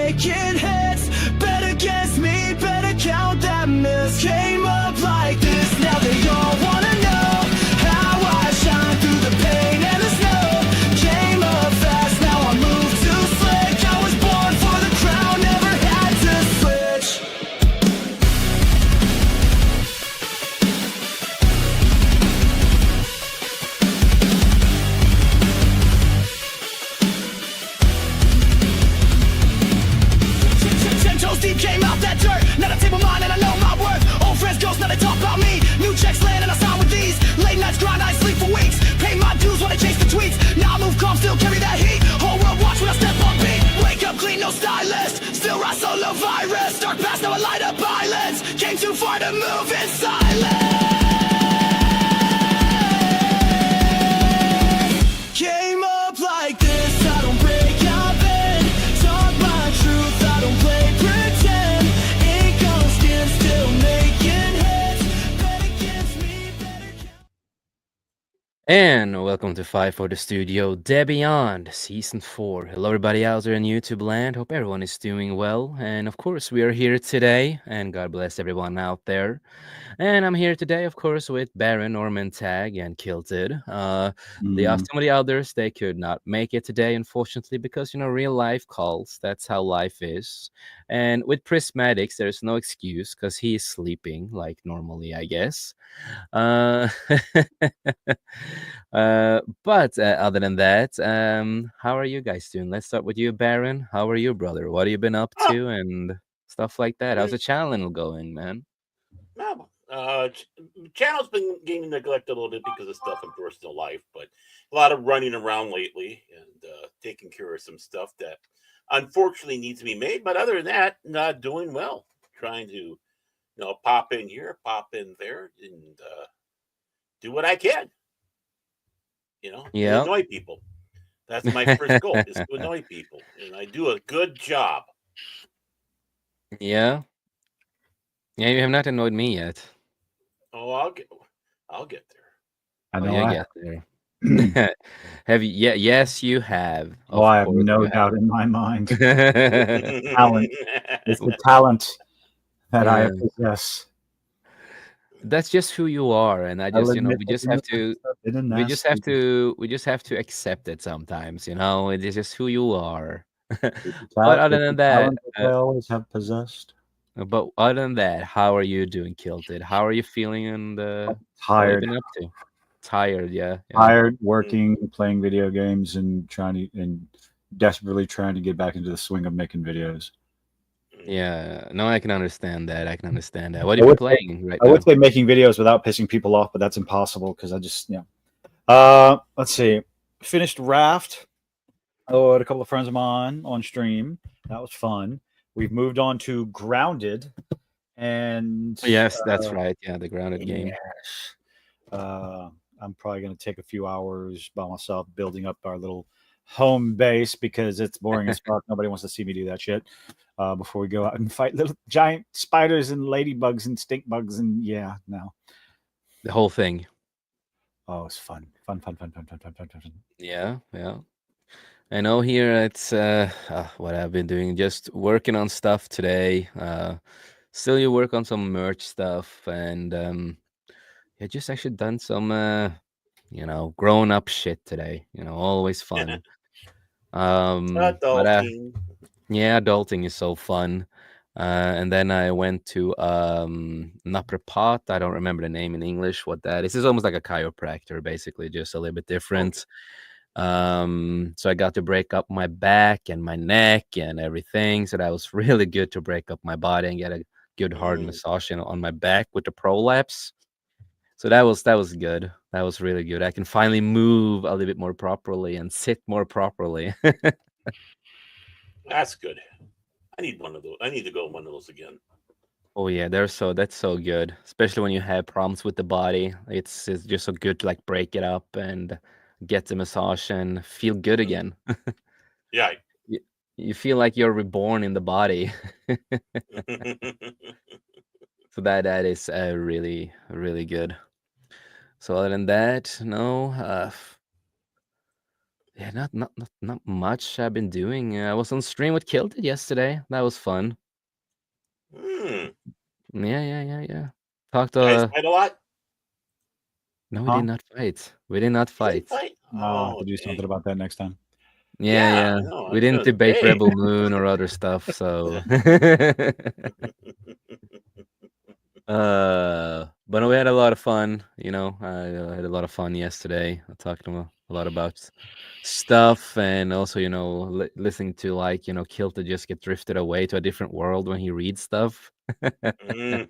making hits. Bet against me, better count that miss. Came up like this, now they all wanna know how I shine through the pain and the snow. Came up fast, now I move too slick. I was born for the crown, never had to switch. Deep came out that dirt, now the table mine and I know my worth. Old friends ghost, now they talk about me. New checks land and I sign with these. Late nights grind, I sleep for weeks. Pay my dues when I chase the tweets. Now I move calm, still carry that heat. Whole world watch when I step on beat. Wake up clean, no stylist. Still rise solo virus. Dark past, now I light up islands. Came too far to move in silence. Came up like this, I don't break, I bend. Talk my truth, I don't play pretend. Ink on skin, still making hits. Bet against me, better count. And welcome to 540 Studio, De Beyond, Season 4. Hello, everybody out there in YouTube land. Hope everyone is doing well. And of course, we are here today, and God bless everyone out there. And I'm here today, of course, with Baron, Norman Tag, and Kilted. Some of the others, they could not make it today, unfortunately, because, real life calls. That's how life is. And with Prismatics, there's no excuse because he's sleeping, like normally, I guess. Uh, but other than that, how are you guys doing? Let's start with you, Baron. How are you, brother? What have you been up to and stuff like that? How's the channel going, man? Channel's been getting neglected a little bit because of stuff in personal life, but a lot of running around lately and taking care of some stuff that unfortunately needs to be made. But other than that, not doing well. Trying to, pop in here, pop in there, and do what I can. To Yeah. annoy people. That's my first goal: is to annoy people, and I do a good job. Yeah. Yeah, you have not annoyed me yet. Oh, I'll get there. I Oh, know you I get there. Have you? Yeah, yes, you have. Oh, Of I have course no you doubt in my mind. have. Talent. It's the talent that I Yeah. possess. That's just who you are, and I I'll just, admit we that just in have the to, past I've been a we just have nasty. to, we just have to accept it sometimes. It is just who you are. But It's other the than that, talent that I always have possessed. how are you doing, Kilted? How are you feeling, and what have you Tired, been up to? Tired, yeah. tired, working, playing video games, and desperately trying to get back into the swing of making videos. Yeah, no, I can understand that. I can understand that. What I have you would been playing right I would now? say making videos without pissing people off, but that's impossible because I just let's see. Finished Raft. Oh, had a couple of friends of mine on stream. That was fun. We've moved on to Grounded, and Yes, that's right. Yeah, the grounded game. yes, I'm probably going to take a few hours by myself building up our little home base because it's boring as fuck. Nobody wants to see me do that shit before we go out and fight little giant spiders and ladybugs and stink bugs and no. The whole thing. Oh, it's fun. Fun. Yeah, yeah. I know here it's what I've been doing, just working on stuff today. Still you work on some merch stuff, and yeah, just actually done some grown up shit today. Always fun. But Adulting. yeah, adulting is so fun. And then I went to Naprapat. I don't remember the name in English. What that is? It's almost like a chiropractor, basically, just a little bit different. So I got to break up my back and my neck and everything. So that was really good to break up my body and get a good hard massage on my back with the prolapse. So that was good. That was really good. I can finally move a little bit more properly and sit more properly. That's good. I need one of those. I need to go one of those again. Oh yeah, that's so good, especially when you have problems with the body. It's just so good to like break it up and get the massage and feel good again. Yeah. You feel like you're reborn in the body. So that is really really good. So other than that, no, Yeah, not much I've been doing. I was on stream with Killed It yesterday. That was fun. Hmm. Yeah. Talked You guys fight a lot? No, we Huh? did not fight. We did not You didn't fight. fight? I'll have to Oh, do something dang. about that next time. Yeah. Yeah, I know. I We was didn't gonna debate say. Rebel Moon or other stuff, so but no, we had a lot of fun, I had a lot of fun yesterday. I talked to him a lot about stuff, and also, listening to, like, Kilta just get drifted away to a different world when he reads stuff. Mm.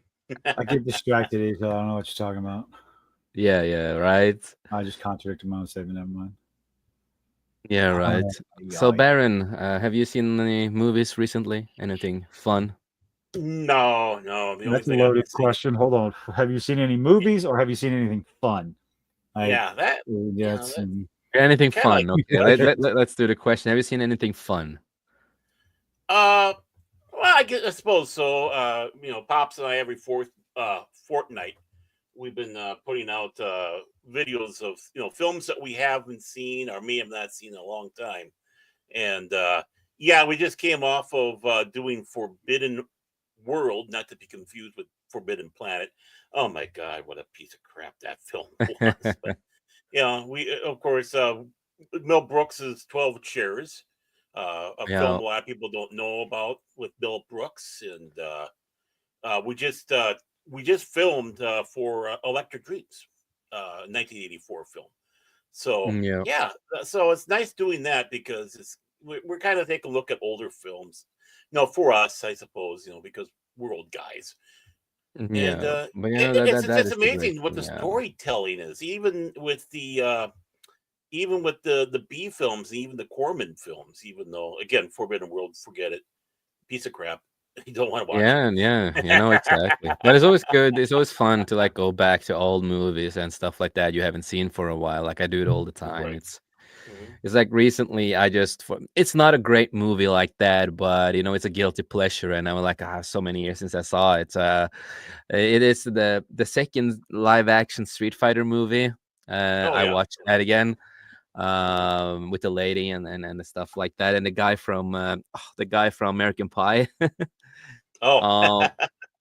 I get distracted, so I don't know what you're talking about. Yeah, right. I just contradicted my own statement. Never mind. Yeah, right. So, Yeah. Baron, have you seen any movies recently? Anything fun? No, no. The only That's a thing I've been loaded seeing, question. Hold on. Have you seen any movies or have you seen anything fun? Like, yeah, that, that's that Anything kind of like, fun? Okay, let's do the question. Have you seen anything fun? uh, well, I suppose so. Pops and I every fortnight we've been putting out videos of films that we haven't seen or may have not seen in a long time, and yeah, we just came off of doing Forbidden World, not to be confused with Forbidden Planet. Oh my God, what a piece of crap that film was! But we of course Mel Brooks's 12 Chairs, a film Yeah. a lot of people don't know about with Bill Brooks, and we just filmed for Electric Dreams, 1984 film. So Yeah. yeah, so it's nice doing that because we're kind of taking a look at older films, for us, I suppose, because we're old guys, and Yeah. But it's that just is the great amazing what thing. the Yeah. storytelling is, even with the B films, even the Corman films. Even though, again, Forbidden World, forget it, piece of crap. You don't want to watch Yeah, it. exactly. But it's always good. It's always fun to, like, go back to old movies and stuff like that you haven't seen for a while. Like, I do it all the time. Right. Hmm. It's like recently it's not a great movie like that, but it's a guilty pleasure, and I'm like, so many years since I saw it. It is the second live action Street Fighter movie. Oh I yeah. watched that again, Hmm. with the lady and the stuff like that, and the guy from American Pie. Oh. Um,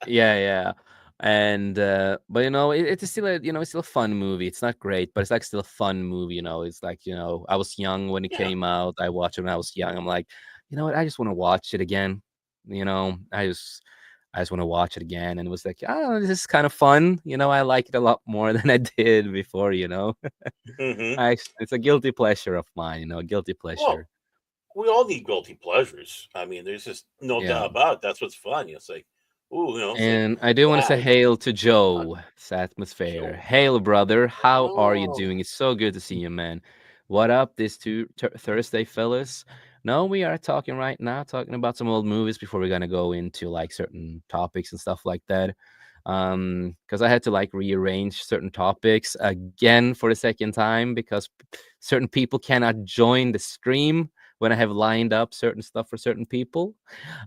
yeah. And but it's still it's still a fun movie. It's not great, but it's like still a fun movie. It's like, I was young when it Yeah. came out. I watched it when I was young. I'm like, you know what? I just want to watch it again. I just want to watch it again. And it was like, oh, this is kind of fun. I like it a lot more than I did before. Hmm. It's a guilty pleasure of mine. A guilty Well, pleasure. we all need guilty pleasures. I mean, there's just no Yeah. doubt about it. That's what's fun. It's like, ooh, it's like, And I do want to yeah, say hail to uh, Joe, Atmosphere. Joe. Hail, brother. How are you Oh. doing? It's so good to see you, man. What up this Thursday, fellas? No, we are talking right now, talking about some old movies before we're gonna go into, like, certain topics and stuff like that. Because I had to, like, rearrange certain topics again for the second time because certain people cannot join the stream when I have lined up certain stuff for certain people.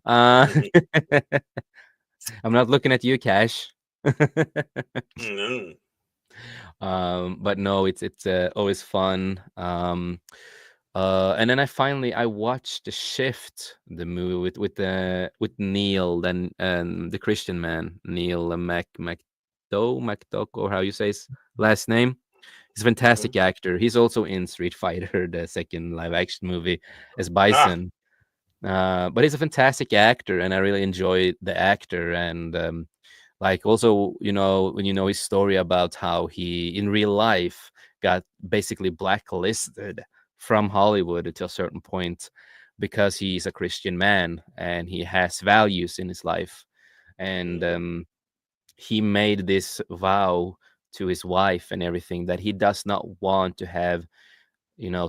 Uh, Hmm. I'm not looking at you, Cash. Hmm. But no, it's always fun. And then I watched The Shift, the movie with Neil, then the Christian man, Neil McDough, or how you say his last name. He's a Hmm. fantastic actor. He's also in Street Fighter, the second live action movie, as Ah. Bison. But he's a fantastic actor, and I really enjoy the actor. And like, also, when his story about how he in real life got basically blacklisted from Hollywood to a certain point because he's a Christian man and he has values in his life. And Hmm. he made this vow to his wife and everything that he does not want to have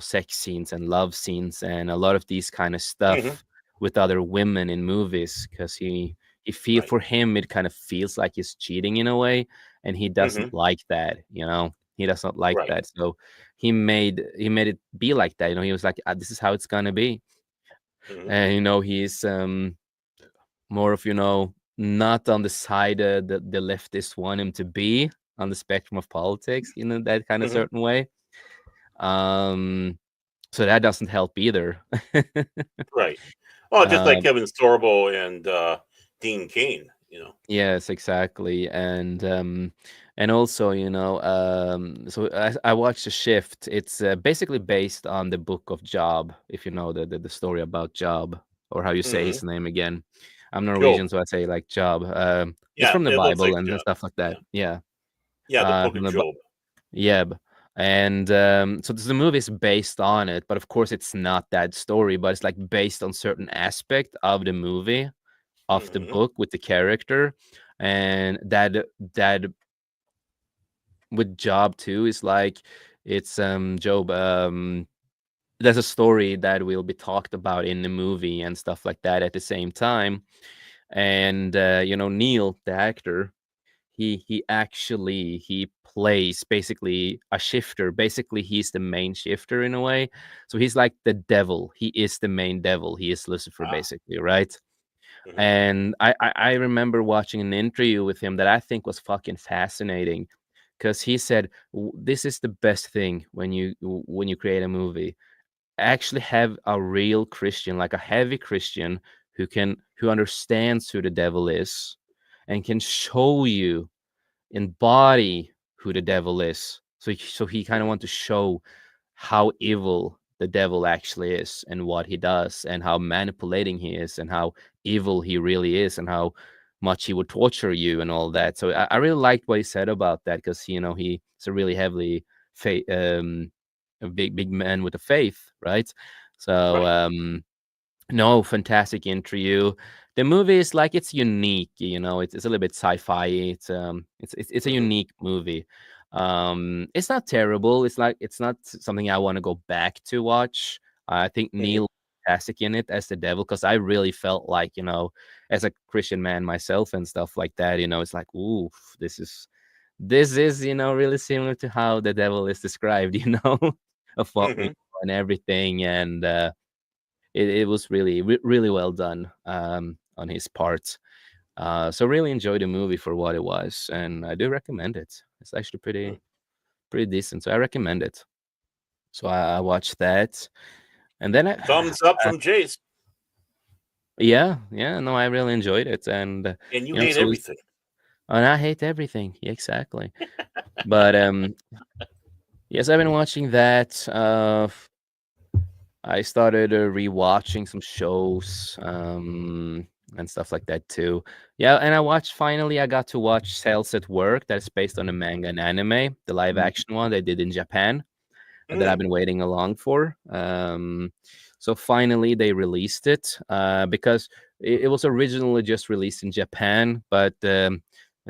sex scenes and love scenes and a lot of these kind of Hmm. stuff with other women in movies, because he feel Right. for him it kind of feels like he's cheating in a way, and he Hmm. doesn't like that. He does not like Right. that. So he made it be like that. He was like, this is how it's gonna be. Hmm. And he's more of not on the side that the leftists want him to be on the spectrum of politics, that kind of Hmm. certain way. um So that doesn't help either. Right. Well, just like um, Kevin Sorbo and Dean Kane, yes, exactly. And also, so I watched The Shift. It's basically based on the book of Job, if you know the story about Job, or how you say Hmm. his name again. I'm Job. Norwegian, so I say like Job. It's Yeah, from the it looks Bible like and Job. stuff like that. Yeah. Yeah. Yeah, the Book From of the Job. Yeb. And so the movie is based on it, but of course it's not that story, but it's like based on certain aspect of the movie, of the Hmm. book with the character, and that with Job too is like it's Job. There's a story that will be talked about in the movie and stuff like that at the same time, and Neil, the actor, he plays basically a shifter. Basically, he's the main shifter in a way. So he's like the devil. He is the main devil. He is Lucifer, Ah. basically, right? Hmm. And I remember watching an interview with him that I think was fucking fascinating, because he said, This is the best thing when you create a movie. Actually have a real Christian, like a heavy Christian, who understands who the devil is and can show you, embody who the devil is. So he kind of Hmm. want to show how evil the devil actually is and what he does and how manipulating he is and how evil he really is and how much he would torture you and all that. So I really liked what he said about that, because he's a really heavily a big man with a faith, right? So Right. no, fantastic interview. The movie is like, it's unique, it's a little bit sci-fi. It's a Hmm. unique movie. It's not terrible. It's not something I want to go back to watch. I think Hmm. Neil fantastic in it as the devil, because I really felt like, as a Christian man myself and stuff like that, it's like, ooh, this is really similar to how the devil is described, of what we Hmm. know and everything. And it was really really well done on his part. So really enjoyed the movie for what it was, and I do recommend it. It's actually pretty decent, so I recommend it. So I watched that, and then Thumbs up uh, from Jace. yeah, no, I really enjoyed it. And And you hate so everything. and I hate everything. Yeah, exactly. But yes, I've been watching that. I started rewatching some shows and stuff like that too. Yeah, and I got to watch Cells at Work. That's based on a manga and anime, the live Mm. action one they did in Japan, that I've Mm. been waiting along for. So finally they released it, because it was originally just released in Japan, but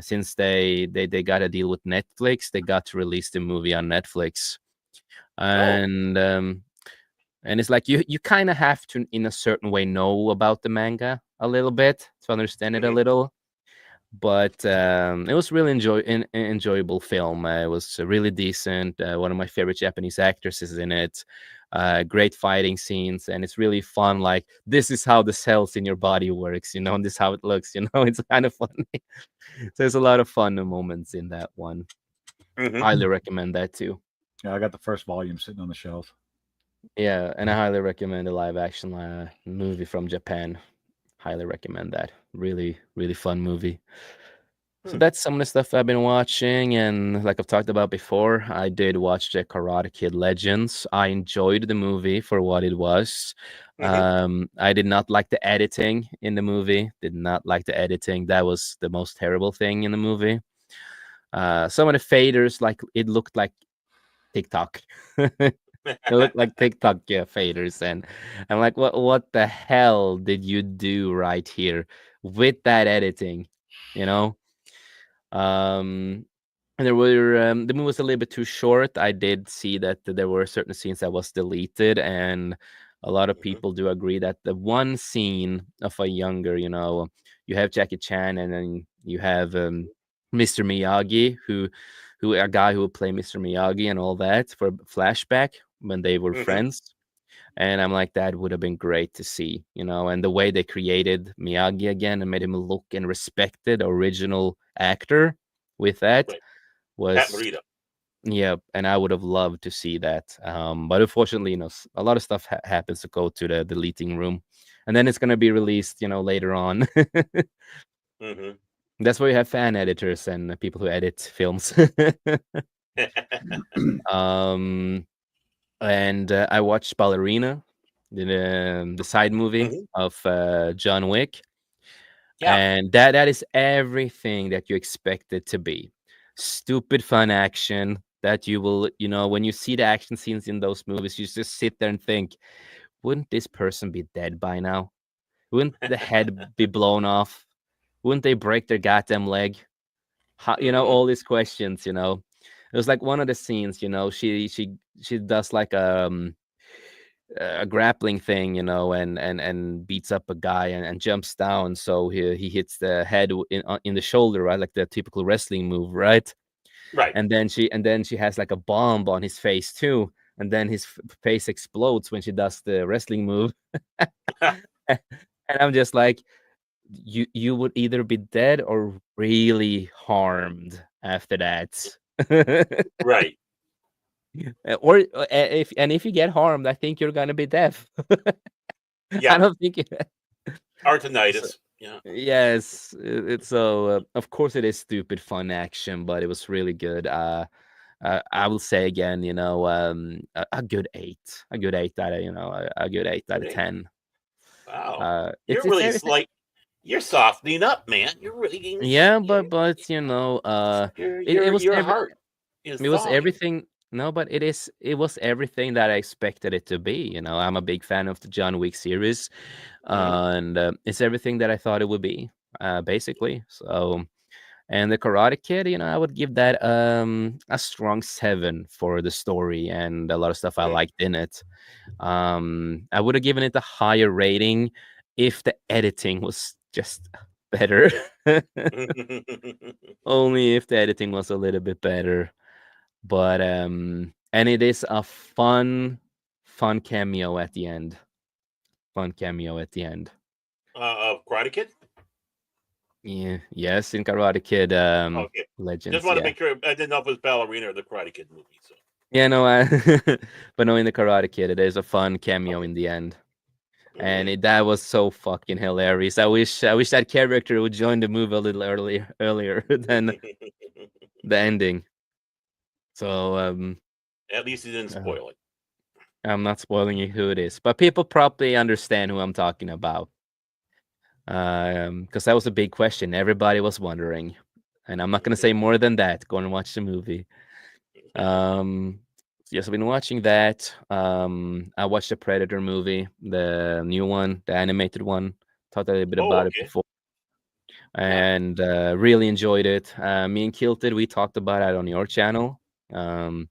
since they got a deal with Netflix, they got to release the movie on Netflix. Oh. And it's like you kind of have to, in a certain way, know about the manga a little bit to understand it a Hmm. little. But it was really an enjoyable film. It was really decent. One of my favorite Japanese actors is in it. Great fighting scenes, and it's really fun. Like, this is how the cells in your body works, and this is how it looks. It's kind of funny. So there's a lot of fun moments in that one. Hmm. Highly recommend that too. Yeah, I got the first volume sitting on the shelf. Yeah, and I highly recommend the live action movie from Japan. Highly recommend that. Really, really fun movie. So Hmm. that's some of the stuff I've been watching, and like I've talked about before, I did watch the Karate Kid Legends. I enjoyed the movie for what it was. Hmm. I did not like the editing in the movie. Did not like the editing. That was the most terrible thing in the movie. Some of the faders, like, it looked like TikTok. It looked like TikTok, yeah, faders, and I'm like, what the hell did you do right here with that editing? You know? Um and the movie was a little bit too short. I did see that there were certain scenes that was deleted, and a lot of Hmm. people do agree that the one scene of a younger, you have Jackie Chan, and then you have Mr. Miyagi, who a guy who would play Mr. Miyagi and all that for flashback when they were Hmm. friends. And I'm like, that would have been great to see, and the way they created Miyagi again and made him look and respected original actor with that Right. Pat was, Morita. Yeah, and I would have loved to see that. But unfortunately, a lot of stuff happens to go to the deleting room, and then it's gonna be released, later on. Hmm. That's why you have fan editors and people who edit films. um, and I watched Ballerina, the side movie Hmm. of John Wick, Yeah. and that is everything that you expect it to be. Stupid fun action that you will, when you see the action scenes in those movies, you just sit there and think, wouldn't this person be dead by now? Wouldn't the head be blown off? Wouldn't they break their goddamn leg? How, Hmm. all these questions. It was like one of the scenes. She does like a grappling thing, and beats up a guy and jumps down. So he hits the head in the shoulder, right, like the typical wrestling move, right? Right. And then she has like a bomb on his face too, and then his face explodes when she does the wrestling move. And I'm just like, you would either be dead or really harmed after that. Right. Or if you get harmed, I think you're gonna be deaf. I Yeah. don't think so, Artinitis. Yeah. yes, it's so of course it is stupid fun action, but it was really good. I will say again, a good 8, a good 8 out of a good 8 out of Great. 10. Wow. It's You're it's really everything. slight. You're softening up, man. You're really getting. Yeah, You're, but your it your was your heart is it was thawing. everything. No, but it was everything that I expected it to be. I'm a big fan of the John Wick series, Hmm. and it's everything that I thought it would be, basically. So, and the Karate Kid, I would give that a strong 7 for the story and a lot of stuff I Hmm. liked in it. I would have given it a higher rating if the editing was just better. Only if the editing was a little bit better. But and it is a fun cameo at the end. Fun cameo at the end. Of Karate Kid. Yeah, yes, in Karate Kid Okay. Just Legends, want to yeah. make sure I didn't know if it was Ballerina or the Karate Kid movie. So Yeah, no, but no, in the Karate Kid, it is a fun cameo okay. in the end. And Hmm. that was so fucking hilarious. I wish that character would join the movie a little earlier than the ending. So At least he didn't uh, spoil it. I'm not spoiling you who it is, but people probably understand who I'm talking about. Because that was a big question. Everybody was wondering, and I'm not gonna say more than that. Go and watch the movie. Um, yes, I've been watching that. I watched the Predator movie, the new one, the animated one. Talked a little bit Oh, about it okay. before, Yeah. and really enjoyed it. Me and Kilted, we talked about it on your channel. Um,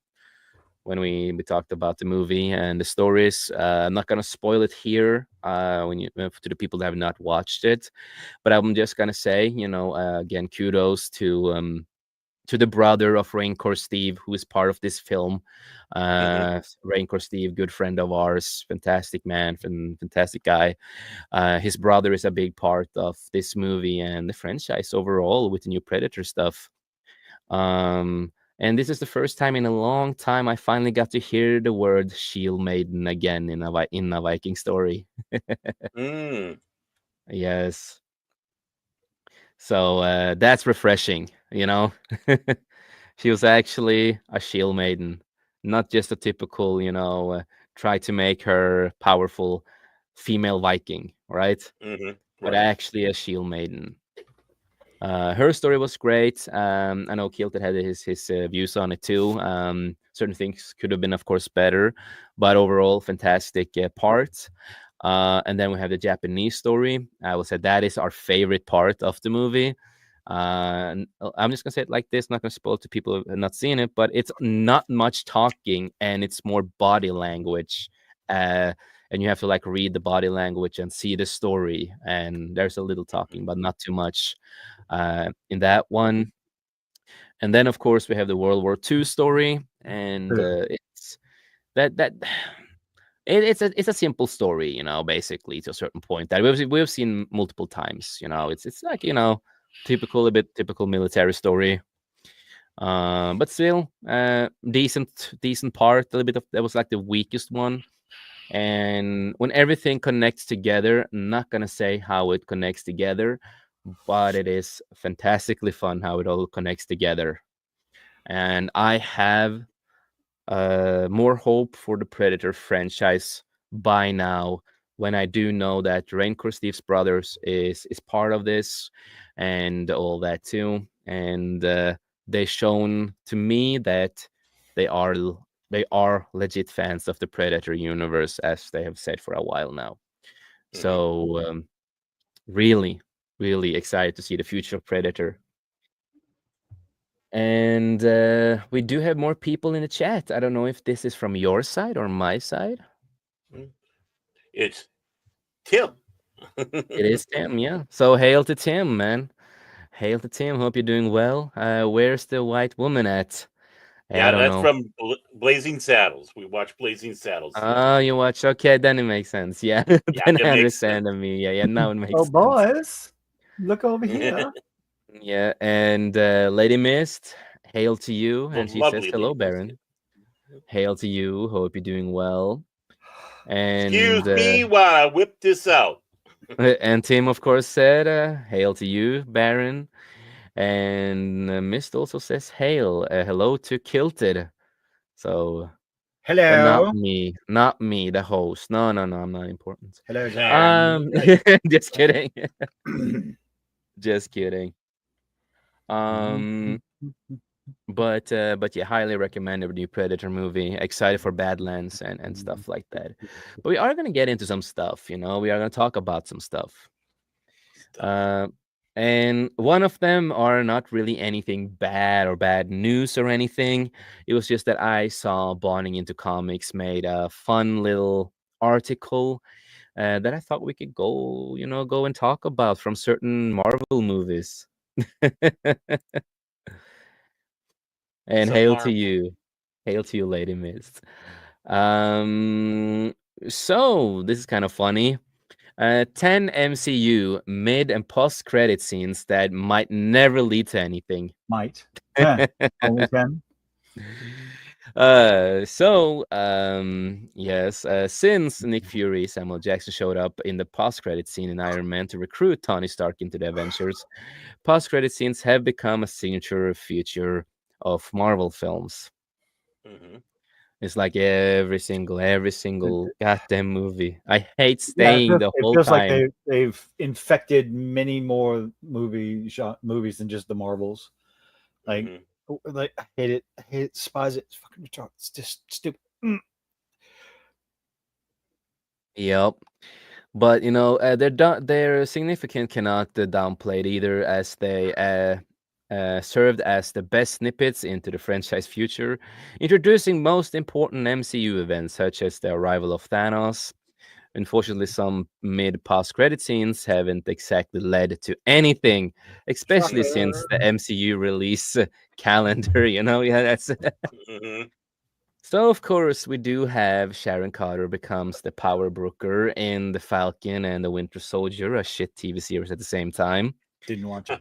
when we talked about the movie and the stories. I'm not gonna spoil it here to the people that have not watched it, but I'm just gonna say, again, kudos to the brother of Raincore Steve, who is part of this film. Hmm. Raincore Steve, good friend of ours, fantastic man, fantastic guy. His brother is a big part of this movie and the franchise overall with the new Predator stuff. And this is the first time in a long time I finally got to hear the word Shield Maiden again in a Viking story. Mm. Yes. So that's refreshing, She was actually a Shield Maiden, not just a typical, try to make her powerful female Viking, right? Hmm. But Right. actually a Shield Maiden. Her story was great. I know Kilted had his views on it too. Certain things could have been, of course, better, but overall, fantastic parts. And then we have the Japanese story. I will say that is our favorite part of the movie. I'm just gonna say it like this, not gonna spoil it to people who have not seen it, but it's not much talking and it's more body language. And you have to like read the body language and see the story. And there's a little talking, but not too much in that one. And then, of course, we have the World War II story, and Ugh. it's that it's a simple story, basically to a certain point that we've seen multiple times. It's like typical a bit typical military story. But still, decent part. A little bit of that was like the weakest one. And when everything connects together, I'm not gonna say how it connects together, but it is fantastically fun how it all connects together. And I have more hope for the Predator franchise by now when I do know that Rancor Steve's brothers is part of this and all that too. And they shown to me that they are they are legit fans of the Predator universe, as they have said for a while now. Hmm. So really, really excited to see the future of Predator. And we do have more people in the chat. I don't know if this is from your side or my side. It's Tim. It is Tim, yeah. So hail to Tim, man. Hail to Tim. Hope you're doing well. Where's the white woman at? I Yeah, don't that's know. from Blazing Saddles. We watched Blazing Saddles the other Oh, day. you watch. Okay, then it makes sense. Yeah, Yeah, then it I makes understand. I mean, yeah, now it Oh, makes sense. boys, look over sense. here. Yeah, and Lady Mist, hail to you. The And she says, lovely hello, lady Miss. Baron. Hail to you. Hope you're doing well. Excuse And me while I whip this out. and Tim, of course, said, hail to you, Baron. And Mist also says, hail. Hello to Kilted. So, but Hello. not me, the host. No, no, no, I'm not important. Hello Ah, there. right. Just kidding. Just kidding. Um, but yeah, highly recommend the new Predator movie. Excited for Badlands and stuff like that. But we are gonna get into some stuff, you know. We are gonna talk about some stuff. Stuff. Uh, and one of them are not really anything bad or bad news or anything. It was just that I saw Bonding into Comics made a fun little article that I thought we could go, go and talk about from certain Marvel movies. And Some hail to Marvel. you. Hail to you, Lady Mist. Um, so this is kind of funny. 10 MCU mid and post credit scenes that might never lead to anything. Might. Only 10. Yes, since Nick Fury, Samuel Jackson showed up in the post credit scene in Iron Man to recruit Tony Stark into the Avengers, post credit scenes have become a signature feature of Marvel films. Hmm. It's like every single goddamn movie. I hate Yeah, staying the it whole feels like time. they've infected many more movies than just the Marvels. Like, Hmm. I hate it. I hate it. Despise it. It's fucking retarded. It's just stupid. Yep. But their significant cannot downplayed either, as they served as the best snippets into the franchise future, introducing most important MCU events such as the arrival of Thanos. Unfortunately, some mid-post credit scenes haven't exactly led to anything, especially since Shocker. the MCU release calendar. Yeah, that's Hmm. so. Of course, we do have Sharon Carter becomes the power broker in the Falcon and the Winter Soldier, a shit TV series at the same time. Didn't watch it.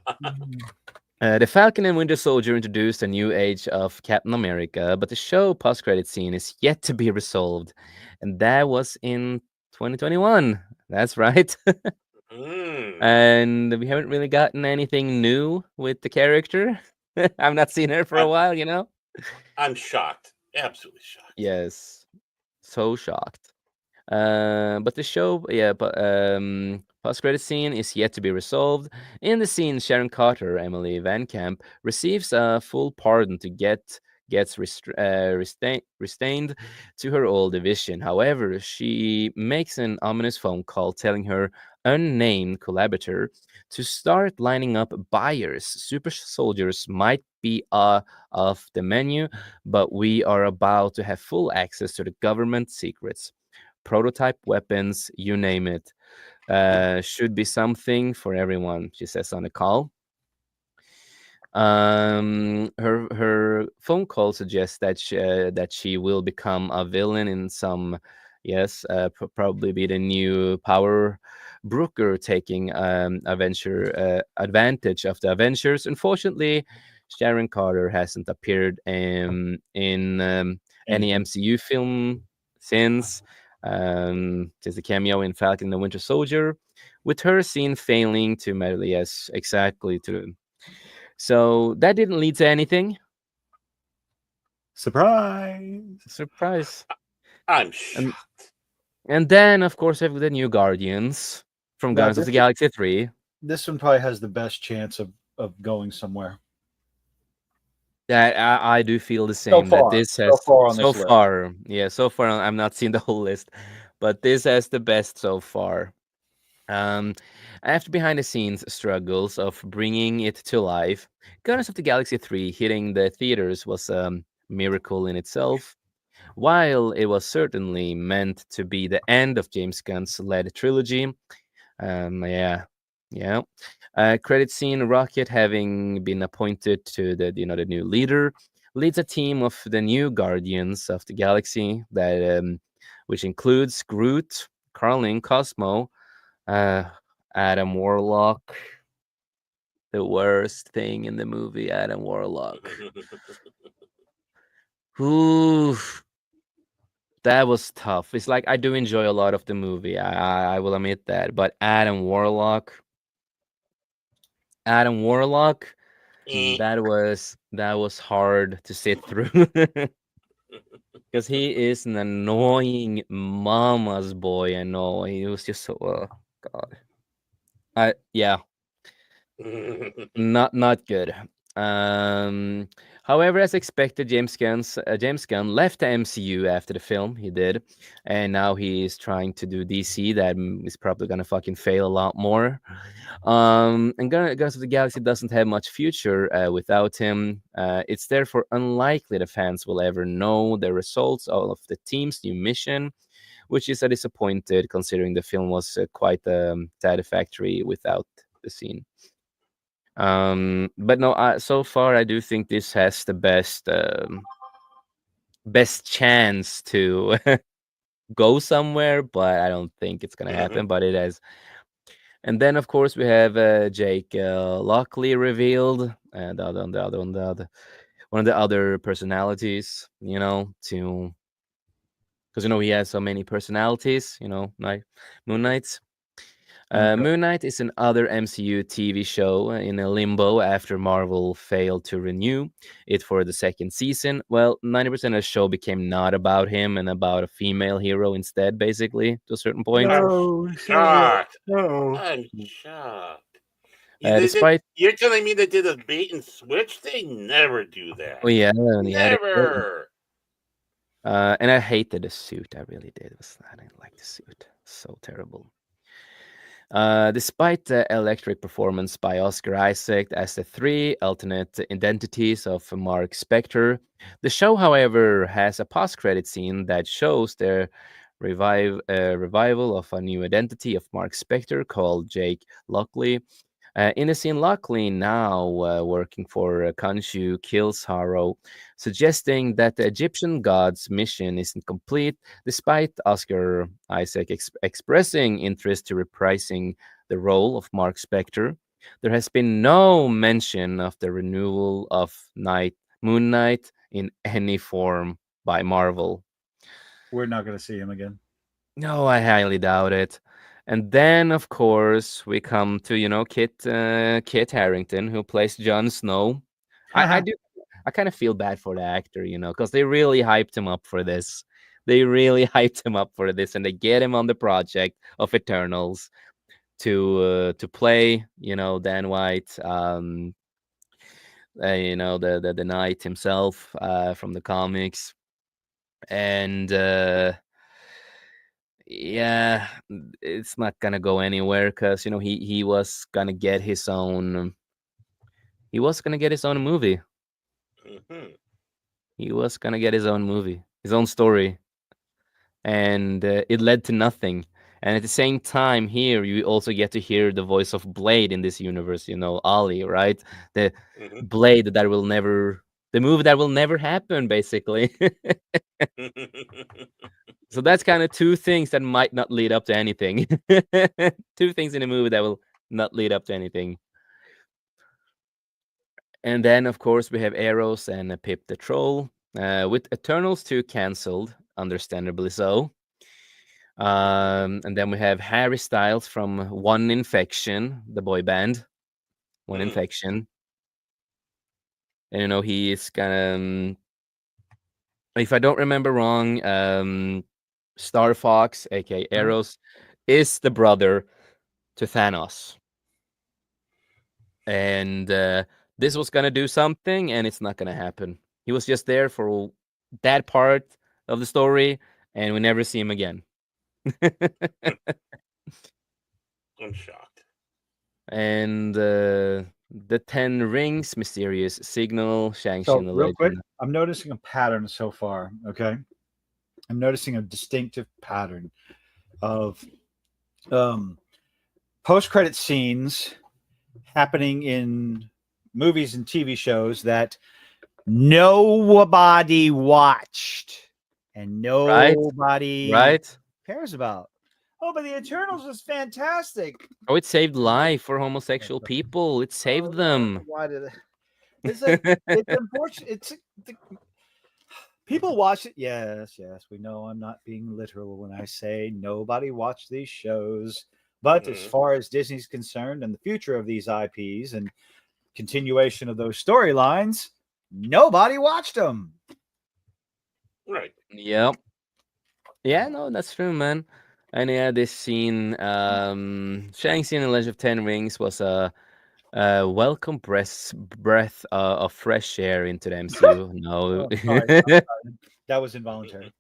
The Falcon and Winter Soldier introduced a new age of Captain America, but the show post-credit scene is yet to be resolved, and that was in 2021. That's right. Mm. And we haven't really gotten anything new with the character. I've not seen her for a I'm, while. I'm shocked. Absolutely shocked. Yes, so shocked. But the show, yeah, but post-credit scene is yet to be resolved. In the scene, Sharon Carter, Emily Van Camp, receives a full pardon to gets restrained to her old division. However, she makes an ominous phone call telling her unnamed collaborator to start lining up buyers. Super soldiers might be off the menu, but we are about to have full access to the government secrets, prototype weapons, you name it. Should be something for everyone, she says on the call. Her phone call suggests that she will become a villain in some, yes, probably be the new power broker taking adventure advantage of the Avengers. Unfortunately, Sharon Carter hasn't appeared in any Anything. MCU film since the cameo in Falcon and the Winter Soldier, with her scene failing to matter. Yes, exactly. So that didn't lead to anything. Surprise! Surprise. I'm And shocked. and then, of course, we have the new Guardians from Now Guardians of the Galaxy 3. this one probably has the best chance of going somewhere. That I do feel the So same. That far, this so has far on so this list. far, yeah, so far I'm not seeing the whole list, but this has the best so far. Um, After behind the scenes struggles of bringing it to life, Guardians of the Galaxy 3 hitting the theaters was a miracle in itself. While it was certainly meant to be the end of James Gunn's led trilogy, yeah, yeah. Credit scene: Rocket, having been appointed to the new leader, leads a team of the new Guardians of the Galaxy which includes Groot, Carling, Cosmo, uh, Adam Warlock. The worst thing in the movie, Adam Warlock. Ooh, that was tough. It's like I do enjoy a lot of the movie. I will admit that, but Adam Warlock, Eh. that was hard to sit through because he is an annoying mama's boy. I know he was just so God. Yeah, not good. Um, However, as expected, James Gunn left the MCU after the film. He did, and now he is trying to do DC. That is probably gonna fucking fail a lot more. And Guardians of the Galaxy doesn't have much future without him. It's therefore unlikely the fans will ever know the results of the team's new mission, which is a disappointed considering the film was quite satisfactory without the scene. But no, so far I do think this has the best chance to go somewhere, but I don't think it's gonna happen. But it has. And then, of course, we have Jake Lockley revealed, and one of the other personalities, to because he has so many personalities, Moon Knight. Okay. Moon Knight is another MCU TV show in a limbo after Marvel failed to renew it for the second season. Well, 90% of the show became not about him and about a female hero instead, basically, to a certain point. I'm No, shocked. no. I'm shocked. Despite, You're telling me they did a bait and switch? They never do oh that. yeah, they did. Never. And I hated the suit. I really did. I didn't like the suit. So terrible. Despite the electric performance by Oscar Isaac as the three alternate identities of Mark Spector, the show, however, has a post-credit scene that shows the revival of a new identity of Mark Spector called Jake Lockley. In the scene, Lockley, now working for Khonshu, kills Harrow, suggesting that the Egyptian god's mission isn't complete, despite Oscar Isaac expressing interest to reprising the role of Mark Spector. There has been no mention of the renewal of Moon Knight in any form by Marvel. We're not going to see him again. No, I highly doubt it. And then, of course, we come to Kit Harington, who plays Jon Snow. I do I kind of feel bad for the actor, because they really hyped him up for this. They really hyped him up for this, and they get him on the project of Eternals to play, Dan White, the knight himself from the comics, and yeah, it's not gonna go anywhere because he was gonna get his own. He was gonna get his own movie. Mhm. He was gonna get his own movie, his own story, and it led to nothing. And at the same time, here you also get to hear the voice of Blade in this universe. Ollie, right? The Mhm. Blade that will never, the movie that will never happen, basically. So that's kind of two things that might not lead up to anything. Two things in a movie that will not lead up to anything. And then, of course, we have Eros and Pip the Troll, with Eternals 2 cancelled, understandably so. Hmm. And then we have Harry Styles from One Infection, the boy band, One Mm. Infection. And, he is kind of, if I don't remember wrong, Star Fox, aka Eros, is the brother to Thanos. And this was gonna do something, and it's not gonna happen. He was just there for that part of the story, and we never see him again. I'm shocked. And the 10 Rings, mysterious signal, Shang-Chi So and the real quick, legend. I'm noticing a pattern so far. Okay, I'm noticing a distinctive pattern of um, post-credit scenes happening in movies and TV shows that nobody watched and Right, nobody right. cares about. Oh, but the Eternals was fantastic. Oh, it saved life for homosexual people. It Oh saved Lord, them. why did it? It's like it's unfortunate. The, people watch it. Yes, yes, we know I'm not being literal when I say nobody watched these shows. But as Hmm. far as Disney's concerned and the future of these IPs and continuation of those storylines, nobody watched them. Right. Yep. Yeah, no, that's true, man. And yeah, this scene, Shang-Chi and the Legend of Ten Rings was a welcome breath of fresh air into the MCU. No, Oh, sorry, that was involuntary.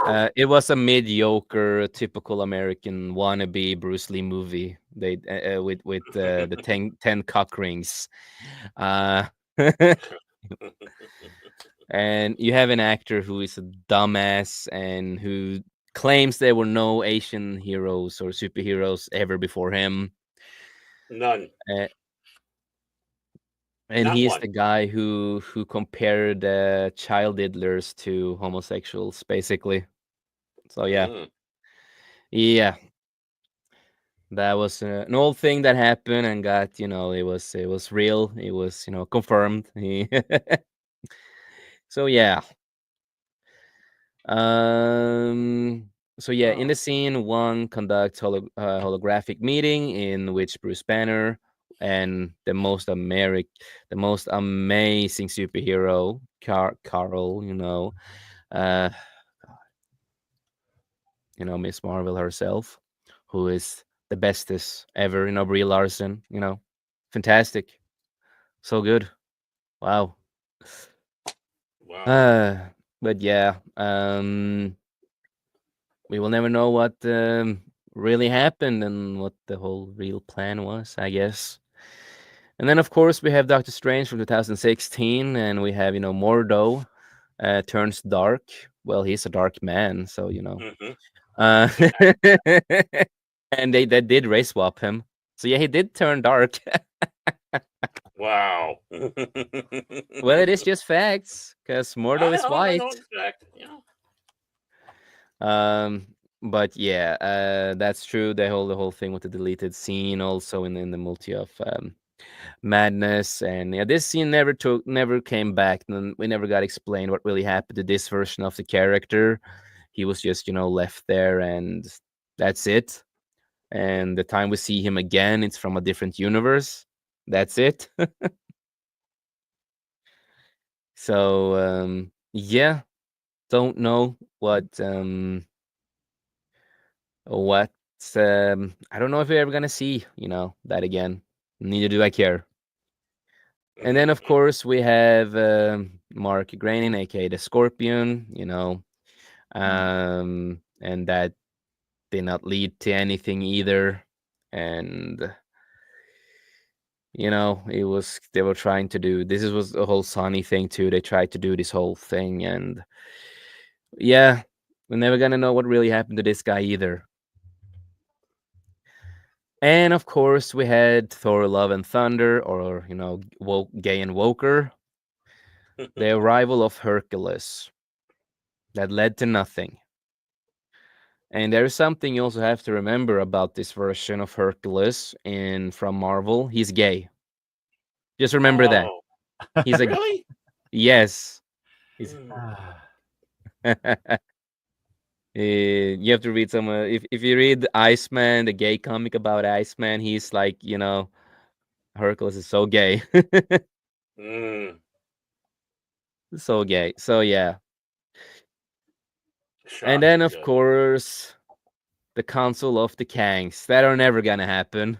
Uh, it was a mediocre, typical American wannabe Bruce Lee movie. They with the ten cock rings. Uh, and you have an actor who is a dumbass and who claims there were no Asian heroes or superheroes ever before him. None. Uh, and Not he is one. the guy who compared child diddlers to homosexuals, basically. So yeah, Mm. yeah, that was an old thing that happened and got it was real. It was confirmed. So yeah, Um. So yeah, in oh, the scene, one conducts holographic meeting in which Bruce Banner and the most amazing superhero, Carol, uh, Miss Marvel herself, who is the bestest ever, Brie Larson, fantastic, so good, wow. Wow. Uh, but yeah, we will never know what really happened and what the whole real plan was, I guess. And then, of course, we have Doctor Strange from 2016, and we have, Mordo turns dark. Well, he's a dark man, so, Hmm. Uh, and they did race swap him. So, yeah, he did turn dark. Wow. Well, it is just facts, because Mordo is I know white. in fact. Yeah. Um, but yeah, that's true. The whole thing with the deleted scene, also in the multi of madness, and yeah, this scene never came back, and we never got explained what really happened to this version of the character. He was just left there, and that's it. And the time we see him again, it's from a different universe. That's it. So yeah, don't know what I don't know if we're ever gonna see, that again. Neither do I care. And then of course we have Mark Granin, aka the Scorpion, and that did not lead to anything either. And it was they were trying to do was a whole Sonny thing too. They tried to do this whole thing, and yeah, we're never gonna know what really happened to this guy either. And of course, we had Thor: Love and Thunder, or Gay and Woker, the arrival of Hercules that led to nothing. And there's something you also have to remember about this version of Hercules in from Marvel. He's gay. Just remember that. Oh, He's a really? yes. He's Hmm. you have to read some. If you read Iceman, the gay comic about Iceman, he's like, Hercules is so gay, Mm. so gay. So yeah, and then Shocking. of course the Council of the Kangs that are never gonna happen.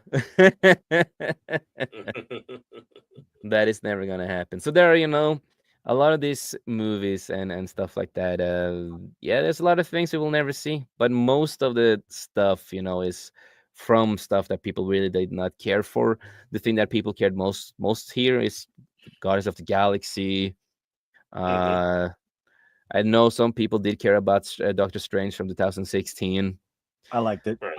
That is never gonna happen. So there are, a lot of these movies and stuff like that. Yeah, there's a lot of things we will never see, but most of the stuff, is from stuff that people really did not care for. The thing that people cared most here is Guardians of the Galaxy. Hmm. Uh, I know some people did care about Doctor Strange from 2016, I liked it. Right.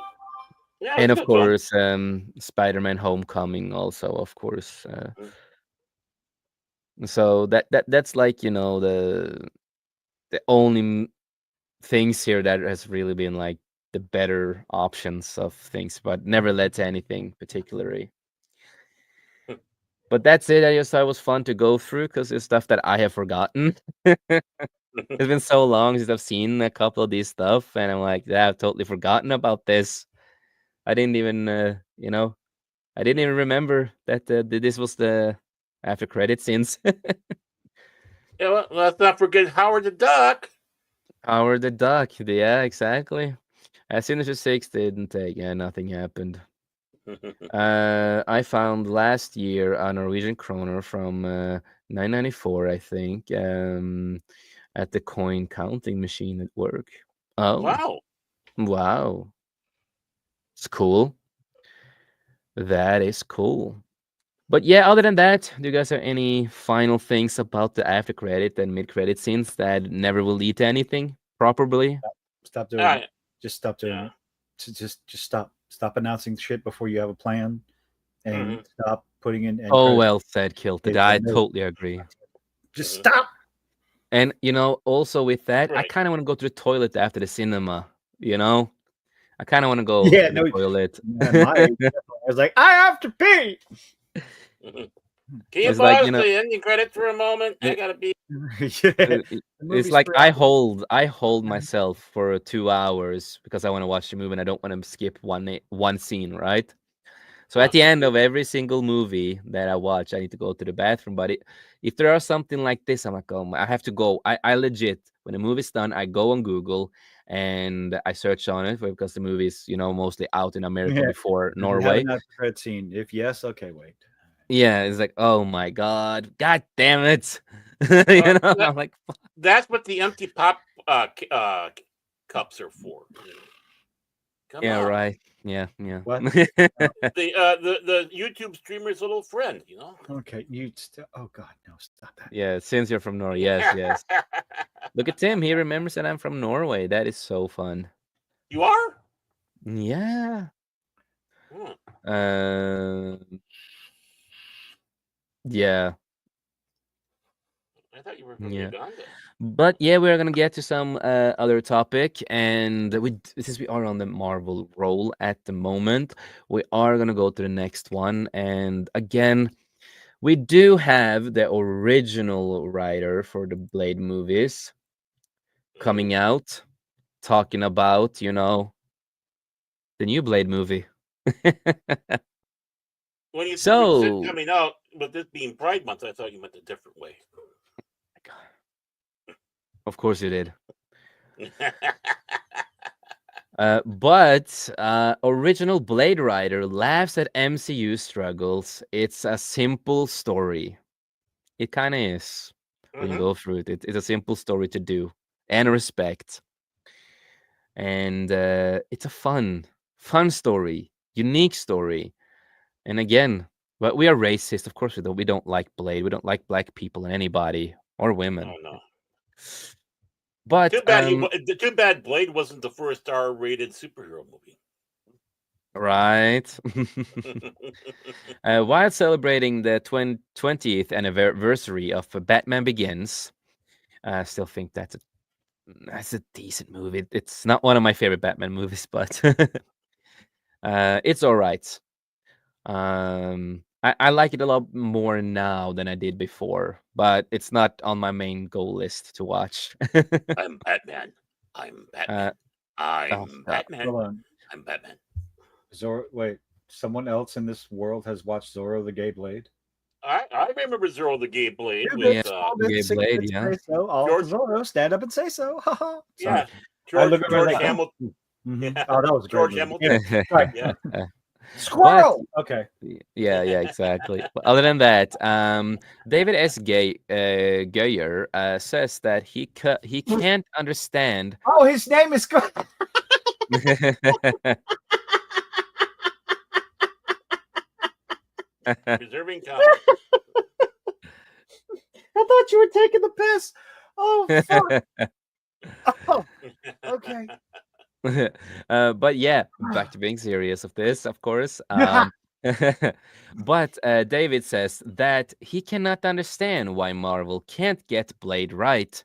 Yeah, and it's of good film. course, Spider-Man: Homecoming, also, of course. Mm. So that's like, the only things here that has really been like the better options of things, but never led to anything particularly. But that's it. I just thought it was fun to go through because it's stuff that I have forgotten. It's been so long since I've seen a couple of these stuff, and I'm like, yeah, I've totally forgotten about this. I didn't even, I didn't even remember that this was the after credit scenes. Yeah, well, let's not forget Howard the Duck. Howard the Duck. Yeah, exactly. As soon as the six didn't take, yeah, nothing happened. I found last year a Norwegian kroner from 994, I think, at the coin counting machine at work. Oh, Wow. wow. It's cool. That is cool. But yeah, other than that, do you guys have any final things about the after credit and mid credit scenes that never will lead to anything properly? Stop doing it. I, Just stop doing yeah. it. Just stop announcing shit before you have a plan, and Hmm. stop putting in end Oh, credits. well said, Kilted. It's a I no. totally agree. Just Hmm. stop. And also with that, I Right. kind of want to go to the toilet after the cinema. You know, I kind of want to go Yeah, to the no. toilet. At my age, I was like, I have to pee. Hmm. Can you It's like, pause the ending credits for a moment? I it, gotta be. Yeah, the it's movie's like 3 hours. I hold myself for 2 hours because I want to watch the movie and I don't want to skip one scene, right? So at Uh, the end of every single movie that I watch, I need to go to the bathroom. But if there are something like this, I'm like, oh, I have to go. I legit, when the movie's done, I go on Google and I search on it because the movie's, mostly out in America Yeah. before Does it have Norway. an after credit scene? If yes, okay, wait. Yeah, it's like, oh my God damn it. uh, that, I'm like, that's what the empty pop cups are for. Come yeah, on. right. Yeah, yeah. What? Oh, The YouTube streamer's little friend, you know? okay, you still. Oh God, no! Stop that. Yeah, since you're from Norway. Yes, yes. Look at Tim. He remembers that I'm from Norway. That is so fun. You are? Yeah. Hmm. Um, yeah, I thought you were from yeah. Uganda. But yeah, we're gonna get to some other topic, and since we are on the Marvel roll at the moment, we are gonna go to the next one. And again, we do have the original writer for the Blade movies Hmm. coming out, talking about, the new Blade movie. When you said So, coming out, with this being Pride Month, I thought you meant a different way. of course you did. But original Blade Rider laughs at MCU struggles. It's a simple story. It kind of is when you Hmm. go through it. It's a simple story to do and respect. And it's a fun story, unique story. And again, but we are racist. Of course, we don't like Blade. We don't like black people and anybody or women. Oh no! But Too bad Blade wasn't the first R-rated superhero movie. right. While celebrating the 20th anniversary of Batman Begins, I still think that's a decent movie. It's not one of my favorite Batman movies, but it's all right. I like it a lot more now than I did before, but it's not on my main goal list to watch. I'm Batman. I'm Batman. uh, oh, I'm stop. Batman. Hold on. I'm Batman. Zorro, wait, someone else in this world has watched Zorro the Gay Blade? I remember Zero the Gay Blade You with Yeah, bitch, all that Gay say, Blade, bitch, yeah. say so. All George. Zorro, stand up and say so. Haha. Sorry. Yeah, I look George at him George like, oh, Hamilton. mhm. Yeah, Oh, that was a great George movie. Hamilton. Sorry. Yeah. But Squirrel. Okay. yeah, exactly. But other than that, David S. Geyer says that he can't understand. Oh, his name is good. Preserving comedy. I thought you were taking the piss. Oh fuck. Oh, okay. But yeah, back to being serious of this, of course. But David says that he cannot understand why Marvel can't get Blade right.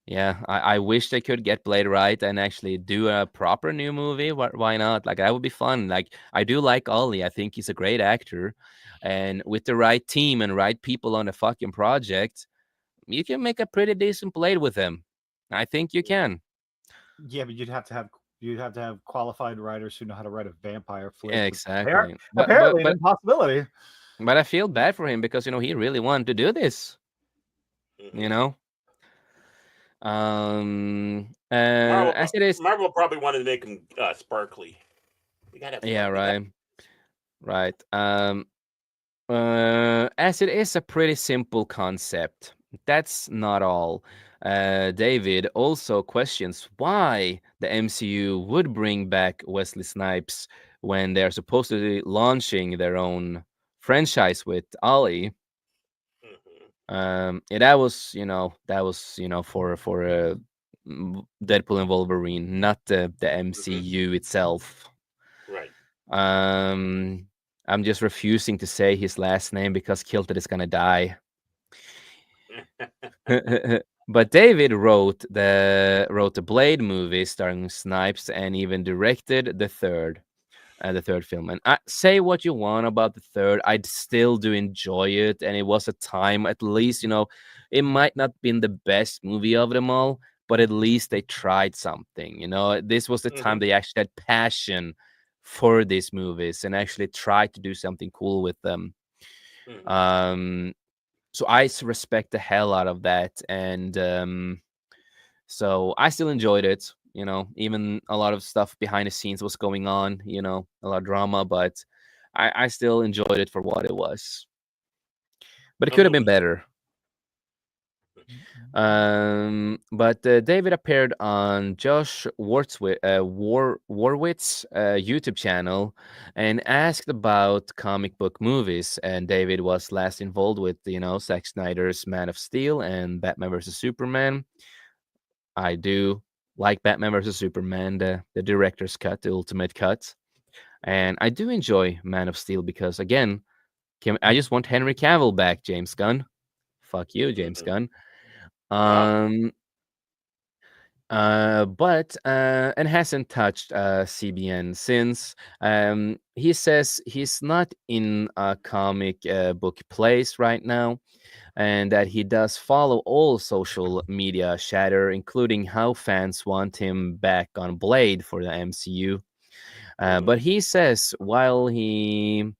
Yeah, I wish they could get Blade right and actually do a proper new movie. Why not? Like that would be fun. Like I do like Ollie. I think he's a great actor, and with the right team and right people on the fucking project, you can make a pretty decent Blade with him. I think you can. Yeah, but you'd have to have qualified writers who know how to write a vampire flick. Yeah, Which exactly. apparently an impossibility. But I feel bad for him because he really wanted to do this. You Mhm. know, as it is. Marvel probably wanted to make him sparkly. We gotta have Yeah, sparkly. right. As it is a pretty simple concept. That's not all. David also questions why the MCU would bring back Wesley Snipes when they're supposedly launching their own franchise with Ollie. Mhm. Yeah, that was for Deadpool and Wolverine, not the MCU itself. Right. Um, I'm just refusing to say his last name because Kilted is gonna die. But David wrote the Blade movie starring Snipes and even directed the third film. And say what you want about the third, I'd still do enjoy it. And it was a time, at least, it might not been the best movie of them all, but at least they tried something. This was the time Mhm. they actually had passion for these movies and actually tried to do something cool with them. Mhm. Um, so I respect the hell out of that. And so I still enjoyed it. Even a lot of stuff behind the scenes was going on. A lot of drama, but I still enjoyed it for what it was. But it A could have been movie. better. But David appeared on Josh Warwitz's YouTube channel and asked about comic book movies. And David was last involved with, Zack Snyder's Man of Steel and Batman vs Superman. I do like Batman vs Superman, the director's cut, the ultimate cut, and I do enjoy Man of Steel because again, I just want Henry Cavill back, James Gunn. Fuck you, James Mhm. Gunn. Yeah. Um, but and hasn't touched CBN since. He says he's not in a comic book place right now, and that he does follow all social media chatter, including how fans want him back on Blade for the MCU. But Mhm. he says while he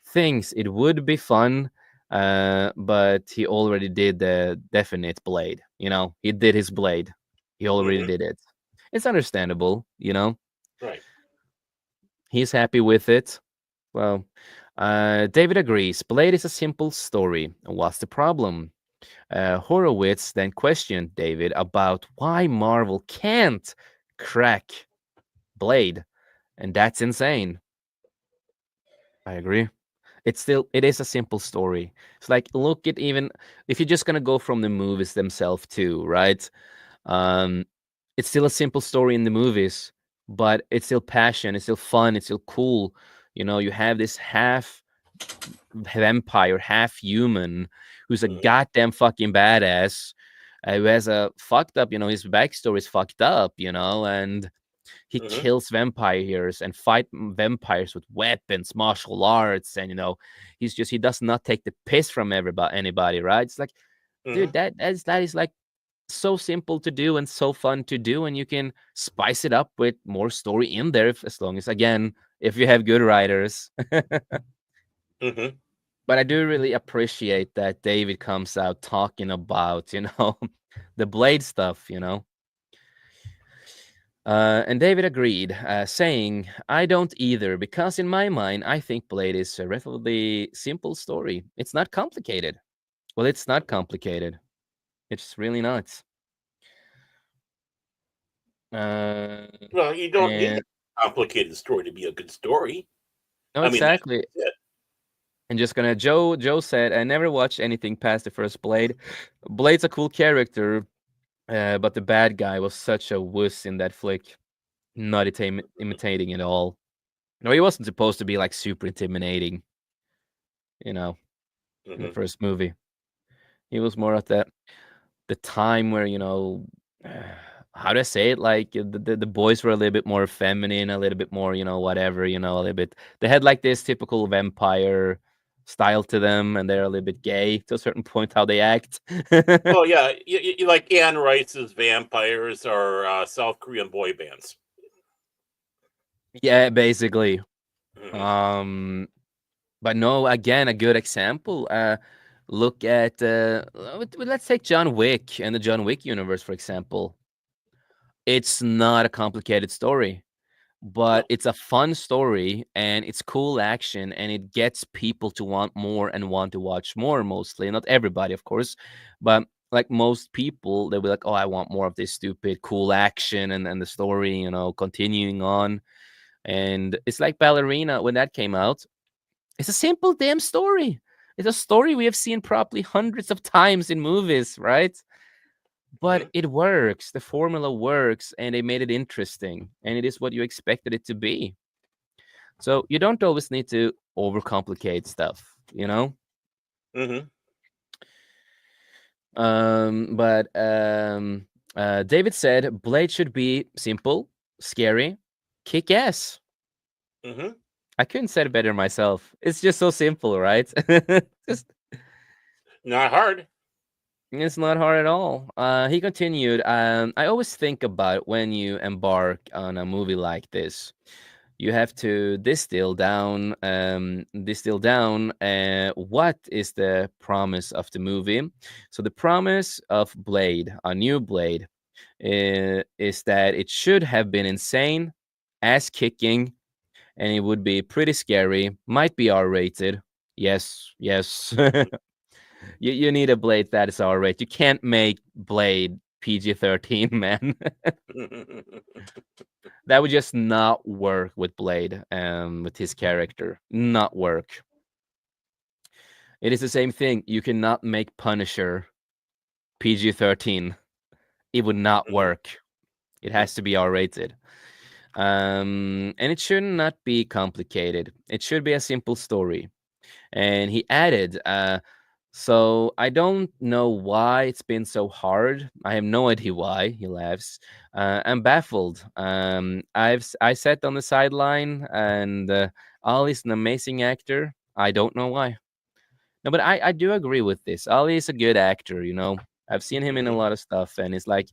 thinks it would be fun, but he already did the definite Blade. He did his Blade. He already Mhm. did it. It's understandable. Right. He's happy with it. Well, David agrees. Blade is a simple story. What's the problem? Horowitz then questioned David about why Marvel can't crack Blade, and that's insane. I agree. It is a simple story. It's like look at even if you're just gonna go from the movies themselves too, right? Um, it's still a simple story in the movies, but it's still passion, it's still fun, it's still cool. You have this half vampire, half human, who's a Mhm. goddamn fucking badass, who has a fucked up, his backstory is fucked up, and he Hmm. kills vampires and fight vampires with weapons, martial arts, and he does not take the piss from anybody, right? It's like, dude, Hmm. that is like so simple to do and so fun to do, and you can spice it up with more story in there as long as, again, if you have good writers. Hmm. But I do really appreciate that David comes out talking about, the Blade stuff. And David agreed, saying, I don't either, because in my mind, I think Blade is a relatively simple story. It's not complicated. Well, it's not complicated. It's really not. Uh, Well, you don't need and a complicated story to be a good story. no, I mean, exactly. that's it. And just gonna Joe said, I never watched anything past the first Blade. Blade's a cool character, but the bad guy was such a wuss in that flick. Not imitating at all. No, he wasn't supposed to be like super intimidating, you know, in the Hmm. first movie. He was more at the time where, how do I say it? Like the boys were a little bit more feminine, a little bit more, whatever, a little bit. They had like this typical vampire style to them, and they're a little bit gay to a certain point how they act. Well, yeah, you like Anne Rice's vampires or South Korean boy bands. Yeah, basically. Hmm. Um, but no, again, a good example. Look at let's take John Wick and the John Wick universe, for example. It's not a complicated story, but No. it's a fun story and it's cool action and it gets people to want more and want to watch more, mostly. Not everybody, of course, but like most people, they'll be like, oh, I want more of this stupid, cool action and the story, continuing on. And it's like Ballerina when that came out. It's a simple damn story. It's a story we have seen probably hundreds of times in movies, right? But Hmm. it works. The formula works, and they made it interesting, and it is what you expected it to be. So you don't always need to overcomplicate stuff. Hmm. But David said Blade should be simple, scary, kick ass. Hmm. I couldn't say it better myself. It's just so simple, right? Just Not hard. It's not hard at all. He continued, I always think about when you embark on a movie like this. You have to distill down what is the promise of the movie. So the promise of Blade, a new Blade, is that it should have been insane, ass kicking, and it would be pretty scary. Might be R-rated. Yes, yes. You need a Blade that is R-rated. You can't make Blade PG-13, man. That would just not work with Blade, with his character. Not work. It is the same thing. You cannot make Punisher PG-13. It would not work. It has to be R-rated. And it should not be complicated. It should be a simple story. And he added, so I don't know why it's been so hard. I have no idea why. He laughs. I'm baffled. I sat on the sideline, and Ali's an amazing actor. I don't know why. No, but I do agree with this. Ali is a good actor. I've seen him in a Hmm. lot of stuff, and it's like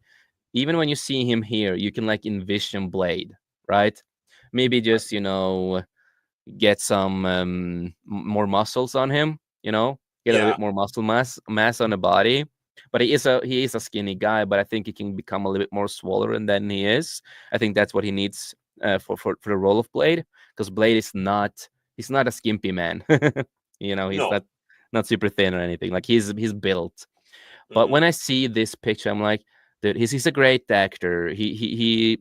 even when you see him here, you can like envision Blade, right? Maybe just get some more muscles on him, get a little Yeah. bit more muscle mass on the body. But he is a skinny guy, but I think he can become a little bit more swollen than he is. I think that's what he needs for the role of Blade, because Blade is not he's not a skimpy man. He's No. not super thin or anything. Like he's built. But Hmm. when I see this picture, I'm like, dude, he's a great actor. He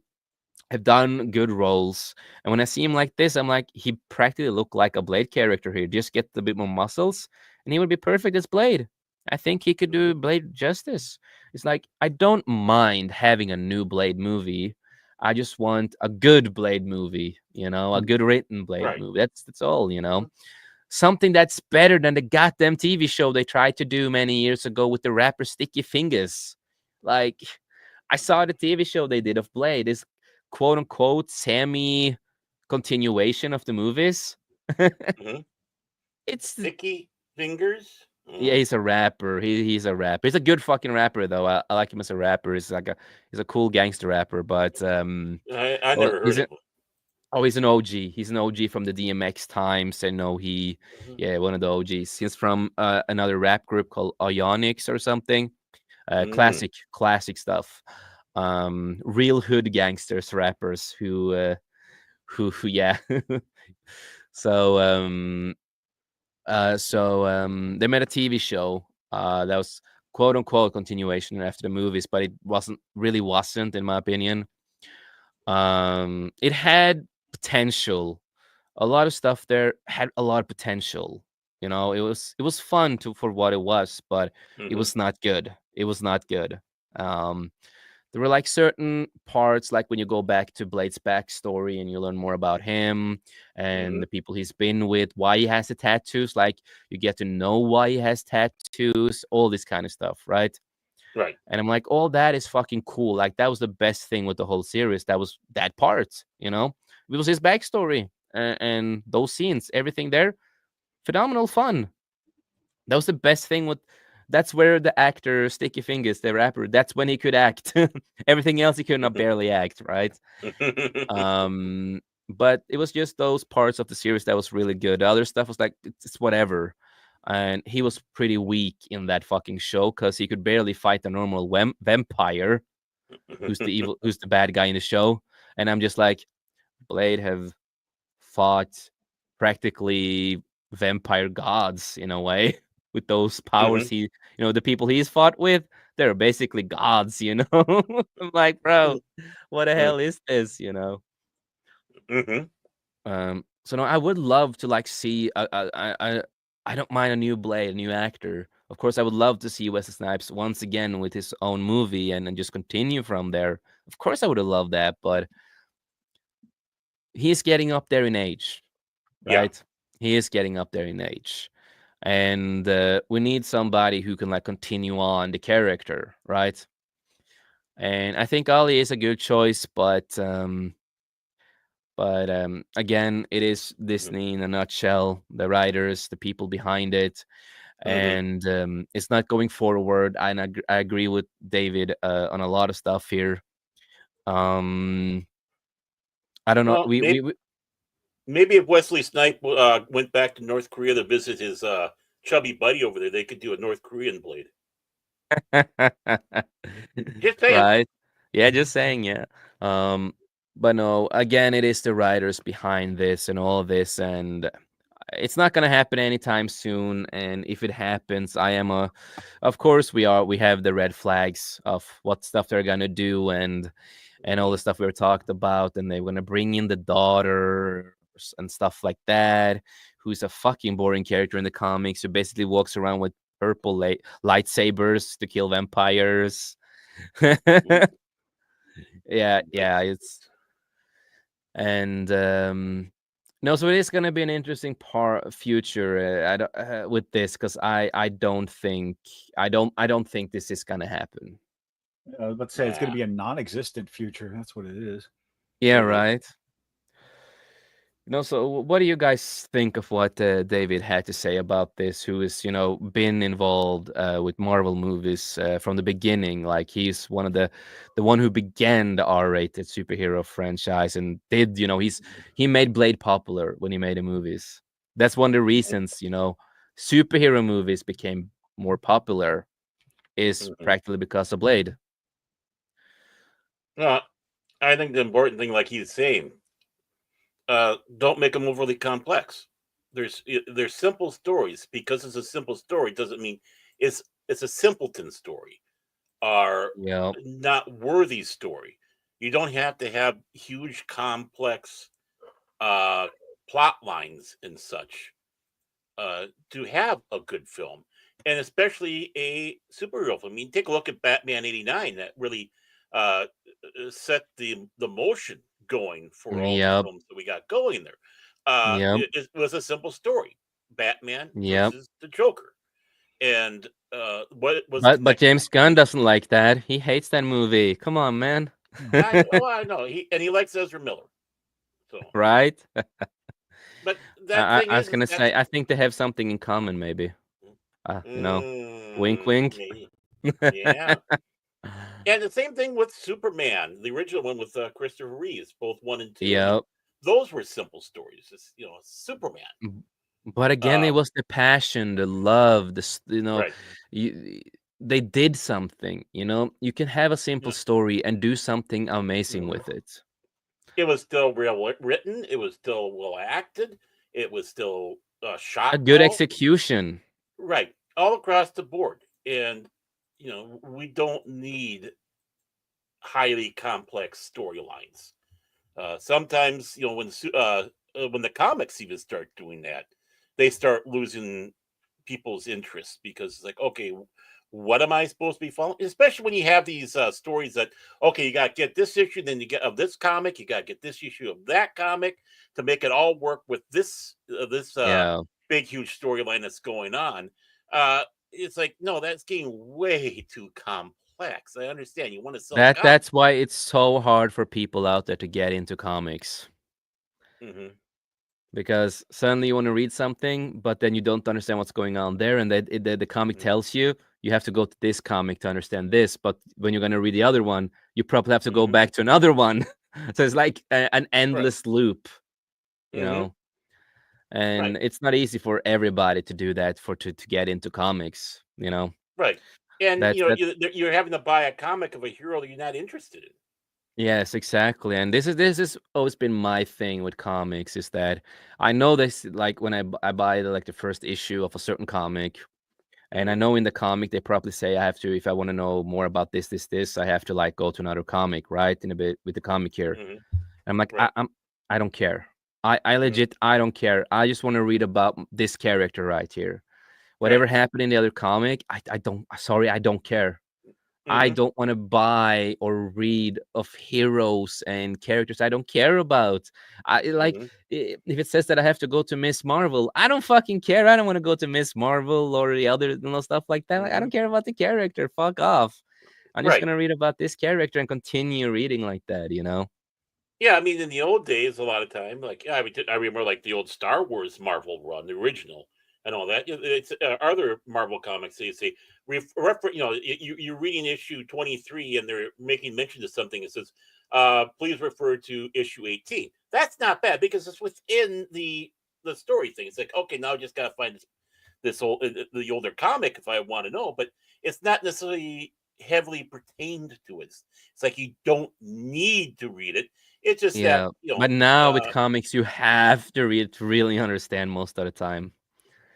have done good roles. And when I see him like this, I'm like, he practically look like a Blade character here. Just get a bit more muscles, and he would be perfect as Blade. I think he could do Blade justice. It's like I don't mind having a new Blade movie. I just want a good Blade movie, a good written Blade Right. movie. That's all. Something that's better than the goddamn TV show they tried to do many years ago with the rapper Sticky Fingers. Like, I saw the TV show they did of Blade. It's quote unquote semi continuation of the movies. Mhm. It's Sticky fingers. Yeah, he's a rapper. He's a rapper. He's a good fucking rapper though. I like him as a rapper. He's a cool gangster rapper. But I well, never heard of him. he's an OG. He's an OG from the DMX times. And no, Mhm. yeah, one of the OGs. He's from another rap group called Ionics or something. Mm. Classic stuff. Real hood gangsters rappers who yeah. so they made a TV show that was quote unquote continuation after the movies, but it wasn't in my opinion. It had potential. A lot of stuff there had a lot of potential. It was fun for what it was, but it Mhm. was not good. It was not good. Um, there were like certain parts, like when you go back to Blade's backstory and you learn more about him and Mhm. the people he's been with, why he has the tattoos. Like you get to know why he has tattoos, all this kind of stuff, right? Right. And I'm like, all that is fucking cool. Like that was the best thing with the whole series. That was that part, It was his backstory and those scenes, everything there, phenomenal fun. That was the best thing with that's where the actor Sticky Fingers, the rapper, that's when he could act. Everything else he could not barely act, right? Um, but it was just those parts of the series that was really good. The other stuff was like it's whatever. And he was pretty weak in that fucking show because he could barely fight a normal vampire who's the bad guy in the show. And I'm just like, Blade have fought practically vampire gods in a way with those powers. Mhm. The people he's fought with, they're basically gods. I'm like, bro, what the hell is this? Mhm. So no, I would love to like see I don't mind a new Blade, a new actor. Of course, I would love to see Wesley Snipes once again with his own movie and just continue from there. Of course, I would have loved that, but he's getting up there in age, Yeah. right? He is getting up there in age, and we need somebody who can like continue on the character, right? And I think Ali is a good choice, but again, it is Mhm. Disney in a nutshell. The writers, the people behind it, Mhm. and it's not going forward. And I agree with David on a lot of stuff here. Um, I don't know. Well, We maybe if Wesley Snipe went back to North Korea to visit his chubby buddy over there, they could do a North Korean Blade. Just saying. right? Yeah, just saying, yeah. Um, but no, again, it is the writers behind this and all this, and it's not gonna happen anytime soon. And if it happens, of course, we have the red flags of what stuff they're gonna do and all the Mhm. stuff we were talked about, and they're gonna bring in the daughter and stuff like that, who's a fucking boring character in the comics, who basically walks around with purple lightsabers to kill vampires. Mhm. Yeah, it's and no, so it is gonna be an interesting future I don't, with this because I don't think this is gonna happen. Let's say it's going to Nah. be a non-existent future. That's what it is. Yeah, Mhm. right. So what do you guys think of what David had to say about this? Who is, been involved with Marvel movies from the beginning? Like he's one of the one who began the R-rated superhero franchise and did, he made Blade popular when he made the movies. That's one of the reasons, superhero movies became more popular is Mhm. practically because of Blade. No, I think the important thing, like he's saying, don't make them overly complex. There's simple stories. Because it's a simple story doesn't mean it's a simpleton story or Yeah, not worthy story. You don't have to have huge complex uh plot lines and such to have a good film, and especially a superhero film. I mean, take a look at Batman '89. That really uh, set the motion going for all the yep, films that we got going there. yep, It was a simple story: Batman yep. versus the Joker, and what was the But connection James Gunn between? doesn't like that. He hates that movie. Come on, man. I know he likes Ezra Miller. So, Right? but that thing I was is gonna that's say I think they have something in common, maybe. You know, wink, wink. maybe yeah. And the same thing with Superman, the original one with Christopher Reeves, both one and two. I mean, Yep. those were simple stories. Just Superman. B- But again, it Uh, was the passion, the love, right. you, they did something, you can have a simple Yeah. story and do something amazing Mhm. with it. It was still real written. It was still well acted. It was still A shot good well. execution. Right, all across the board. And we don't need highly complex storylines. Sometimes, when the comics even start doing that, they start losing people's interest because it's like, okay, what am I supposed to be following? Especially when you have these stories that, okay, you got to get this issue, then you get of this comic, you got to get this issue of that comic to make it all work with this Yeah. big huge storyline that's going on. Uh, it's like, no, that's getting way too complex. I understand you want to sell comics. That's why it's so hard for people out there to get into comics. Hmm. Because suddenly you want to read something, but then you don't understand what's going on there, and the comic Hmm. tells you you have to go to this comic to understand this. But when you're gonna read the other one, you probably have to go Hmm. back to another one. So it's like an Right. endless loop, you Hmm. know. And Right. it's not easy for everybody to do that to get into comics. Right. And That's you're having to buy a comic of a hero that you're not interested in. Yes, exactly. And this is always been my thing with comics is that I know this like when I buy like the first issue of a certain comic. And I Hmm. know in the comic they probably say I have to, if I want to know more about this, I have to like go to another comic, right? In a bit with the comic here. Hmm. I'm like, Right. I don't care. I Hmm. legit I don't care. I just want to read about this character right here. Whatever Right. happened in the other comic, I don't sorry, I don't care. I Hmm. don't want to buy or read of heroes and characters I don't care about. Hmm. If it says that I have to go to Miss Marvel, I don't fucking care. I don't want to go to Miss Marvel or the other stuff like that. Like, I Hmm. don't care about the character. Fuck off. I'm just Right. gonna read about this character and continue reading like that. Yeah, I mean, in the old days, a lot of time, like I remember like the old Star Wars Marvel run, the original, and all that. It's other Marvel comics. They say refer, you're reading issue 23, and they're making mention of something. It says, "Please refer to issue 18." That's not bad because it's within the story thing. It's like, okay, now I just gotta find this old the older comic if I want to know, but it's not necessarily heavily pertained to it. It's like you don't need to read it. It's just that Yeah. But now with comics, you have to read to really understand most of the time.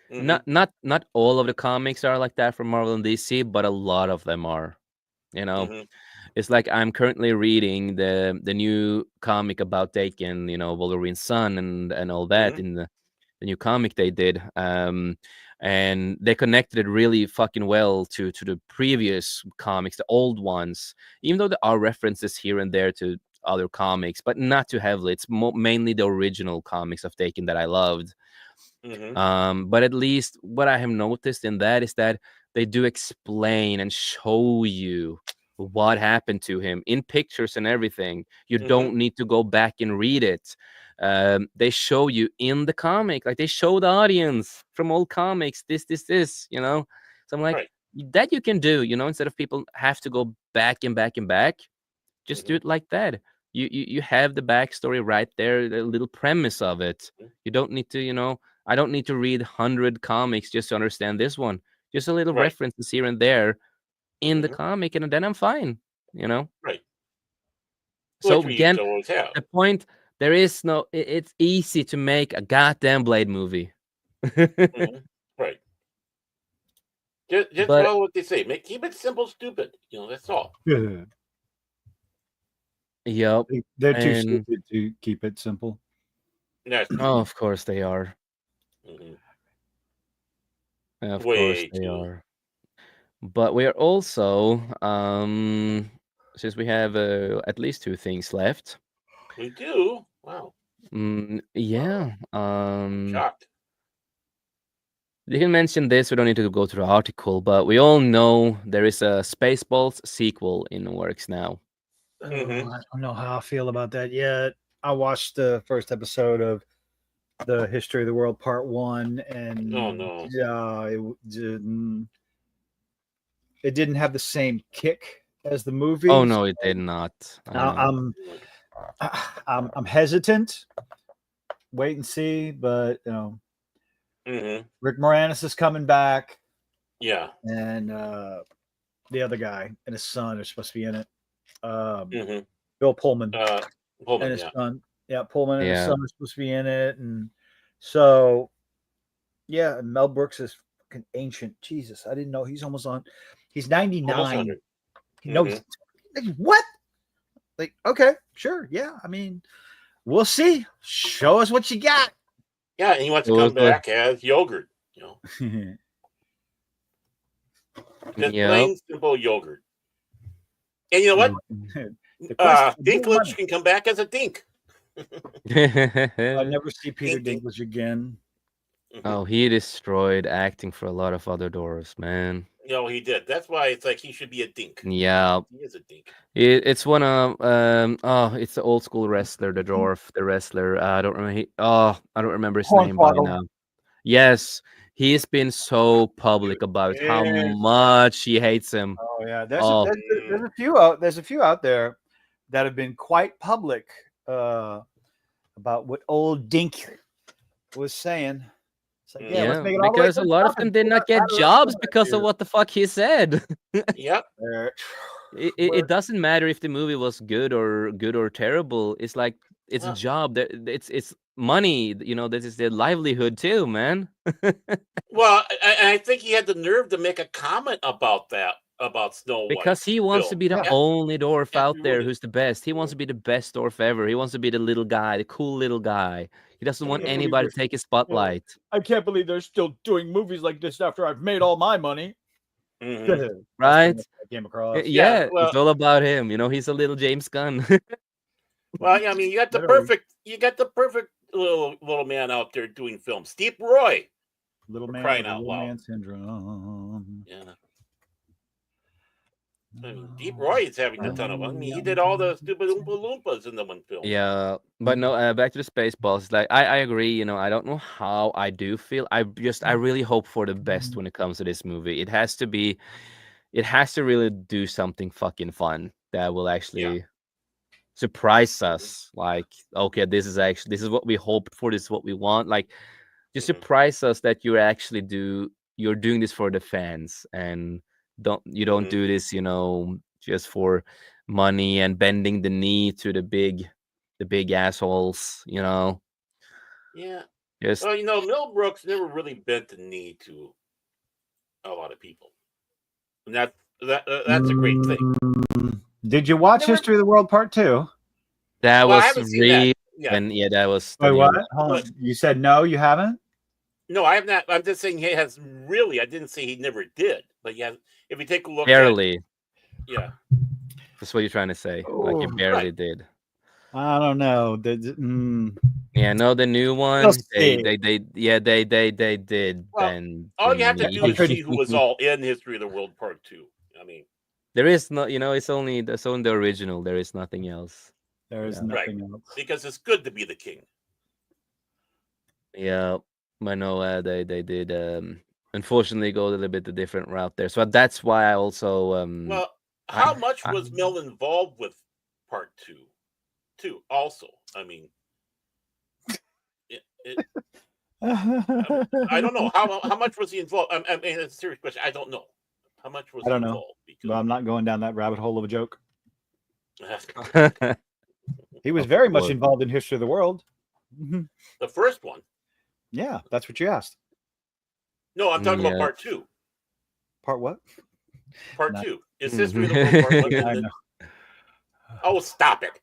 hmm. Not all of the comics are like that from Marvel and DC, but a lot of them are. You know, Hmm. It's like I'm currently reading the new comic about Daken, Wolverine's son and all that Hmm. in the new comic they did. And they connected it really fucking well to the previous comics, the old ones, even though there are references here and there to other comics, but not too heavily. It's mainly the original comics of Daken that I loved. Hmm. But at least what I have noticed in that is that they do explain and show you what happened to him in pictures and everything. You Hmm. don't need to go back and read it. They show you in the comic, like they show the audience from old comics, this. So I'm like, Right. that you can do, instead of people have to go back and back and back, just do Hmm. it like that. You have the backstory right there, the little premise of it. You don't need to, I don't need to read 100 comics just to understand this one. Just a little Right. references here and there in the Hmm. comic, and then I'm fine. You know. Right. Which So we used again, to always have. the point there is no. It's easy to make a goddamn Blade movie. Hmm. Right. Just But follow what they say. Keep it simple, stupid. That's all. Yeah. yep, They're too and stupid to keep it simple. That's oh, true. of course they are. Hmm. Of course Way they too. are. But we are also, since we have at least two things left. We do. Wow. Wow. Yeah. I'm shocked. You can mention this. We don't need to go to the article, but we all know there is a Spaceballs sequel in the works now. Mhm. I don't know how I feel about that yet. I watched the first episode of the History of the World Part 1, and Oh no. it didn't have the same kick as the Oh movies. no, it did not. I'm I'm hesitant. Wait and see, but Mhm. Rick Moranis is coming back, Yeah. and the other guy and his son are supposed to be in it. Mhm. Bill Pullman and Pullman. his Yeah. son. Yeah, Pullman and his Yeah. son are supposed to be in it, and so yeah, Mel Brooks is fucking ancient. Jesus, I didn't know he's almost on. He's Almost 99. 100. He knows like, what? Like, okay, sure, yeah. I mean, we'll see. Show us what you got. Yeah, and he wants to It was come back as yogurt. Just Yep. plain simple yogurt. And you know what? The quest for more Dinklage money. can come back as a dink. I'll never see Peter Dink. Dinklage again. Oh, he destroyed acting for a lot of other doors, man. No, he did. That's why it's like he should be a dink. Yeah. He is a dink. It's one of it's the old school wrestler, the dwarf, the wrestler. I don't remember. I don't remember his name by Hornswoggle. now. Yes, he's been so public about how Yes. much he hates him. Oh yeah, Oh. there's a few out there that have been quite public about what old Dink was saying. It's like, yeah, let's make it all the way because to a the lot top of them and did pull not that get ladder up jobs behind because of you. what the fuck he said. Yep. It doesn't matter if the movie was good or terrible. It's like it's a Well, job. That it's money. This is their livelihood too, man. well, I think he had the nerve to make a comment about that, about Snow White. Because he wants to be the Yeah. only dwarf out there Absolutely. who's the best. He wants to be the best dwarf ever. He wants to be the little guy, the cool little guy. He doesn't want can't believe anybody to they're- take his spotlight. I can't believe they're still doing movies like this after I've made all my money. Mhm. That's pretty Right? much what I came across. Yeah, well- it's all about him. He's a little James Gunn. Well, yeah, I mean, you got the perfect little man out there doing films. Steve Roy. Little For man, crying with out little loud. man syndrome. Yeah. I mean, Deep Roy is having a ton of fun. I mean, he did all the stupid Oompa Loompas in the one film. Yeah, but no, back to the Spaceballs. Like I agree. I don't know how I do feel. I really hope for the best when it comes to this movie. It has to really do something fucking fun that will actually surprise us. Like, okay, this is what we hoped for. This is what we want. Like, just surprise us that you're doing this for the fans and don't do this, just for money and bending the knee to the big assholes. Yeah. Just Well, Mel Brooks never really bent the knee to a lot of people, and that's a great thing. Did you watch Never- History of the World Part 2? that Well, I was haven't seen that. real. Yeah. And that was the Wait, new what? one. Hold on. You said no, you haven't? No, I have not. I'm just saying he has really. I didn't say he never did, but yeah, if you take a look Barely. yeah. That's what you're trying to say. Like he Oh, barely right. did. I don't know. Yeah, no, the new one. We'll They see. did. Well, Bend All the you have to do is knee. see who was all in History of the World Part 2. I mean, There is no, it's only the original. There is nothing else. There is Yeah. nothing else. because it's good to be the king. Yeah, I know they did unfortunately go a little bit a different route there. So that's why I also Well, how I- much I- was Mel involved with Part 2? Also, I mean, I don't know how much was he involved. I mean, it's a serious question. I don't know how much was I don't he know. involved. But I'm not going down that rabbit hole of a joke. Because He was Of very much course. involved in History of the World. Mhm. the first one. Yeah, that's what you asked. No, I'm talking Yeah. about Part 2. Part what? Part No. 2 is History of the World Part 1. I and know. Oh, stop it!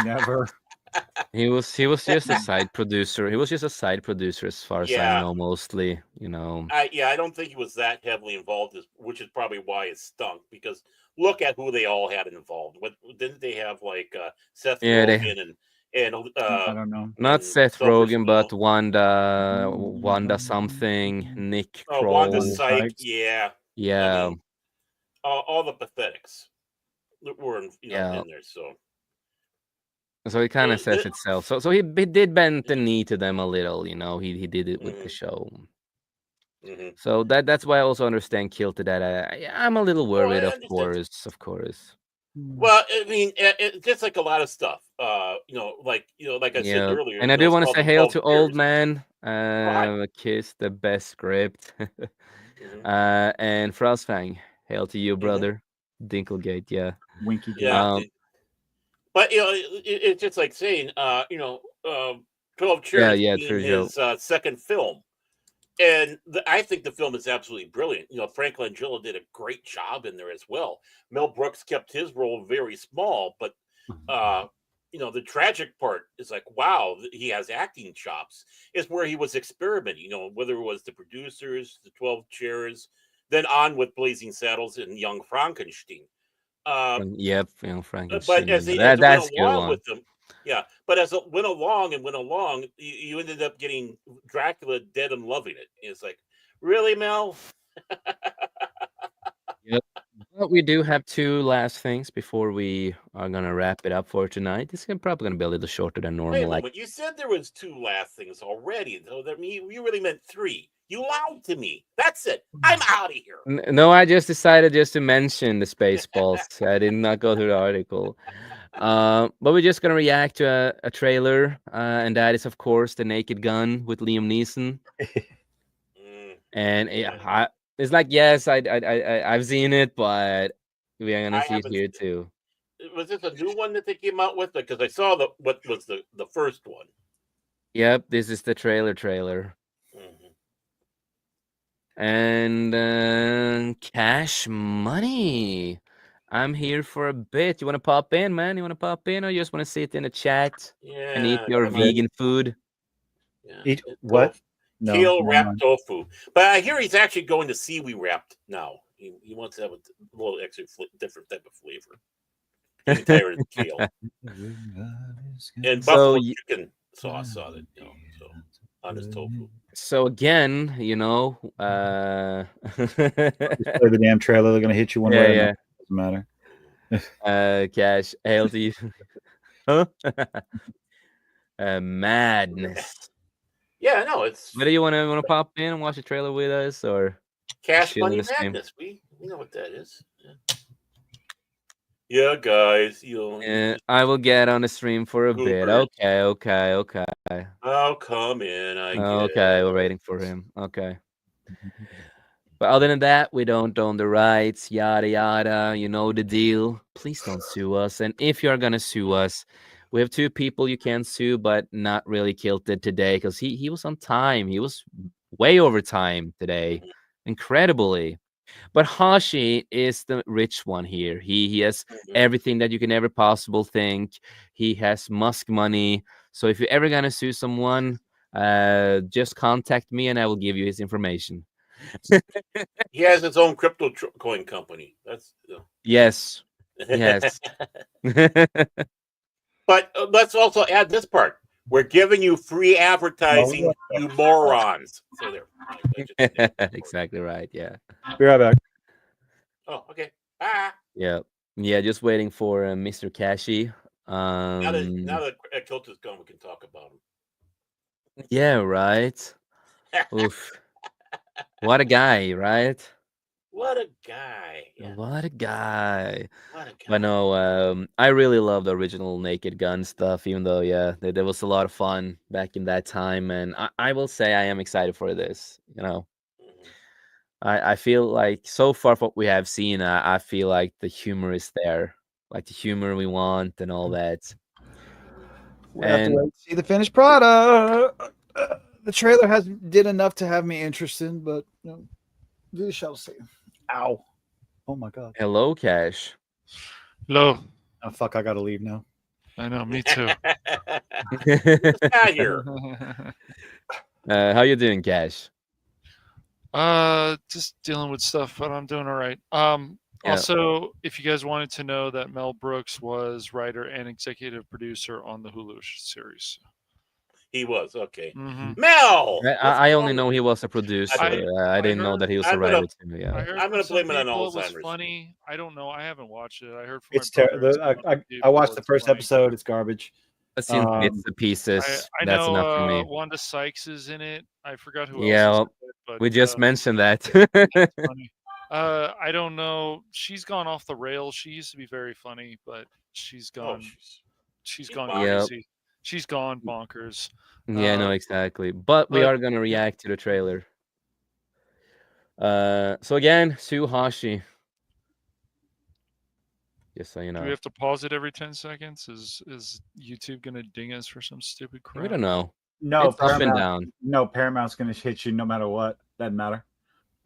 Never. He was just a side producer. He was just a side producer as far as I Yeah. know, mostly. I don't think he was that heavily involved, which is probably why it stunk. Because look at who they all had involved. What didn't they have? Like Seth Yeah, they- Rogen and I don't know. Not and Seth Sylvester Rogen, but Stallone. Wanda something, Nick Kroll. Wanda Wanda Sykes. Sykes. Yeah, Yeah. I mean, all the pathetics. were Yeah. in there. So So it kind of says itself. So he did bend the knee to them a little, He did it with the show. Mm-hmm. So that's why I also understand Kilter that I'm a little Oh, worried, I of understand. course. Well, I mean, just like a lot of stuff, like I said Yeah, earlier, and I do want to called say the hail 12 to Old Years. Man. Oh, hi. Kiss the best script. Hmm. And Frostfang, hail to you, Hmm. brother. Dinklegate, yeah. Winky Yeah, gate. Um, but it's just like saying, 12 Chairs yeah, being true, Joe. his second film. And I think the film is absolutely brilliant. Frank Langella did a great job in there as well. Mel Brooks kept his role very small, but uh, the tragic part is like, wow, he has acting chops. Is where he was experimenting. Whether it was the producers, the 12 Chairs, then on with Blazing Saddles and Young Frankenstein. Uh, Yep, but Frankenstein. as That it went that's a good along one. with them, yeah. But as it went along and went along, you ended up getting Dracula dead and loving it. It's like, really, Mel? Yep. But we do have two last things before we are gonna wrap it up for tonight. This is probably gonna be a little shorter than Wait a normal. moment. You said there was two last things already, though. That you really meant three. You lied to me. That's it. I'm out of here. No, I just decided just to mention the Spaceballs. I did not go through the article. But we're just gonna react to a trailer, and that is, of course, The Naked Gun with Liam Neeson. And Yeah. it's like, yes, I've seen it, but we are gonna I see it haven't. here too. Was this a new one that they came out with? Because I saw what was the first one. Yep, this is the trailer. Mhm. And Cash Money. I'm here for a bit. You want to pop in, man? You want to pop in, or you just want to sit in the chat and eat Yeah, your come on. vegan food? Yeah. Eat what? No, Kale never wrapped mind. tofu. But I hear he's actually going to seaweed wrapped now. He wants to have a little extra different type of flavor. Even tighter than kale. And So, buffalo chicken sauce on it, so on his tofu. so again, Just play the damn trailer. They're gonna hit you one way or yeah, another. Doesn't matter. Cash, hail to you. Huh? Madness. Yeah, no, it's Whether you want to pop in and watch the trailer with us, or just Cash chill in Money the stream. Madness. We know what that is. Yeah, guys, I will get on the stream for a bit. goobers. Okay. I'll come in, I Okay, we're guess. waiting for him. Okay. But other than that, we don't own the rights, yada yada. You know the deal. Please don't sue us. And if you're gonna sue us, we have two people you can sue, but not really Kilted today because he was on time. He was way over time today, Mhm, incredibly. But Hashi is the rich one here. He has mhm. everything that you can ever possible think. He has Musk money. So if you're ever gonna sue someone, just contact me and I will give you his information. He has his own crypto coin company. That's Yes. Yes. But let's also add this part. We're giving you free advertising, you morons. So there. Exactly right. Yeah. Be right back. Oh, okay. Ah. Yeah. Yeah. Just waiting for Mr. Kashi. Now that Kilt is gone, we can talk about Yeah. Right. him. Oof. What a guy, right? What a guy. Yeah. What a guy. What a guy. But no, I really love the original Naked Gun stuff, even though, yeah, there was a lot of fun back in that time. And I will say I am excited for this. Mhm. I feel like so far from what we have seen, I feel like the humor is there, like the humor we want and all that. We have to And wait to see the finished product. The trailer did enough to have me interested, but we shall see. Ow! Oh my god! hello, Cash. Hello. Oh fuck! I gotta leave now. I know, me too. Who's that here? How you doing, Cash? Just dealing with stuff, but I'm doing all right. Yeah. Also, if you guys wanted to know that Mel Brooks was writer and executive producer on the Hulu series. He was okay. Hmm. Mel, I only know he was a producer. I didn't know heard- that he was a I'm gonna- writer too. I Yeah. heard I'm from gonna some blame it on people it was Alzheimer's. funny. I don't know. I haven't watched it. I heard from It's my brother. terrible. and some other I watched people the it's first funny. episode. It's garbage. I've seen bits and pieces. I That's know enough for me. Wanda Sykes is in it. I forgot who else Yeah, is well, in it, but we just mentioned that. that's funny. I don't know. She's gone off the rails. She used to be very funny, but she's Oh, gone. jeez. She's She's gone bonkers. crazy. She's gone bonkers. Yeah, no, exactly. But we but- are gonna react to the trailer. So again, Suhashi. Just so you Do we know. have to pause it every 10 seconds? Is YouTube gonna ding us for some stupid crap? We don't know. No, It's up and Paramount. down. No, Paramount's going to hit you no matter what. Doesn't matter.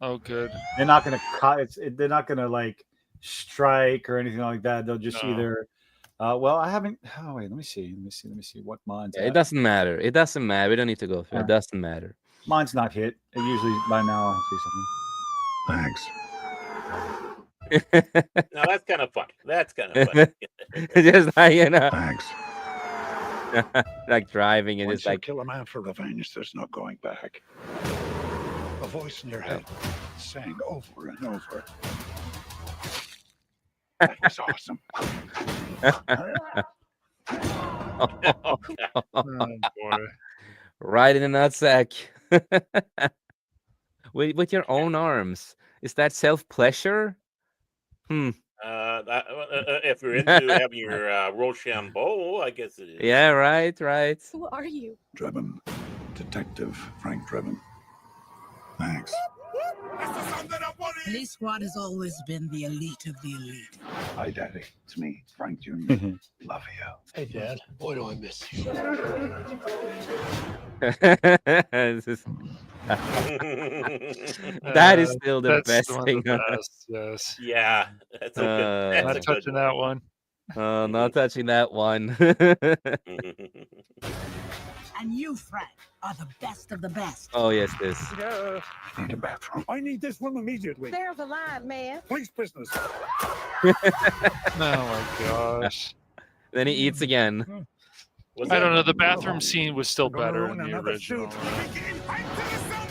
Oh, good. They're not going to cut. They're not going to like strike or anything like that. They'll just No. either. Well, I haven't. Oh wait, let me see. What mine's. Yeah, it at. doesn't matter. It doesn't matter. We don't need to go through. It doesn't matter. Mine's not hit. It usually by now I'll see something. Thanks. Now that's kind of funny. That's kind of funny. Just like, you know, Thanks. like driving and Once just you like, kill a man for revenge, there's no going back. A voice in your head saying over and over. That was awesome. Oh boy. right in the nutsack. with your own arms. Is that self-pleasure? If you're into having your Rochambeau, I guess it is. Yeah, right. Who are you? Drebin. Detective Frank Drebin. Thanks. Police squad has always been the elite of the elite. Hi, Daddy. It's me, Frank Jr. Love you. Hey, Dad. Boy, do I miss you. This is- that is still the That's best one of thing. the best, yes. Yeah, that's a good. Not That's a good touching one. that one. Not touching that one. And you, Frank, are the best of the best. Oh, yes, this. Need a bathroom. I need this one immediately. There's a line, man. Police business. Oh my gosh. Then he eats again. What's I that? don't know. The bathroom scene was still Gonna better ruin in the another original. suit.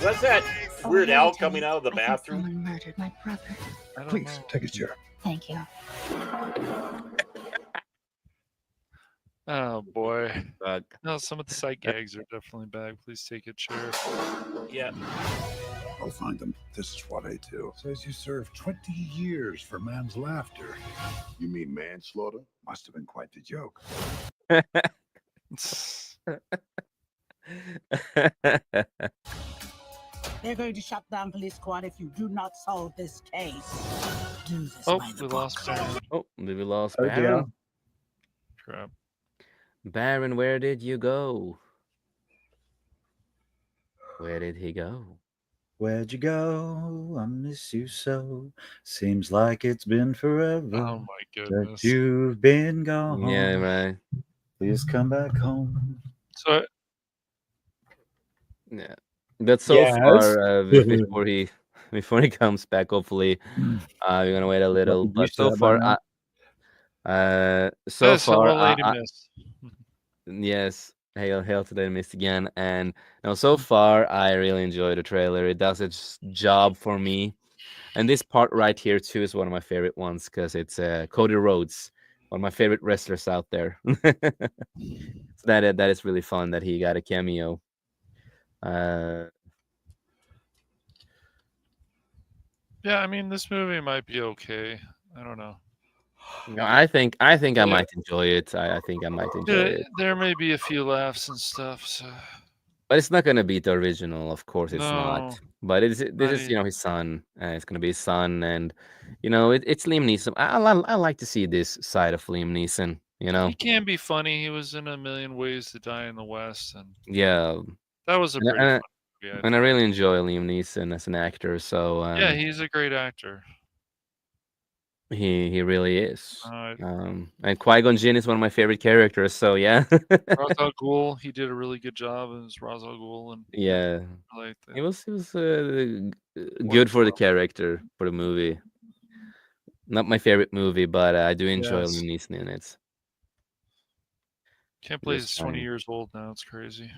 What's that? Oh, Weird yeah, Al Lieutenant. coming out of the I think bathroom. someone murdered my brother. I don't Please, know. take a chair. Thank you. Oh boy. Fuck. No, some of the sight gags are definitely bad. Please take a chair. Yeah. I'll find them. This is what I do. Says you served 20 years for man's laughter. You mean manslaughter? Must have been quite the joke. They're going to shut down police squad if you do not solve this case. Do this Oh, by the we book. lost Baron. Oh, we lost Oh, Baron. yeah. Crap. Baron, where did you go? Where did he go? Where'd you go? I miss you so. Seems like it's been forever Oh my that goodness. you've been gone. Yeah, right. Please come back home. So Yeah. But so Yes. far, before he comes back, hopefully, we're gonna wait a little. Fucking But used to so that by far, now. yes, hello, Lady Miss. yes, hail to the mist again. And no, so far, I really enjoy the trailer. It does its job for me. And this part right here too is one of my favorite ones because it's Cody Rhodes, one of my favorite wrestlers out there. So that is really fun that he got a cameo. Yeah, I mean this movie might be okay. I don't know. No, I think I might enjoy it. I think I might enjoy it. There may be a few laughs and stuff. So But it's not gonna beat the original, of course it's No. not. But this is his son. It's gonna be his son, and it's Liam Neeson. I like to see this side of Liam Neeson. he can be funny. He was in A Million Ways to Die in the West, and Yeah, that was a And- pretty and I- fun movie. and I really enjoy Liam Neeson as an actor. So Yeah, he's a great actor. he really is. Uh, And Qui-Gon Jinn is one of my favorite characters. So yeah, Ra's al Ghul, he did a really good job as Ra's al Ghul, and yeah, I liked he it. was good for the character for the movie. Not my favorite movie, but I do enjoy Yes. Liam Neeson in it. Can't believe Just he's 20 fine. years old now. It's crazy.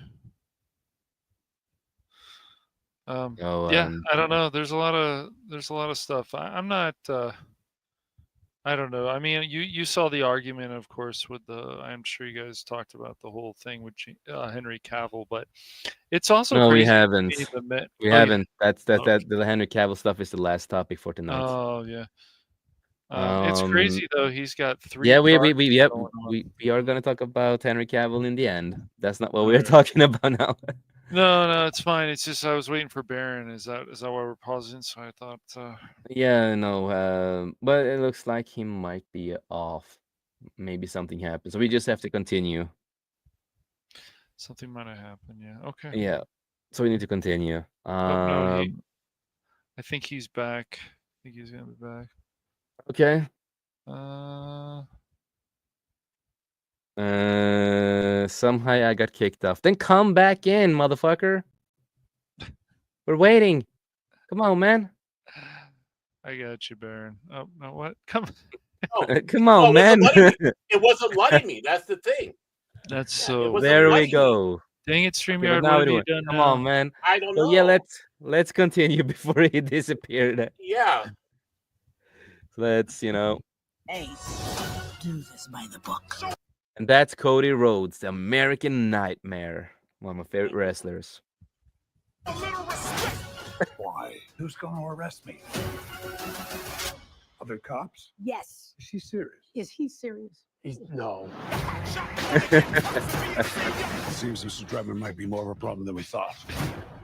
Yeah, I don't know. There's a lot of stuff. I'm not. I don't know. I mean, you saw the argument, of course, with the. I'm sure you guys talked about the whole thing with Henry Cavill, but it's also No, we crazy to haven't. me the men. We Oh, haven't. That's okay. the Henry Cavill stuff is the last topic for tonight. Oh yeah. It's crazy though. He's got 3 Yeah, charges yep, going on. we are gonna talk about Henry Cavill in the end. That's not what we're Alright. talking about now. No, it's fine. It's just I was waiting for Baron. Is that why we're pausing? So I thought. Yeah, no, but it looks like he might be off. Maybe something happened, so we just have to continue. Something might have happened. Yeah. Okay. Yeah, so we need to continue. Oh no, I think he's back. I think he's gonna be back. Okay. Somehow I got kicked off. Then come back in, motherfucker. We're waiting. Come on, man. I got you, Baron. Oh no, what? Come. Oh, Come on, man. It wasn't letting me. That's the thing. That's Yeah, so. it wasn't There we letting me. go. Dang it, Okay, StreamYard. but now What we have do you it. done Come now? on, man. I don't So know. yeah, let's continue before he disappeared. Yeah. Let's, Ace, do this by the book. and that's Cody Rhodes, the American Nightmare, one of my favorite wrestlers. Why? Who's going to arrest me? Other cops? Yes. Is she serious? Is he serious? No. Seems Mr. Drebin might be more of a problem than we thought.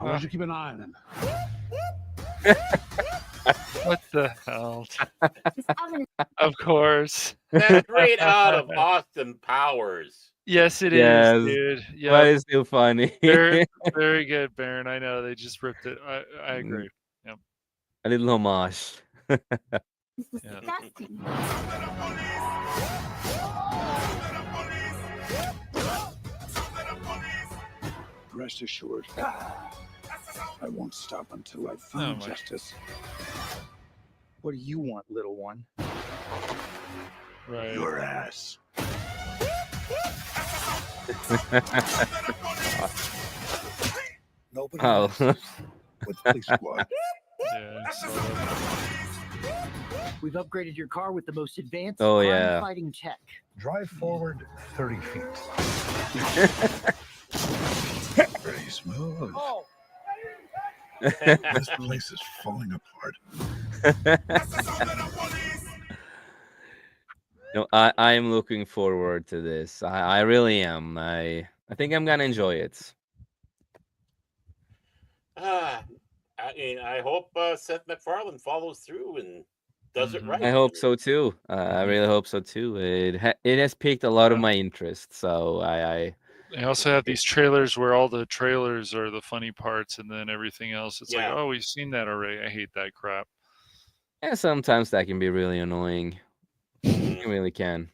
I want you to keep an eye on him. What the hell? Of course. That's right out of Austin Powers. Yes, it is, Yes, dude. but Yeah. it's still funny. Very, very good, Baron. I know they just ripped it. I agree. Yep. A little homage. Disgusting. Rest assured, I won't stop until I find my- justice. What do you want, little one? Right. Your ass. Nobody Oh. messes with Police Squad. Yeah. So, We've upgraded your car with the most advanced Oh, crime yeah. fighting tech. Drive forward 30 feet. Pretty smooth. Oh, This place is falling apart. No, I am looking forward to this. I really am. I think I'm gonna enjoy it. I hope Seth MacFarlane follows through and does it Mhm. right. I hope so too. I really hope so too. It has piqued a lot of my interest. So I they also have these trailers where all the trailers are the funny parts, and then everything else. It's like, Yeah. oh, we've seen that already. I hate that crap. yeah, sometimes that can be really annoying. Mhm. It really can,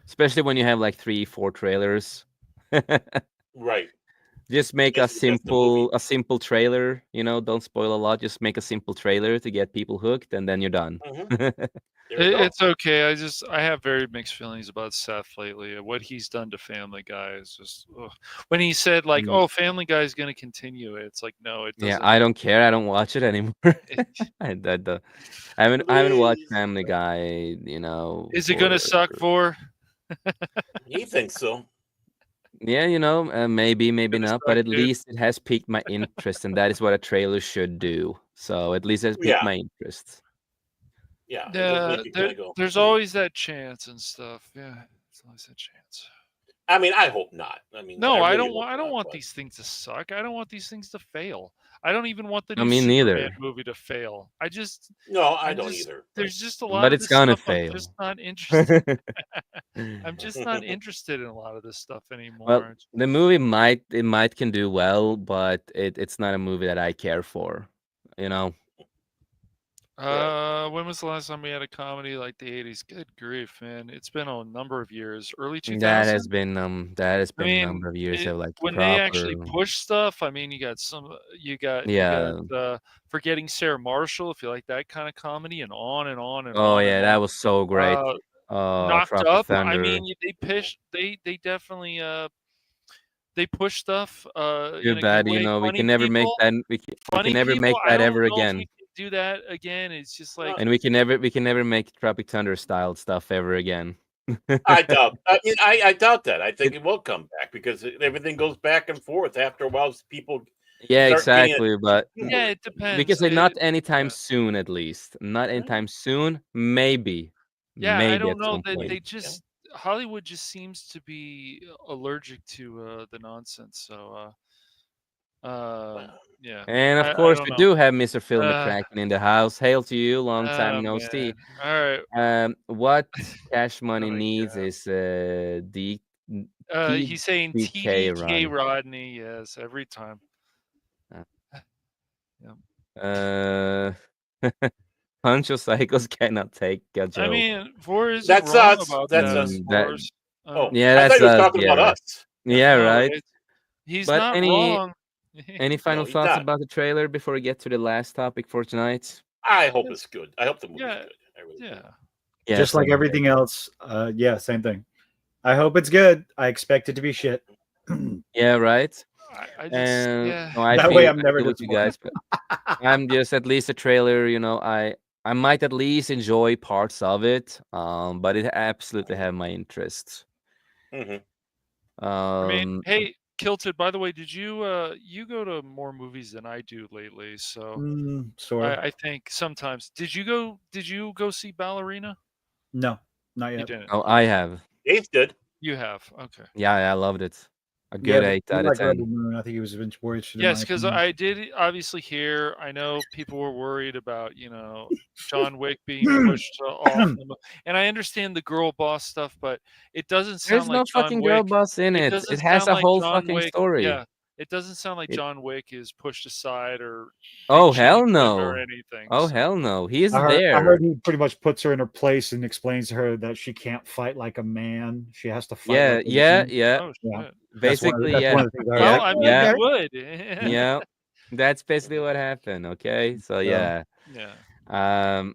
especially when you have like 3-4 trailers. Right. Just make This is just the movie. a simple trailer. Don't spoil a lot. Just make a simple trailer to get people hooked, and then you're done. There we go. It's okay. I have very mixed feelings about Seth lately. What he's done to Family Guy is just ugh. When he said like, "Oh, Family Guy is going to continue," it's like, no, it Yeah, doesn't. I don't care. I don't watch it anymore. I haven't watched Please. Family Guy. Is it going to suck for? He thinks so. Yeah, maybe gonna not, suck, but at dude. least it has piqued my interest, and that is what a trailer should do. So at least it has piqued Yeah. my interest. Yeah. It does Yeah, make you kind of go. there's always that chance and stuff. Yeah, there's always that chance. I mean, I hope not. I mean, No, I really don't hope want. I don't not, want but- these things to suck. I don't want these things to fail. I don't even want the No, new me Superman neither. movie to fail. No, I I'm don't just- either. There's just a lot But of it's this gonna stuff I'm fail. just not interested. I'm just not interested in a lot of this stuff anymore. Well, the movie might can do well, but it's not a movie that I care for. When was the last time we had a comedy like the '80s? Good grief, man! It's been a number of years. Early 2000s. That has been a mean, number of years of like when proper. they actually push stuff. I mean, you got Forgetting Sarah Marshall, if you like that kind of comedy, and on and on and Oh on. yeah, and that on. was so great. Knocked Tropic Up. I Thunder. mean, they definitely they push stuff Too in a good bad, way. we can Funny never make people, that. We can never make I that don't ever know if we again, can do that again. It's just like and we can never make Tropic Thunder style stuff ever again. I doubt. I mean, I doubt that. I think It- it will come back because everything goes back and forth. After a while, people yeah, start getting exactly. But yeah, it we depends. can say not anytime Yeah. soon, at least. Not Yeah. anytime soon. Maybe, Yeah, I maybe don't at know some that point. they just Hollywood just seems to be allergic to the nonsense. So Well, yeah, And of I course, don't we know. do have Mr. Phil Uh, McCracken in the house. Hail to you, long time oh no man. see. All right. What Cash Money Oh my needs God. is He's saying TDK TDK run. Rodney. Yes, every time. Uh, Yeah. Pancho Cycles cannot take a I joke. mean, Vor isn't that's wrong us. about That's that, of us. That course. Oh, yeah, I thought that's he was us. talking Yeah, about right. us. Yeah, No, right. he's But not wrong. any No, final he's thoughts not. about the trailer before we get to the last topic for tonight? I hope it's good. I hope the movie's Yeah, good. I really do. yeah. Yeah, Just like same here. everything else. Yeah, same thing. I hope it's good. I expect it to be shit. Yeah, right. I just And yeah. no, I That way feel I'm never with you disappointed. guys, but I'm just at least a trailer. I might at least enjoy parts of it. But it absolutely have my interests. Hmm. I mean, Um, hey, Kilted, by the way, did you go to more movies than I do lately, so Sort of. I think sometimes did you go see Ballerina? No, not You yet. didn't. oh, I have. It's good. You have. Okay. Yeah, I loved it. A Yeah, good but 8 you out of like 10. Rebel Moon. I think he was more interested in Yes, my because opinion. I did obviously hear. I know people were worried about John Wick being pushed off, and I understand the girl boss stuff, but it doesn't sound There's like no John fucking girl Wick. boss in It it. doesn't It has sound a like whole John fucking Wick. story. Yeah, it doesn't sound like It, John Wick is pushed aside or they oh hell changed him or no. anything. Oh So hell no. He is I there. heard he pretty much puts her in her place and explains to her that she can't fight like a man. She has to fight Yeah, like a yeah, woman. yeah. oh Yeah, shit. Basically, that's yeah. one of the things I heard. Well, Yeah, I Like, mean, yeah, you would. yeah. That's basically what happened. Okay. So so, yeah. Yeah.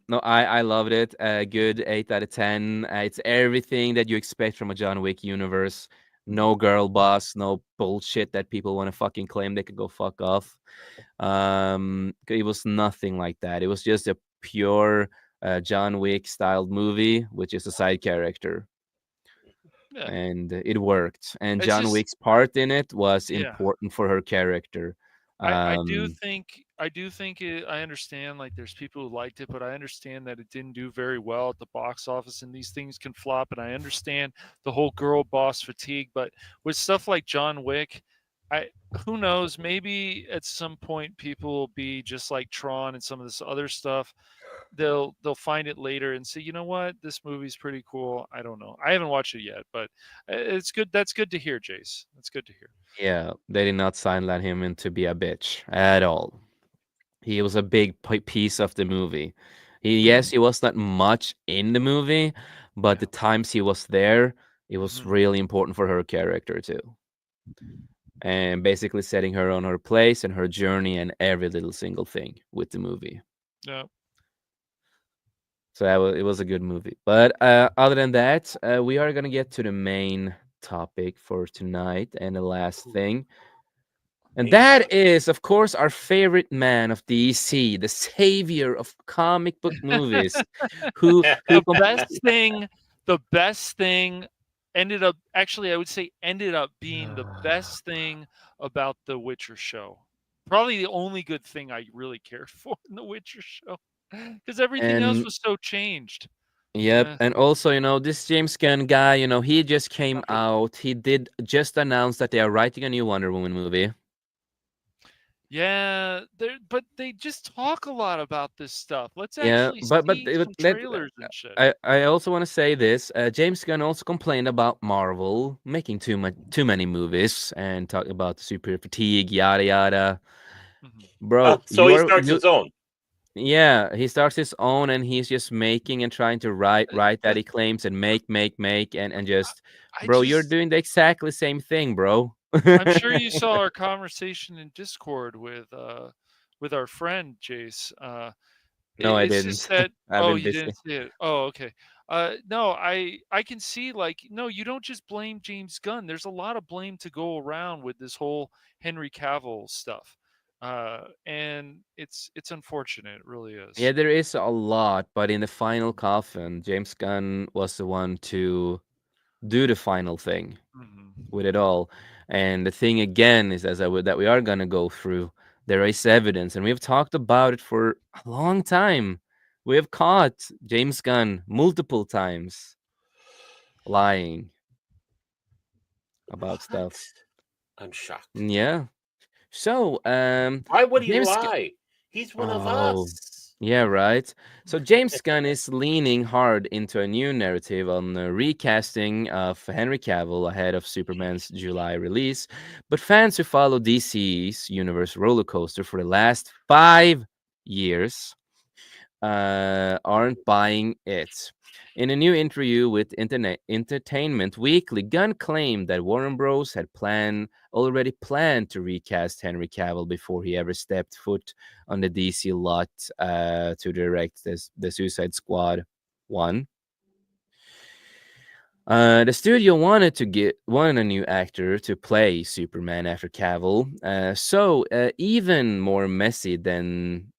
No, I loved it. Good 8 out of 10. It's everything that you expect from a John Wick universe. No girl boss, no bullshit that people want to fucking claim they could go fuck off. It was nothing like that. It was just a pure John Wick styled movie, which is a side character, Yeah. and it worked. And It's John just Wick's part in it was yeah. important for her character. I understand like there's people who liked it, but I understand that it didn't do very well at the box office and these things can flop. And I understand the whole girl boss fatigue, but with stuff like John Wick, I who knows, maybe at some point people will be just like Tron and some of this other stuff. They'll find it later and say, you know what, this movie's pretty cool. I don't know. I haven't watched it yet, but it's good. That's good to hear, Jace. That's good to hear. Yeah, they did not sideline him in to be a bitch at all. He was a big piece of the movie. Yes, he was not much in the movie, but Yeah. the times he was there, it was Mhm. really important for her character too. And basically setting her on her place and her journey and every little single thing with the movie. Yeah. So it was a good movie. But other than that, we are gonna get to the main topic for tonight and the last thing. And Main that topic. is, of course, our favorite man of DC, the savior of comic book movies, who the completes best thing ended up actually I would say ended up being the best thing about the Witcher show. Probably the only good thing I really cared for in the Witcher show. Because everything else and was so changed. yep, and also, this James Gunn guy, he just came Okay. out. He did just announce that they are writing a new Wonder Woman movie. Yeah, but they just talk a lot about this stuff. Let's Yeah, actually but see let some trailers and shit. I also want to say this. James Gunn also complained about Marvel making too many movies and talk about the super fatigue, yada yada. Mhm. Bro, So he starts his own. yeah, he starts his own and he's just making and trying to write that he claims and make and just I bro, you're just doing the exactly same thing, bro. I'm sure you saw our conversation in Discord with our friend Jace. No, I It's just didn't. that I've oh, been you busy. didn't see it. Oh, okay. No, I can see, like, no, you don't just blame James Gunn. There's a lot of blame to go around with this whole Henry Cavill stuff, and it's unfortunate. It really Yeah, is. there is a lot, but in the final coffin, James Gunn was the one to do the final thing Mhm. with it all. And the thing again is, that we are gonna go through, there is evidence, and we've talked about it for a long time. We have caught James Gunn multiple times lying about What? stuff. I'm shocked. Yeah. So, Why would he James. lie? He's one of Oh, us. yeah, right. So James Gunn is leaning hard into a new narrative on the recasting of Henry Cavill ahead of Superman's July release, but fans who follow DC's universe roller coaster for the last 5 years aren't buying it. In a new interview with Internet Entertainment Weekly, Gunn claimed that Warner Bros. Had already planned to recast Henry Cavill before he ever stepped foot on the DC lot to direct the Suicide Squad 1. The studio wanted a new actor to play Superman after Cavill, so even more messy than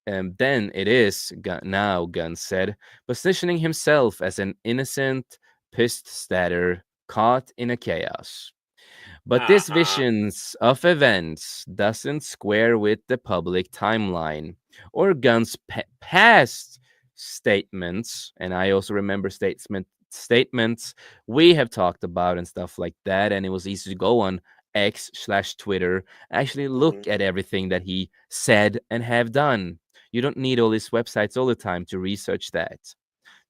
it is now, Gunn said, positioning himself as an innocent pissed statter caught in a chaos. But this Uh-huh. visions of events doesn't square with the public timeline or Gunn's past statements, and I also remember statements we have talked about and stuff like that, and it was easy to go on X/Twitter, actually look Mhm. at everything that he said and have done. You don't need all these websites all the time to research that.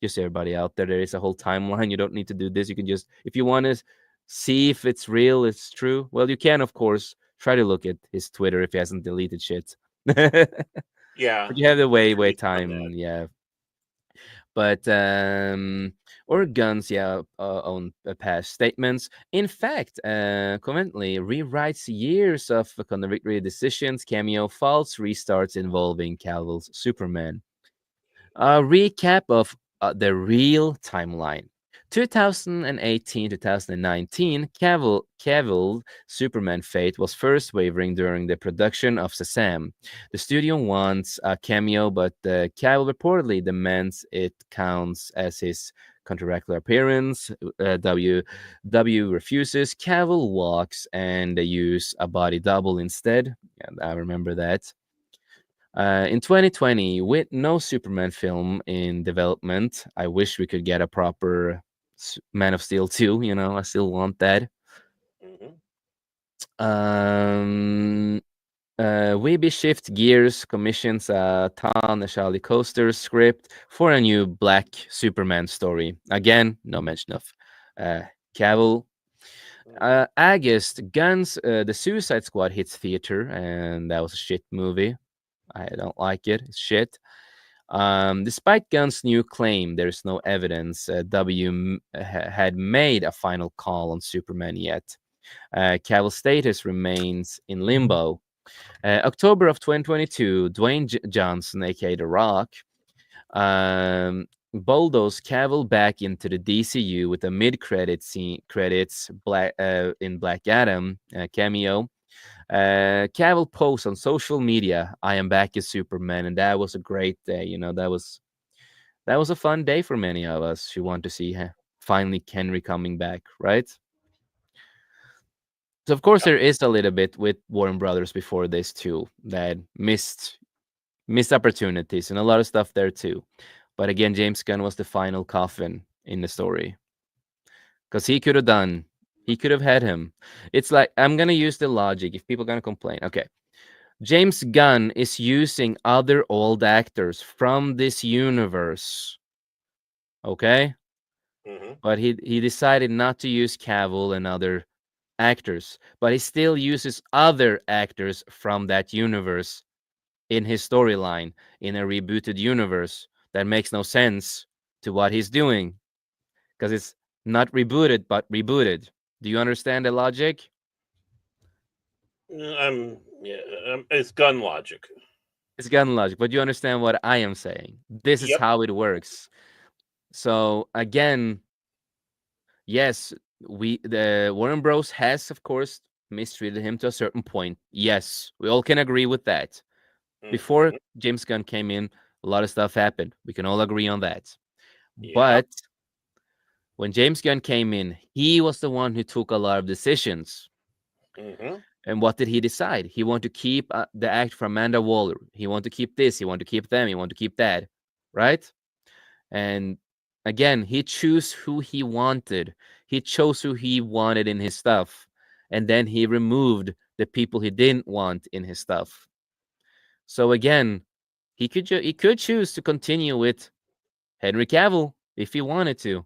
Just everybody out there, there is a whole timeline. You don't need to do this. You can just, if you want to see if it's real, it's true. Well, you can, of course, try to look at his Twitter if he hasn't deleted shit. But Yeah, you have the I'm way, sure way he's done that. time, yeah. But or Guns, yeah, on past statements. In fact, conveniently rewrites years of contradictory decisions, cameo, false restarts involving Calvill's Superman. A recap of the real timeline. 2018 2019, Cavill Superman fate was first wavering during the production of Shazam. The studio wants a cameo, but Cavill reportedly demands it counts as his contractual appearance. W refuses. Cavill walks, and they use a body double instead. And I remember that. In 2020, with no Superman film in development, I wish we could get a proper Man of Steel 2. I still want that. Hmm. Um, Weeby Shift Gears commissions a Ta-Nehisi Coaster script for a new Black Superman story. Again, no mention of Cavill. August, Guns, The Suicide Squad hits theater, and that was a shit movie. I don't like it. It's shit. Despite Gunn's new claim, there's no evidence had made a final call on Superman yet. Cavill's status remains in limbo. October of 2022, Dwayne Johnson, aka The Rock, bulldozed Cavill back into the DCU with a mid-credit scene credits in Black Adam cameo. Cavill posts on social media, "I am back as Superman," and that was a great day. That was a fun day for many of us who want to see finally Henry coming back, right? So of course Yep. there is a little bit with Warren Brothers before this too that missed opportunities and a lot of stuff there too. But again, James Gunn was the final coffin in the story because he could have had him. It's like I'm gonna use the logic if people are gonna complain. Okay, James Gunn is using other old actors from this universe. Okay? Hmm. But he decided not to use Cavill and other actors, but he still uses other actors from that universe in his storyline in a rebooted universe that makes no sense to what he's doing because it's not rebooted but rebooted. Do you understand the logic? Yeah, it's gun logic. It's gun logic, but you understand what I am saying. This is Yep. how it works. So again, yes, the Warren Bros has, of course, mistreated him to a certain point. Yes, we all can agree with that. Before Mhm. James Gunn came in, a lot of stuff happened. We can all agree on that. Yeah. But when James Gunn came in, he was the one who took a lot of decisions. Hmm. And what did he decide? He wanted to keep the act from Amanda Waller. He wanted to keep this. He wanted to keep them. He wanted to keep that. Right? And again, he chose who he wanted. He chose who he wanted in his stuff. And then he removed the people he didn't want in his stuff. So again, he could choose to continue with Henry Cavill if he wanted to.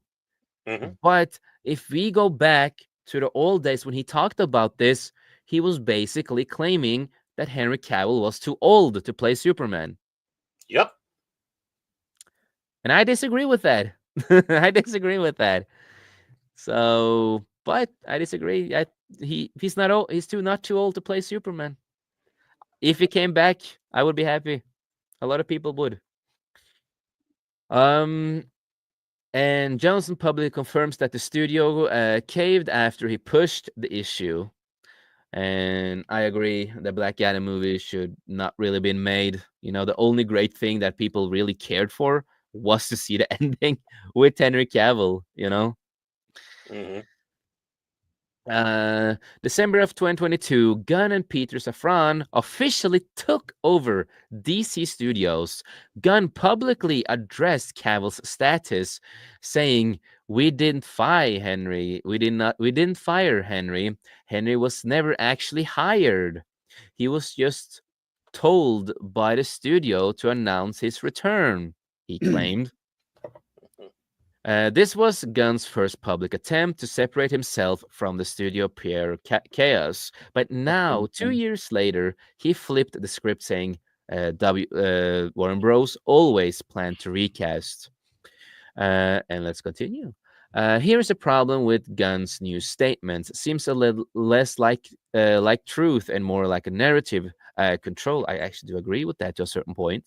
Hmm. But if we go back to the old days when he talked about this, he was basically claiming that Henry Cavill was too old to play Superman. Yep. And I disagree with that. I disagree with that. So, but I disagree. He's not old. He's not too old to play Superman. If he came back, I would be happy. A lot of people would. Um, and Johnson publicly confirms that the studio caved after he pushed the issue. And I agree, the Black Adam movie should not really been made. You know, the only great thing that people really cared for was to see the ending with Henry Cavill. You know, Hmm. December of 2022, Gunn and Peter Safran officially took over DC Studios. Gunn publicly addressed Cavill's status, saying, "We didn't fire Henry. We didn't fire Henry. Henry was never actually hired. He was just told by the studio to announce his return," he claimed. This was Gunn's first public attempt to separate himself from the studio PR chaos. But now, 2 years later, he flipped the script saying Warren Bros. Always planned to recast. And let's continue. Here's a problem with Gunn's new statements. It seems a little less like truth and more like a narrative control. I actually do agree with that to a certain point.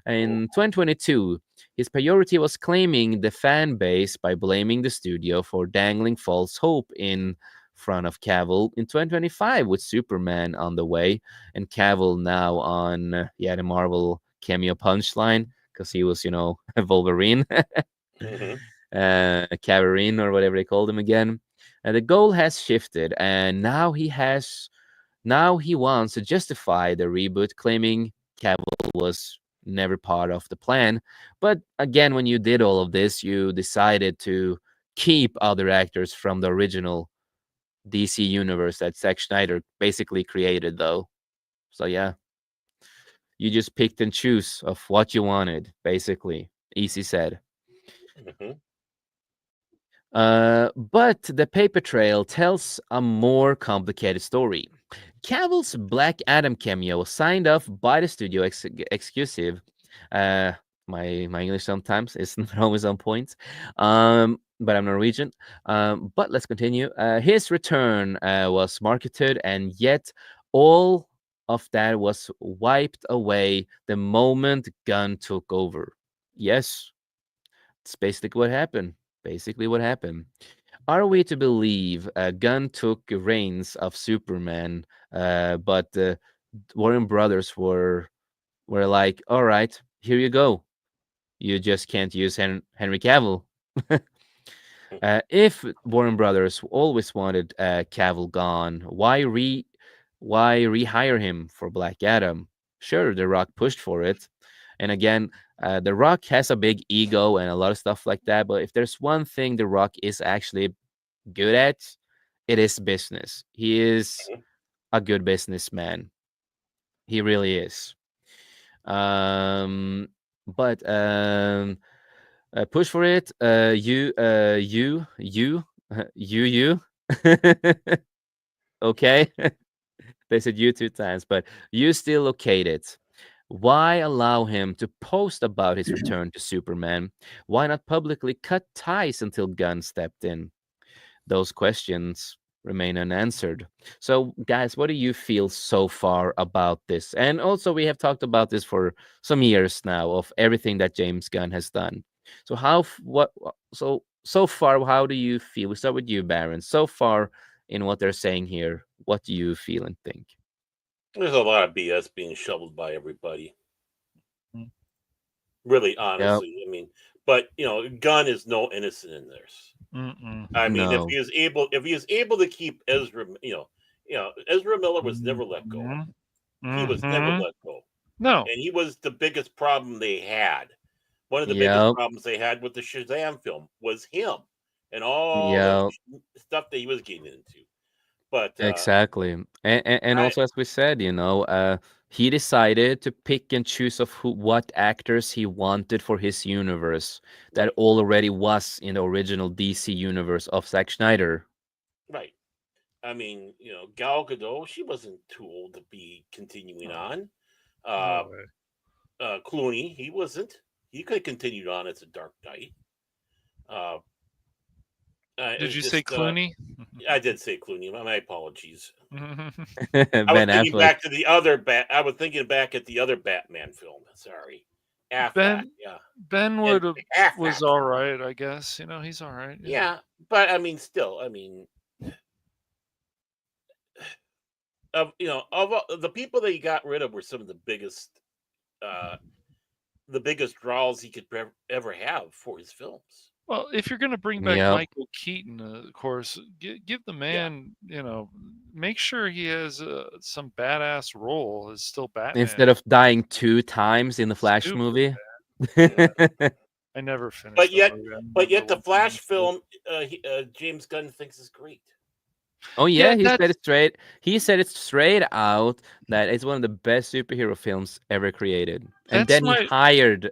In 2022, his priority was claiming the fan base by blaming the studio for dangling false hope in front of Cavill in 2025 with Superman on the way and Cavill now on the Marvel cameo punchline because he was, Wolverine. Hmm. Caverine or whatever they called him again. And the goal has shifted, and now he wants to justify the reboot, claiming Cavill was never part of the plan. But again, when you did all of this, you decided to keep other actors from the original DC universe that Zack Snyder basically created, though. So yeah, you just picked and choose of what you wanted, basically. Easy said. Hmm. But the paper trail tells a more complicated story. Cavill's Black Adam cameo was signed off by the studio exclusive. Uh, my English sometimes is not always on point. But I'm Norwegian. But let's continue. His return was marketed, and yet all of that was wiped away the moment Gunn took over. Yes, it's basically what happened. Basically, what happened. Are we to believe Gunn took reins of Superman, but the Warren Brothers were like, "All right, here you go. You just can't use Henry Cavill." If Warren Brothers always wanted Cavill gone, why rehire him for Black Adam? Sure, The Rock pushed for it, and again, The Rock has a big ego and a lot of stuff like that. But if there's one thing The Rock is actually good at, it is business. He is a good businessman. He really is. Um, but push for it. You. Okay. They said you two times, but you still okayed it. Why allow him to post about his return to Superman? Why not publicly cut ties until Gunn stepped in? Those questions remain unanswered. So, guys, what do you feel so far about this? And also, we have talked about this for some years now of everything that James Gunn has done. So so far, how do you feel? We start with you, Baron. So far in what they're saying here, what do you feel and think? There's a lot of BS being shoveled by everybody. Mm. Really, Yep. honestly, I mean, but Gunn is no innocent in this. I mean, No. if he is able to keep Ezra, Ezra Miller was never let go. He was never Mm-hmm. let go, No. and he was the biggest problem they had. One of the biggest Yep. problems they had with the Shazam film was him and all the Yep. stuff that he was getting into. But Exactly. And I also, as we said, he decided to pick and choose of what actors he wanted for his universe that right, already was in the original DC universe of Zack Snyder. right. I mean, Gal Gadot, she wasn't too old to be continuing on. Uh, No way. Clooney, he wasn't. He could have continued on as a Dark Knight. Uh, Did it's you say just, Clooney? I did say Clooney. My apologies. I was Ben thinking Affleck. back to the other I was thinking back at the other Batman film. Sorry, Affleck. Ben Yeah, Ben and was Affleck. all right, I guess. He's all right. Yeah, but I mean, still, I mean, of the people that he got rid of were some of uh, the biggest draws he could ever have for his films. Well, if you're going to bring back Yep. Michael Keaton, of course, give the Yeah, man, make sure he has some badass role as still Batman. Instead of dying 2 times in the Flash Stupid. movie. yeah. I never finished But that yet, movie. I but never yet, the went Flash into it. film, James Gunn thinks is great. Oh Yeah, yeah, he said that's it straight. He said it straight out that it's one of the best superhero films ever created. And that's then he my hired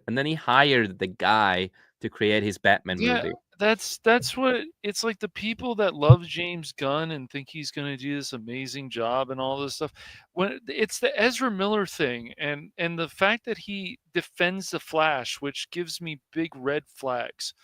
the guy to create his Batman yeah. movie. That's what it's like. The people that love James Gunn and think he's going to do this amazing job and all this stuff, when it's the Ezra Miller thing, and the fact that he defends the Flash, which gives me big red flags.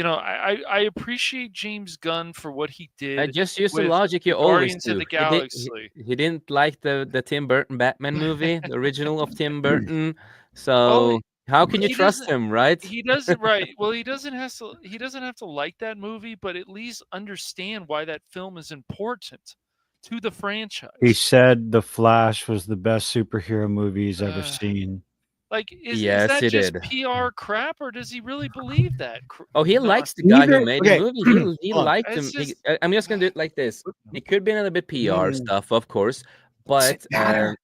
I appreciate James Gunn for what he I did just use the with logic you always Guardians of do. the He did he, Galaxy. he didn't like the Tim Burton Batman movie, the original of Tim Burton. Well, So how can you he trust doesn't. him, right? He doesn't right. Well, he doesn't have to like that movie, but at least understand why that film is important to the He franchise. said The Flash was the best superhero movie he's ever Uh, seen. like is Yes, that he just did. PR crap, or does he really believe that? Oh, he No, likes the guy who Either made the okay, movie. He hold on. liked him. it's just I'm just gonna do it like this. It could be a little bit PR Mm, stuff, of course, but doesn't matter.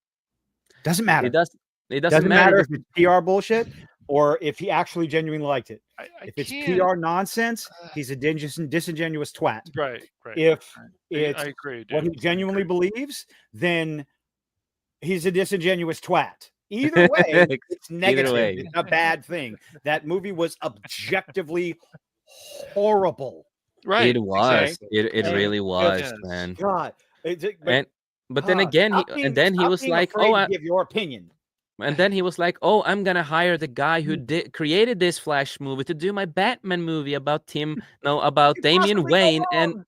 Doesn't it matter. does it doesn't Doesn't matter. matter if it's PR bullshit or if he actually genuinely liked it. I If it's can't. PR nonsense, he's a disingenuous twat. Right. If I it's agree, what he dude. I genuinely agree. believes, then he's a disingenuous twat. Either way, it's Either negative. way. It's a bad thing. That movie was objectively horrible. Right. It was. Exactly. It And really was, Yes. man. God, but But then again, he stop was being like, afraid to give your opinion. and then he was like, "Oh, I'm gonna hire the guy who created this Flash movie to do my Batman movie about about You Damian possibly go Wayne." And wrong.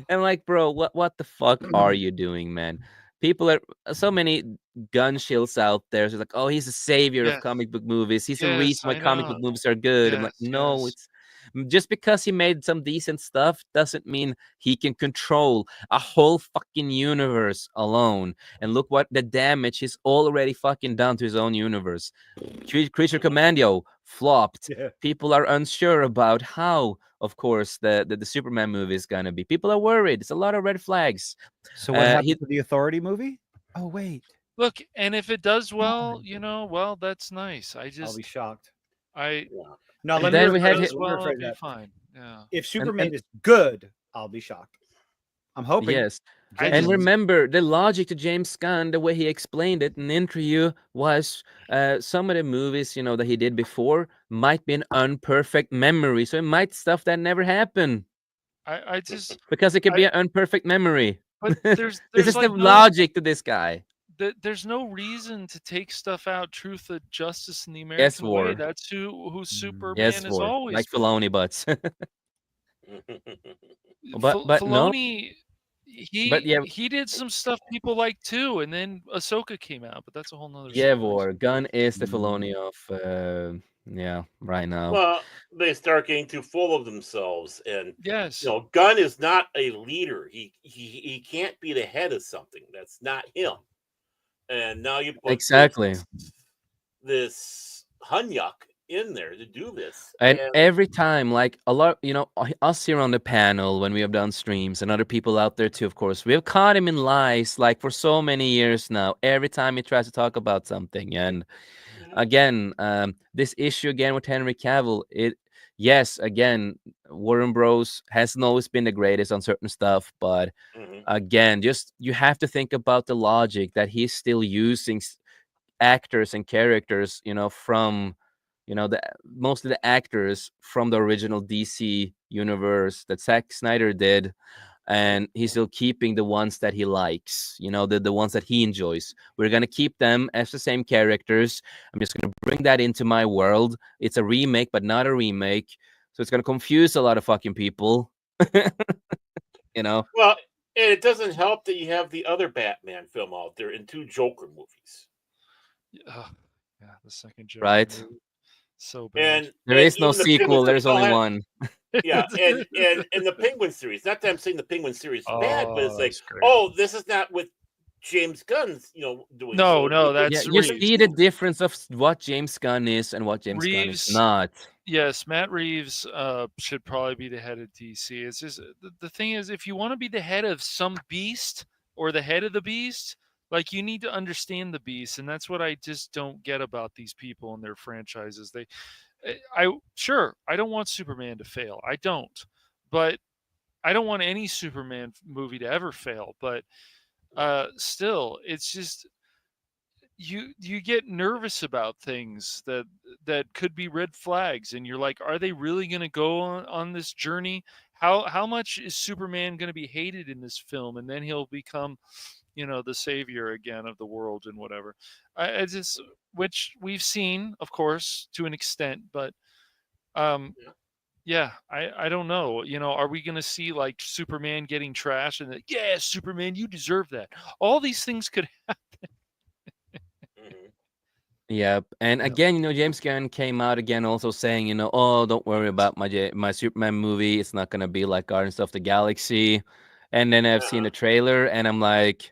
and like, bro, what the fuck are you doing, man? People are so many gun shills out there. So it's like, oh, he's a savior of Yes. comic book movies. He's the reason Yes. why I comic book know. movies are good. I'm like, Yes. no, Yes. it's just because he made some decent stuff doesn't mean he can control a whole fucking universe alone. And look what the damage he's already fucking done to his own universe. Creature Commando flopped. Yeah. People are unsure about how, of course, the Superman movie is gonna be. People are worried. It's a lot of red flags. So what happened He to the Authority movie? Oh wait, Look, and if it does well, well, that's nice. I'll be shocked. I Yeah. No, And let me then we had rephrase does it. Let me well, it'll rephrase be that. fine. Yeah. If Superman and is good, I'll be shocked. I'm hoping. yes. I And just remember, the logic to James Gunn, the way he explained it in an interview was some of the movies, that he did before might be an unperfect memory. So it might stuff that never happened I just because it could I be an unperfect memory. but This there's is the like no logic to this guy. there's no reason to take stuff out. Truth of justice in the Yes, American way. war. That's who Superman Yes, has war. always Like been. Filoni butts. But no. Filoni, But yeah, he did some stuff people like too, and then Ahsoka came out, but that's a whole nother yeah, story. war. Gunn is the Mm. Filoni of Yeah, right now. Well, they start getting too full of themselves, and Yes. Gunn is not a leader. He can't be the head of something. That's not him. And now you put Exactly. this Hunyuk in there to do this, And and every time, like a lot, us here on the panel when we have done streams, and other people out there too, of course, we have caught him in lies like for so many years now. Every time he tries to talk about something, and again, this issue again with Henry Cavill, yes, again, Warren Bros hasn't always been the greatest on certain stuff, but Mhm. again, just you have to think about the logic that he's still using actors and characters, from the mostly the actors from the original DC universe that Zack Snyder did, and he's still keeping the ones that he likes, the ones that he enjoys. We're gonna keep them as the same characters. I'm just gonna bring that into my world. It's a remake, but not a remake, so it's gonna confuse a lot of fucking people. Well, and it doesn't help that you have the other Batman film out there and 2 Joker movies. Yeah, the second Joker Right? movie. So bad. There And is no even the Penguin sequel. series There's all only have one. yeah, and the Penguin series. Not that I'm saying the Penguin series is bad, but it's Oh, like, that's great. oh, this is not with James Gunn's, doing. No, So no, with Yeah, that's you Reeves. see the difference of what James Gunn is and what James Gunn is Reeves, not. yes, Matt Reeves should probably be the head of DC. It's just the thing is, if you want to be the head of some beast or the head of the beast, like you need to understand the beast, and that's what I just don't get about these people and their franchises. I don't want Superman to fail. I don't, but I don't want any Superman movie to ever fail. But still, it's just you get nervous about things that could be red flags, and you're like, are they really going to go on this journey? How much is Superman going to be hated in this film, and then he'll become the savior again of the world and whatever. I just, which we've seen, of course, to an extent, but yeah, I don't know. Are we going to see like Superman getting trashed and yeah, Superman, you deserve that? All these things could Mhm. Yep. And Yeah. again, James Gunn came out again also saying, oh, don't worry about my Superman movie. It's not gonna be like Guardians of the Galaxy. And then I've seen the trailer and I'm like,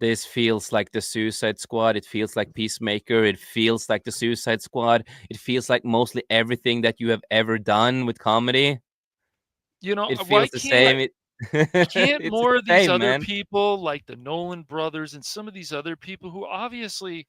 this feels like the Suicide Squad. It feels like Peacemaker. It feels like the Suicide Squad. It feels like mostly everything that you have ever done with comedy. It Why feels the same. can't It's more the of these same, other man. people, like the Nolan brothers and some of these other people who obviously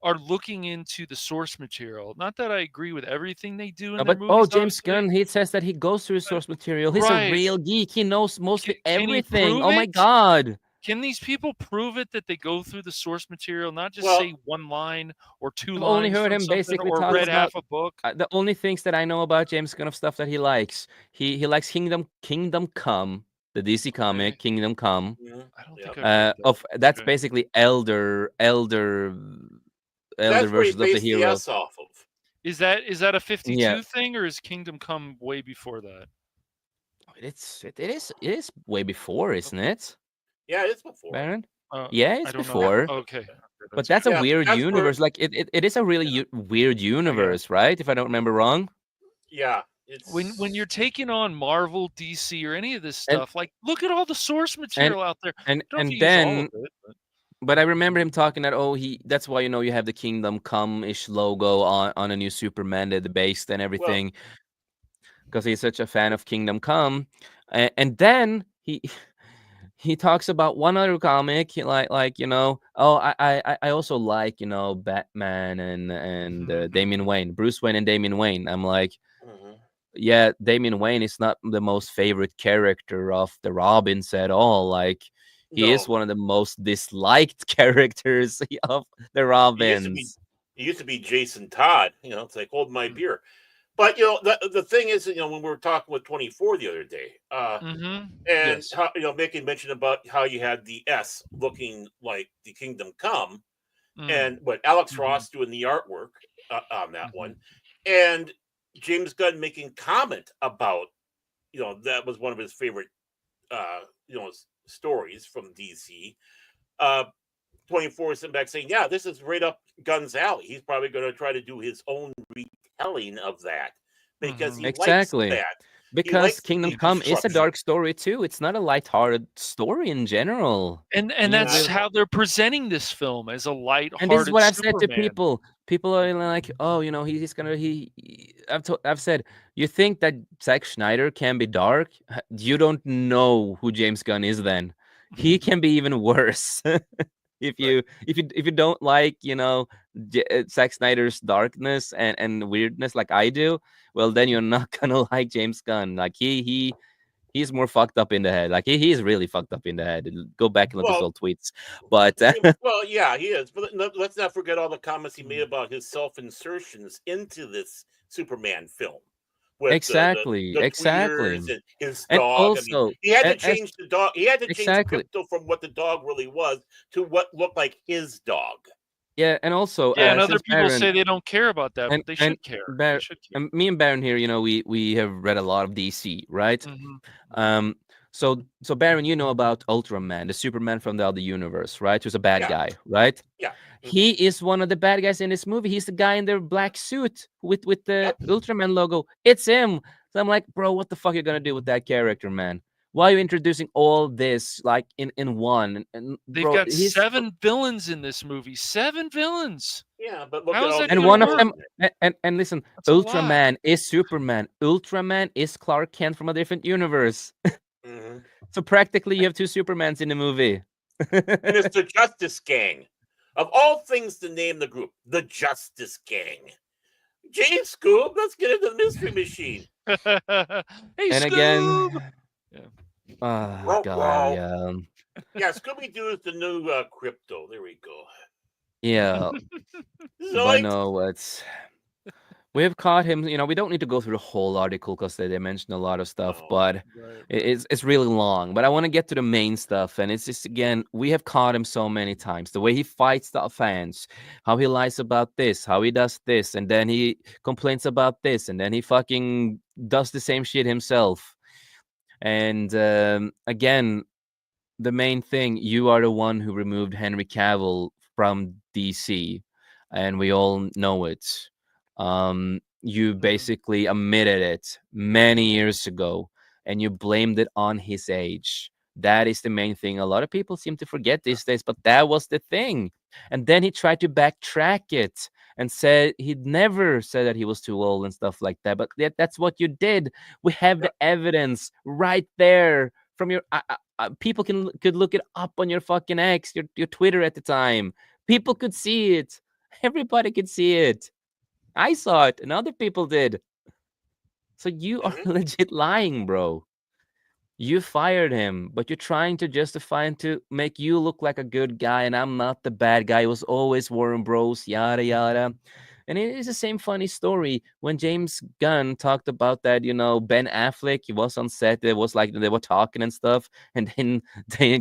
are looking into the source material? Not that I agree with everything they do in No, their but oh, movies, James obviously. Gunn, he says that he goes through But, source material. He's a right. real geek. He knows mostly Can he everything. prove Oh my it? god. Can these people prove it that they go through the source material, not just Well, say one line or two I've only lines heard from him something basically or talk read about half a book? the only things that I know about James Gunn of stuff that he likes. He likes Kingdom Come, the DC Okay. comic Kingdom Come. I don't Yep. think I've read that. Of that's Okay. basically elder That's where he versions of the based the hero. S off of. Is that a Yeah, 52 thing, or is Kingdom Come way before that? it is way before, isn't Okay. it, Yeah, it's before. Baron? Uh, Yeah, I it's don't know. before. Okay. But That's that's a fine. Yeah, weird that's where. universe. Like it is a really Yeah, weird I got universe, you. right? If I don't remember wrong. Yeah, When you're it's taking on Marvel, DC, or any of this And stuff, like look at all the source and material out there. and You don't have to and use all then of it, but but I remember him talking that that's why you have the Kingdom Come-ish logo on a new Superman, the base and well, everything, because he's such a fan of Kingdom Come. And then he he talks about one other comic, oh, I also like Batman and Damian Wayne, Bruce Wayne and Damian Wayne. I'm like, mhm. yeah, Damian Wayne is not the most favorite character of the Robins at all. Like, he is No, one of the most disliked characters of the he used to be. Robins. He used to be Jason Todd. It's like hold my beer. But the thing is, when we were talking with 24 the other day, and yes. how making mention about how you had the S looking like the Kingdom Come, Mm. and what Alex Mhm. Ross doing the artwork on that Mhm. one, and James Gunn making comment about that was one of his favorite stories from DC. Uh, 24 sitting back saying, "Yeah, this is right up Gunn's alley. He's probably going to try to do his own retelling of that because Mhm. he likes Exactly. that. He Because likes the Kingdom Come is a deconstruction." dark story too. It's not a lighthearted story in general. And You that's will, how they're presenting this film, as a and this is light-hearted what I've said to Superman. people. People are like, "Oh, he's gonna I've said, you think that Zack Snyder can be dark? You don't know who James Gunn is. Then he can be even worse. if Right. you don't like Zack Snyder's darkness and weirdness like I do, well then you're not gonna like James Gunn. Like he's more fucked up in the head. Like he's really fucked up in the head. Go back and look at his Well, old tweets. But well, yeah, he is. But let's not forget all the comments he made about his self-insertions into this Superman film with exactly, the exactly, tweeters and his and dog. I mean, also he had to as change the dog. He had to change exactly, Crypto from what the dog really was to what looked like his dog. yeah, and also Yeah, and other since people Baron say they don't care about that, and but they and should care. They Bar- should care. and me and Baron here, we have read a lot of DC, right? Mhm. Um, so Baron, you know about Ultraman, the Superman from the other universe, right? Who's a bad Yeah, guy, right? yeah, He is one of the bad guys in this movie. He's the guy in the black suit with the yep. Ultraman logo. It's him. So I'm like, bro, what the fuck are you gonna do with that character, man? Why are you introducing all this like in one? And They've bro, got he's 7 villains in this movie. 7 villains. Yeah, but look How at is all that the and gonna one of universe. work? them and listen, That's a lot. Ultraman is Superman. Ultraman is Clark Kent from a different universe. Hmm. So practically you have two Supermans in the movie. And it's the Justice Gang. Of all things to name the group, the Justice Gang. Gee, Scoob, let's get into the mystery machine. Hey, And Scoob! again, Yeah. oh Wow, god, wow. yeah. Yeah, Scooby Doo is the new Crypto. There we go. Yeah, but Zoinks! no, we've caught him. We don't need to go through the whole article because they mention a lot of stuff, No. but Right, it's really long. But I want to get to the main stuff, and it's just again, we have caught him so many times. The way he fights the fans, how he lies about this, how he does this, and then he complains about this, and then he fucking does the same shit himself. And again, the main thing, you are the one who removed Henry Cavill from DC, and we all know it. You basically admitted it many years ago, and you blamed it on his age. That is the main thing. A lot of people seem to forget these days, but that was the thing. And then he tried to backtrack it and said he'd never said that he was too old and stuff like that. But that's what you did. We have Yeah. the evidence right there from your people could look it up on your fucking X, your Twitter at the time. People could see it. Everybody could see it. I saw it, and other people did. So you are Mhm. legit lying, bro. You fired him, but you're trying to justify him to make you look like a good guy, and I'm not the bad guy. It was always Warren Bros, yada yada. And it is the same funny story when James Gunn talked about that, Ben Affleck, he was on set, it was like they were talking and stuff. And then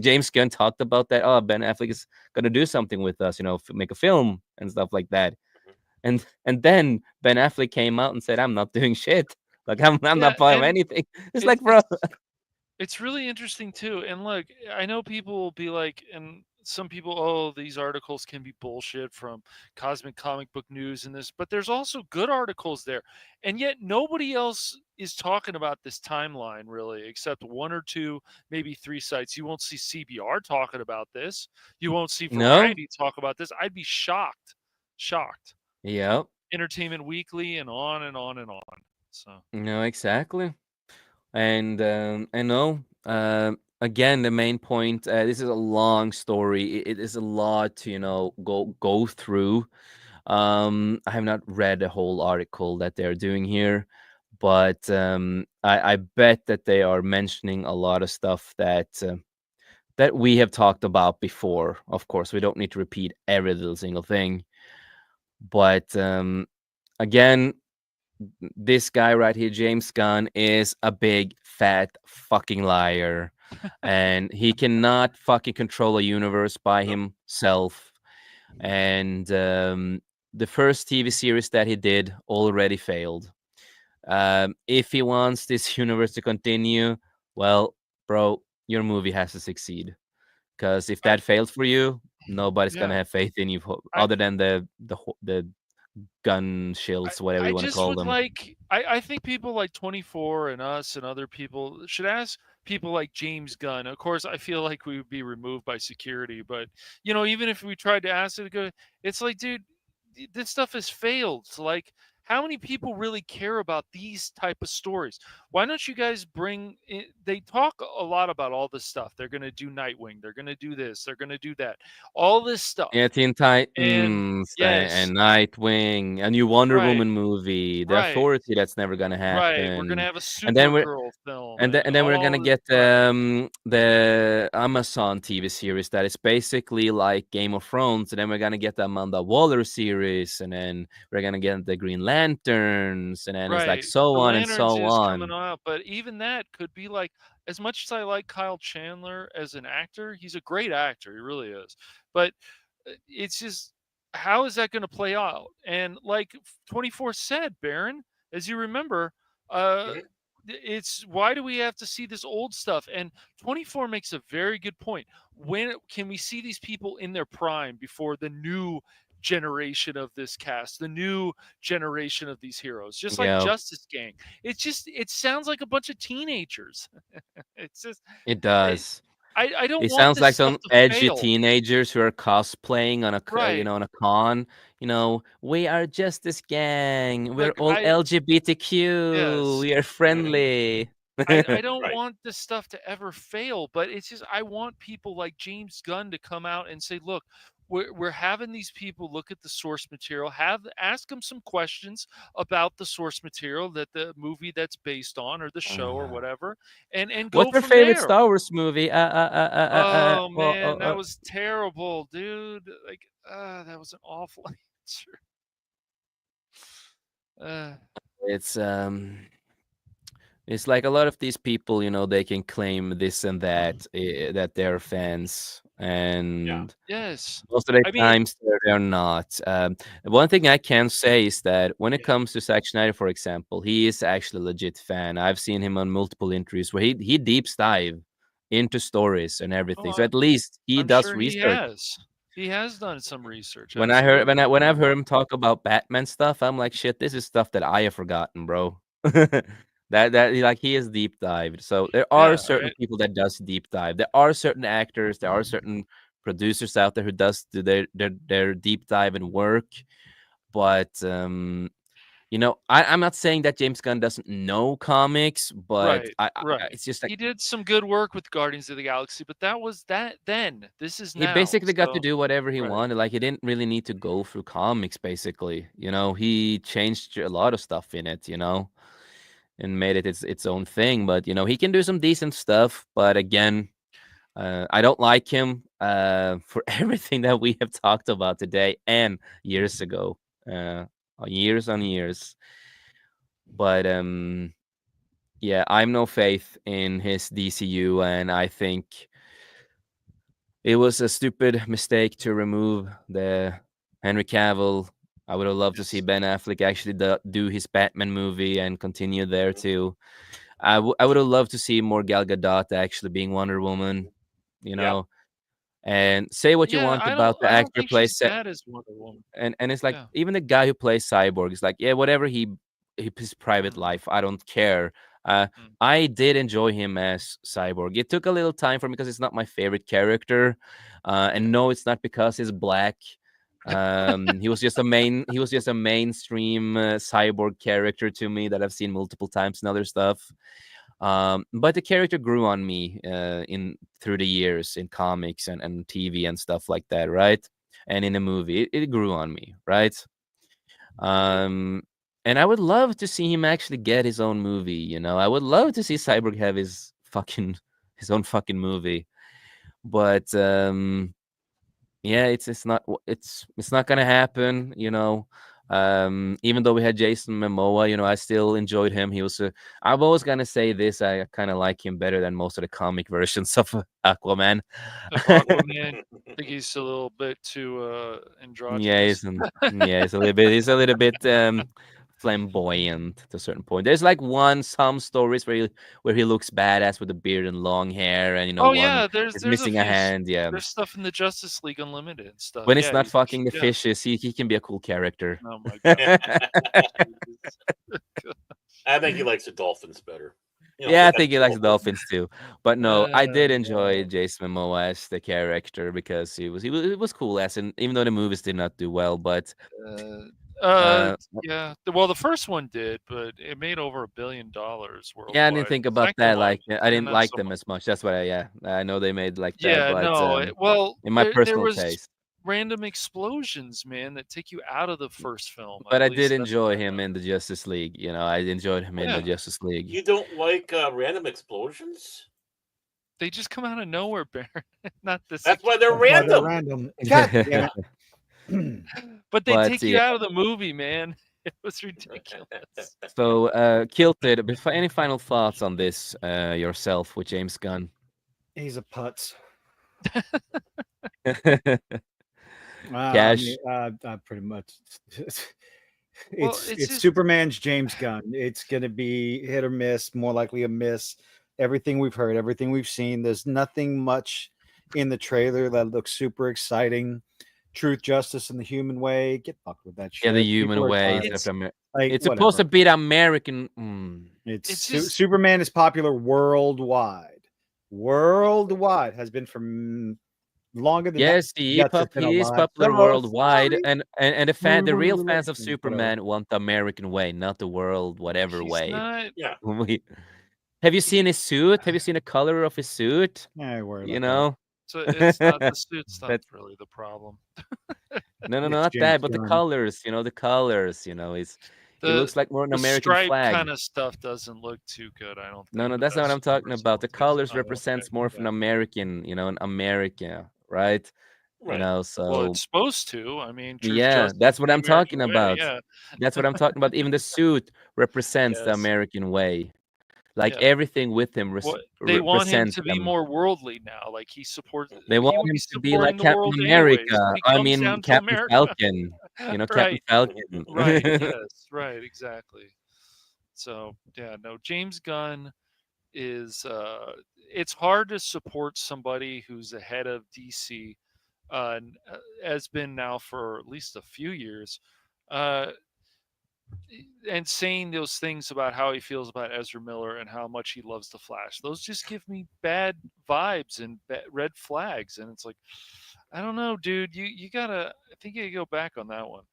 James Gunn talked about that, oh, Ben Affleck is gonna do something with us, make a film and stuff like that. And then Ben Affleck came out and said, I'm not doing shit. Like I'm Yeah, not part of and anything. It's it's like, bro. it's really interesting too. And look, I know people will be like, and some people, oh, these articles can be bullshit from Cosmic Comic Book News and this, but there's also good articles there. And yet nobody else is talking about this timeline really, except 1 or 2, maybe 3 sites. You won't see CBR talking about this. You won't see No? Variety talk about this. I'd be shocked. Shocked. Yep. Entertainment Weekly and on and on and on. So No, exactly. And I know. Again, the main point. This is a long story. It is a lot to go through. I have not read the whole article that they're doing here, but I bet that they are mentioning a lot of stuff that we have talked about before. Of course, we don't need to repeat every little single thing, but again, this guy right here, James Gunn, is a big fat fucking liar. And he cannot fucking control a universe by himself. And the first TV series that he did already failed. If he wants this universe to continue, well, bro, your movie has to succeed. Because if that fails for you, nobody's gonna Yeah. have faith in you I other than the gun shills, whatever I you want to just call would them. like I think people like 24 and us and other people should ask people like James Gunn. Of course, I feel like we would be removed by security, but even if we tried to ask it to go, it's like, dude, this stuff has failed. So, like, how many people really care about these type of stories? Why don't you guys they talk a lot about all this stuff. They're going to do Nightwing, they're going to do this, they're going to do that. All this Yeah, stuff. Teen And Titans yes, and Nightwing, a new Wonder right, Woman movie, the right. Authority that's never gonna Right, we're gonna happen, have a and then we're Supergirl film and and then we're gonna all get right, the Amazon TV series that is basically like Game of Thrones, and then we're gonna get the Amanda Waller series, and then we're gonna get the Green Lanterns, and then it's like right. so The on and Lanterns so is coming on. out, but even that could be like, as much as I like Kyle Chandler as an actor, he's a great actor, he really is. But it's just, how is that gonna play out? And like 24 said, Baron, as you remember, uh Mhm. it's, why do we have to see this old stuff? And 24 makes a very good point. When can we see these people in their prime before the new generation of this cast, the new generation of these heroes, just like Yeah, Justice Gang? It sounds like a bunch of teenagers. It's just, it I, does. I don't It want sounds this like stuff some to edgy fail. teenagers who are cosplaying on Right. on a con. We are Justice Gang. We're Like, all LGBTQ. yes. We are friendly. I don't Right. want this stuff to ever fail, but it's just, I want people like James Gunn to come out and say, look, we're having these people look at the source material, ask them some questions about the source material that the movie that's based on, or the show or Uh, whatever, and what's go your from favorite there. Star Wars movie? Oh Well, man, that was terrible, dude. Like, that was an awful answer. Uh, it's it's like a lot of these people, they can claim this and that, that they're fans, Yeah. and yes. most of the I mean, times they're not. One thing I can say is that when it Yeah. comes to Zack Snyder, for example, he is actually a legit fan. I've seen him on multiple interviews where he deeps dive into stories and everything. So oh, at least he I'm does sure he research. has. He has done some research, When I heard absolutely. when I've heard him talk about Batman stuff, I'm like, shit, this is stuff that I have forgotten, bro. That like he is deep dived. So there are Yeah, certain people that does deep dive. There are certain actors, there are certain producers out there who does do their deep dive and work. But I'm not saying that James Gunn doesn't know comics, but right, right. it's just like He did some good work with Guardians of the Galaxy, but that was that then. This is he now. basically got to So, do whatever he right. wanted. Like he didn't really need to go through comics. Basically, he changed a lot of stuff in it. And made it its own thing. But he can do some decent stuff. But again, I don't like him for everything that we have talked about today and years ago, years on years. But yeah, I'm no faith in his DCU, and I think it was a stupid mistake to remove the Henry Cavill. I would have loved to see Yes. Ben Affleck actually do his Batman movie and continue there too. I would have loved to see more Gal Gadot actually being Wonder Woman, you Yep. know. And say what you Yeah, want about the I don't actor think she's plays, bad as Wonder Woman. and it's like Yeah. even the guy who plays Cyborg is like, yeah, whatever his private Mm, life, I don't care. Uh, mm, I did enjoy him as Cyborg. It took a little time for me because it's not my favorite character, Yeah. and no, it's not because he's black. He was just a mainstream cyborg character to me that I've seen multiple times in other stuff. But the character grew on me in through the years in comics and TV and stuff like that, right? And in a movie, it grew on me, right? Mhm. Um, and I would love to see him actually get his own movie. I would love to see Cyborg have his own fucking movie. But yeah, it's not gonna happen. Even though we had Jason Momoa, I still enjoyed him. I'm always gonna say this. I kind of like him better than most of the comic versions of Aquaman. of Aquaman. I think he's a little bit too Yeah, androgynous. he's a little bit flamboyant to a certain point. There's like some stories where he looks badass with a beard and long hair, and Oh one yeah, is there's a missing a few. hand. Yeah, There's stuff in the Justice League Unlimited and stuff. when it's Yeah, not he's fucking the yeah. fishes, he can be a cool character. Oh my god. I think he likes the dolphins better. Yeah, I think he likes dolphins too. But no, I did enjoy Yeah. Jason Momoa as the character because it was cool as in, even though the movies did not do well, but Yeah. Well, the first one did, but it made over $1 billion worldwide. yeah, I didn't think The about second that. Like, one, I didn't not like so them much. as much. That's why, I know they made like that, Yeah, but no. Well, in my there personal was taste. random explosions, man, that take you out of the first film. But At I did least that's what enjoy I him in the Justice League. I enjoyed him in the Yeah. Justice League. You don't like random explosions? They just come out of nowhere, Baron. Not this. That's why they're That's why random. God damn it. But they But, take you out of the movie, man. It was ridiculous. So, Kilted, before any final thoughts on this yourself with James Gunn? He's a putz. Cash. I pretty much. Well, It's it's just- Superman's James Gunn. It's gonna be hit or miss, more likely a miss. Everything we've heard, everything we've seen. There's nothing much in the trailer that looks super exciting. Truth, justice, and the human way. Get fucked with that shit. Yeah, the human People are way. tired. It's supposed to be the American. It's just- Superman is popular worldwide. Worldwide has been from longer than Yes, that. he Justice been is alive. popular So, worldwide, sorry. and the real fans of Whatever. Superman want the American way, not the world whatever He's way. not. Yeah. Have you seen his suit? Have you seen the color of his suit? Yeah, I worry You about know, So it's not the suit's not That's- really the problem. no, It's not James that, but the Gunn. colors. The colors. It looks like more an The American stripe flag. kind of stuff doesn't look too good. I don't think. No, but that's not what I'm talking personal about. The taste. colors Oh, represents okay, more of an yeah. American, an America, right? Right. So Well, it's supposed to. I mean, truth, yeah, justice, that's what the I'm American talking way, about. Yeah. That's what I'm talking about. Even the suit represents the Yes. American way. Like Yeah. everything with him Well, they want him represents to be them. more worldly now. Like he supports. They want would him be to be like supporting the Captain world America. anyways. He I comes mean, down to Captain America. Falcon. Captain Right. Falcon. Right. Yes. Right. Exactly. So yeah, no. James Gunn is. It's hard to support somebody who's ahead of DC, has been now for at least a few years. And saying those things about how he feels about Ezra Miller and how much he loves the Flash, those just give me bad vibes and red flags. And it's like, I don't know, dude. You gotta. I think you gotta go back on that one.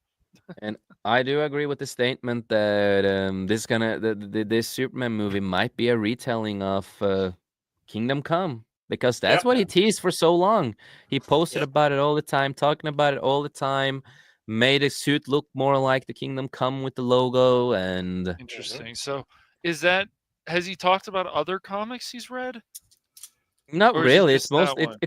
And I do agree with the statement that this Superman movie might be a retelling of Kingdom Come, because that's Yep. what he teased for so long. He posted Yep. about it all the time, talking about it all the time, made a suit look more like the Kingdom Come with the logo, and Interesting. So, has he talked about other comics he's read? not Or is it really. It's just that mostly one?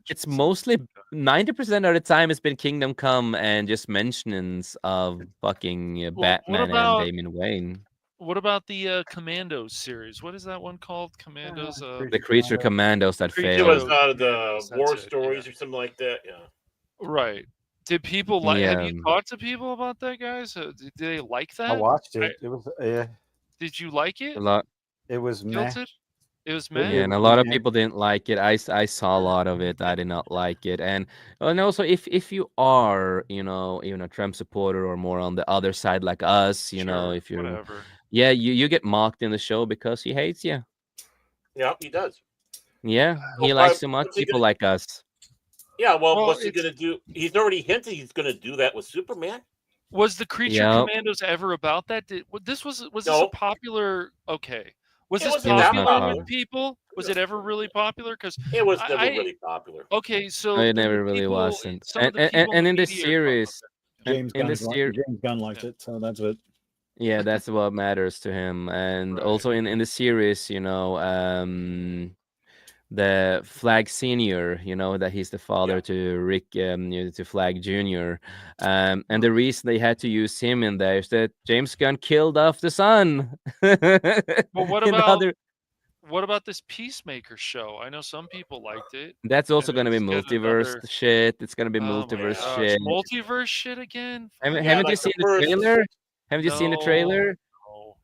it's mostly 90% of the time it's been Kingdom Come and just mentionings of fucking Well, what Batman and about- Damian Wayne. What about the Commandos series? What is that one called? Commandos. The Creature Commandos that Creature It failed. was Commandos. the Yes, war that's it, stories or something like that. Yeah. Right. Did people like? Have you Yeah. talked to people about that, guys? Did they like that? I watched it. It was Did you like it? A lot. it was meh. Guilted? It was It meh. Yeah, and a lot of Yeah. people didn't like it. I saw a lot of it. I did not like it. And also, if you are, even a Trump supporter or more on the other side like us, Sure, if you're, whatever. yeah, you get mocked in the show because he hates you. Yeah, he does. Yeah, he Well, likes why- to mock what's he people gonna- like us. Yeah, well, Well, what's he it's- going to do? He's already hinted he's going to do that with Superman. Was the Creature Yep. Commandos ever about that? Was this No. a popular? Okay, was It this wasn't that popular popular. with people? Was it ever really popular? Because It was never I- really popular. okay, so It then the never really people- wasn't. some of And the and, people and in the this media- series, James in Gunn, this series, James Gunn liked it, so that's it. yeah, that's what matters to him. And Right. also in the series, the Flag Senior, that he's the father Yeah. to Rick, to Flag Junior, and the reason they had to use him in there is that James Gunn killed off the son. Well, what In the about other- what about this Peacemaker show? I know some people liked it. That's also and going to be it's got multiverse another- shit. It's going to be Oh my multiverse gosh, shit. multiverse shit again? Haven't Yeah, you like the seen the first- trailer? Have you seen the No, trailer? no,